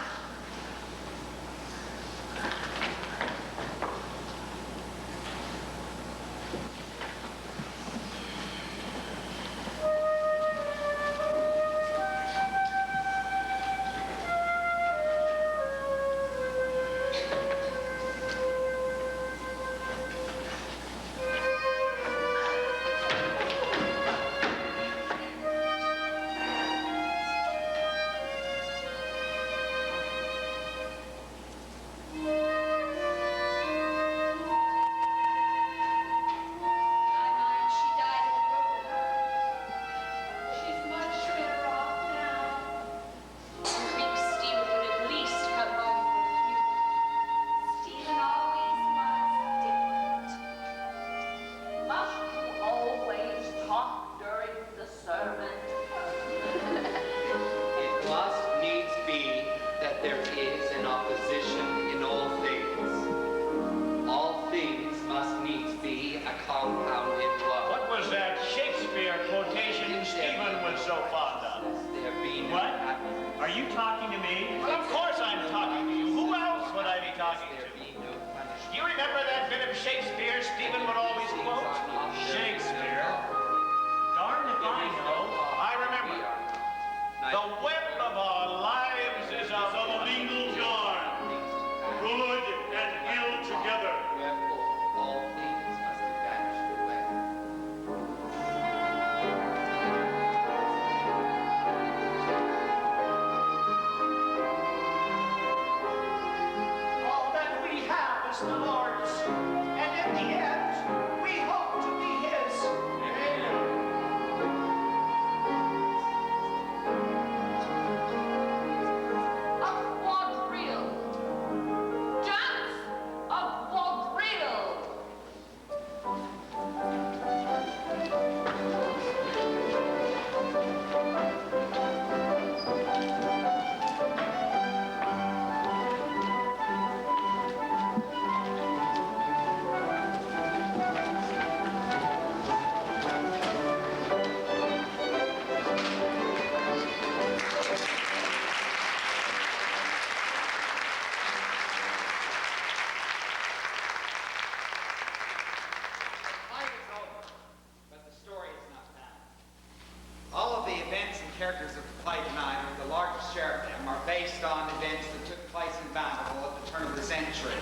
characters of the play tonight, or the largest share of them, are based on events that took place in Bountiful at the turn of the century.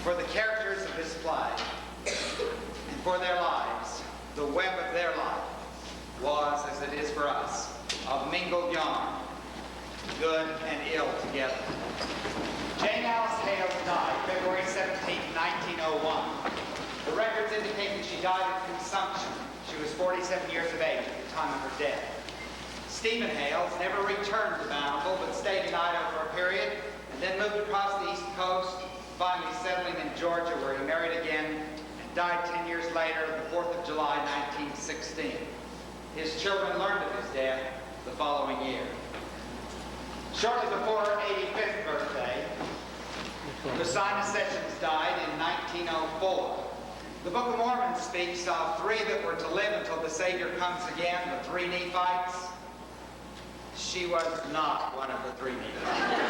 For the characters of this play, and for their lives, the web of their life was, as it is for us, of mingled yarn, good and ill together. Jane Alice Hales died February 17, 1901. The records indicate that she died of consumption. She was 47 years of age at the time of her death. Stephen Hales never returned to Bountiful, but stayed in Idaho for a period, and then moved across the East Coast, finally settling in Georgia, where he married again, and died 10 years later, the 4th of July, 1916. His children learned of his death the following year. Shortly before her 85th birthday, Lucina Sessions died in 1904. The Book of Mormon speaks of 3 that were to live until the Savior comes again, the 3 Nephites. She was not one of the 3 Nephites.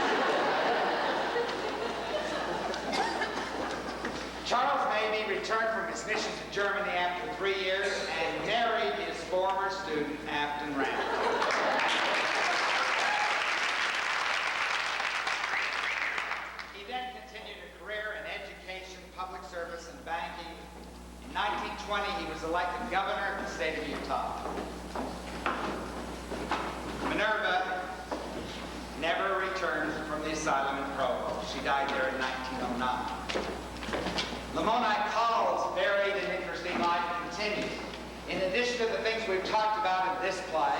Charles Mabie returned from his mission to Germany after 3 years and married his former student, Afton Randall. He then continued a career in education, public service, and banking. In 1920, he was elected governor of the state of Utah. Minerva never returned from the asylum in Provo. She died there in 1909. Lamoni Call's varied and interesting life continued. In addition to the things we've talked about in this play,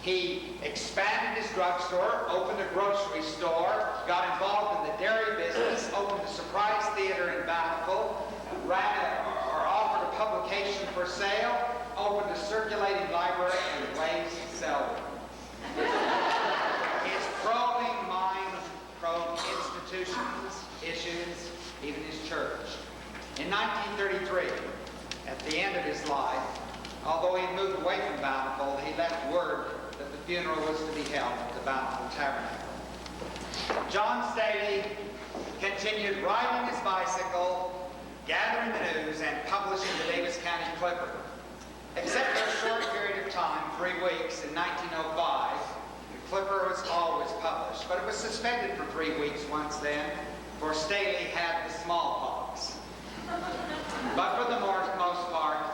he expanded his drugstore, opened a grocery store, got involved in the dairy business, opened a surprise theater in Bountiful, offered a publication for sale, opened a circulating library, and ways to sell them. His probing mind probed institutions, issues, even his church. In 1933, at the end of his life, although he moved away from Bountiful, he left word that the funeral was to be held at the Bountiful Tabernacle. John Staley continued riding his bicycle, gathering the news, and publishing the Davis County Clipper. Except for a short period of time, 3 weeks, in 1905, the Clipper was always published, but it was suspended for 3 weeks once then, for Staley had the smallpox. But for the most part,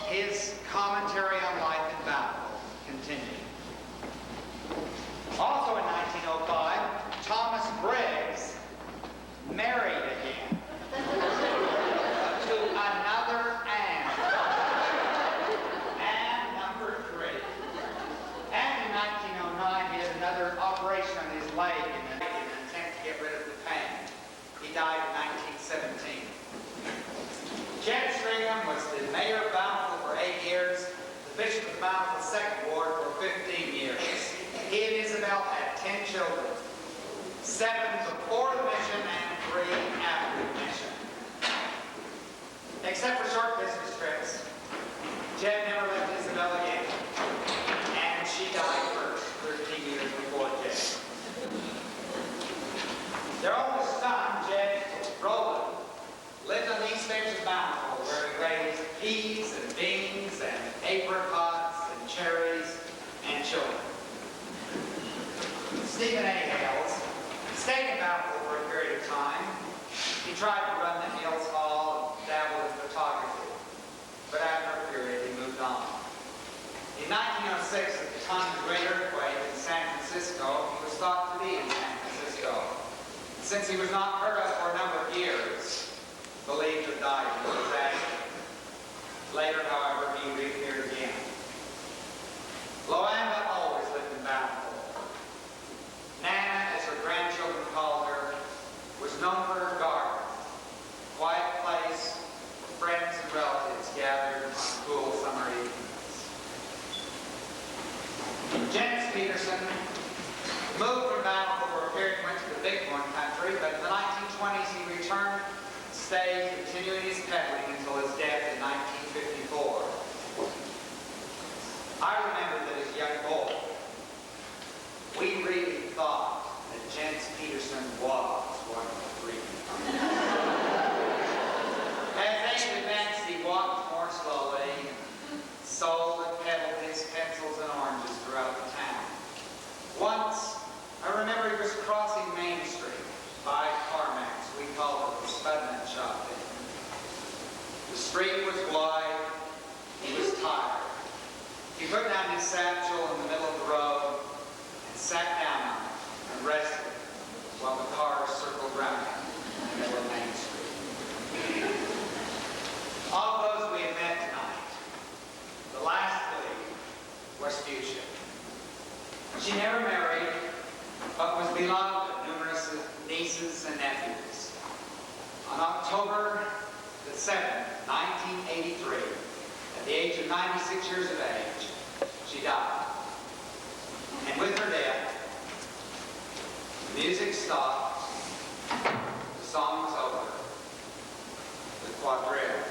his commentary on life in Bountiful continued. Also in 1905, Thomas Briggs married again to another Anne. Anne number 3. And in 1909, he had another operation on his leg in an attempt to get rid of the pain. He died in 1917. Jed Stringham was the mayor of Bountiful for 8 years, the bishop of Bountiful's 2nd ward for 15 years. He and Isabel had 10 children, 7 before the mission and 3 after the mission. Except for short business trips, Jed never left Isabel again, and she died first, 13 years before Jed. Their oldest son, Jed Roland, lived on the east edge of Bountiful, where he raised peas and beans and apricots and cherries and children. Stephen A. Hales stayed in Bountiful for a period of time. He tried to run the Hales Hall and dabble in photography, but after a period he moved on. In 1906, at the time of the great earthquake in San Francisco, he was thought to be in San Francisco. Since he was not heard of for a number of years, believed to have died in the disaster. Later, however, he reappeared again. Loanda always lived in Bountiful. Nana, as her grandchildren called her, was known for her garden, a quiet place where friends and relatives gathered on cool summer evenings. Jens Peterson moved from Bountiful for a period and went to the Bighorn country, but in the 1920s he returned, stayed, continuing his peddling until his death in 1954. I remember that as a young boy, we really thought that Jens Peterson was one of the 3. As age advanced, he walked more slowly, sold and peddled his pencils and oranges throughout the town. Once, I remember he was crossing Main Street by Carmack's. We called it the Spudman Shop then. The street was wide. He was tired. He put down his satchel in the middle of the road and sat down on it and rested while the cars circled around him in the middle of Main Street. All those we had met tonight, the last lady was Fuchsia. She never married, but was beloved of numerous nieces and nephews. On October the 7th, 1983, at the age of 96 years of age, she died. And with her death, the music stopped, the song was over, the quadrille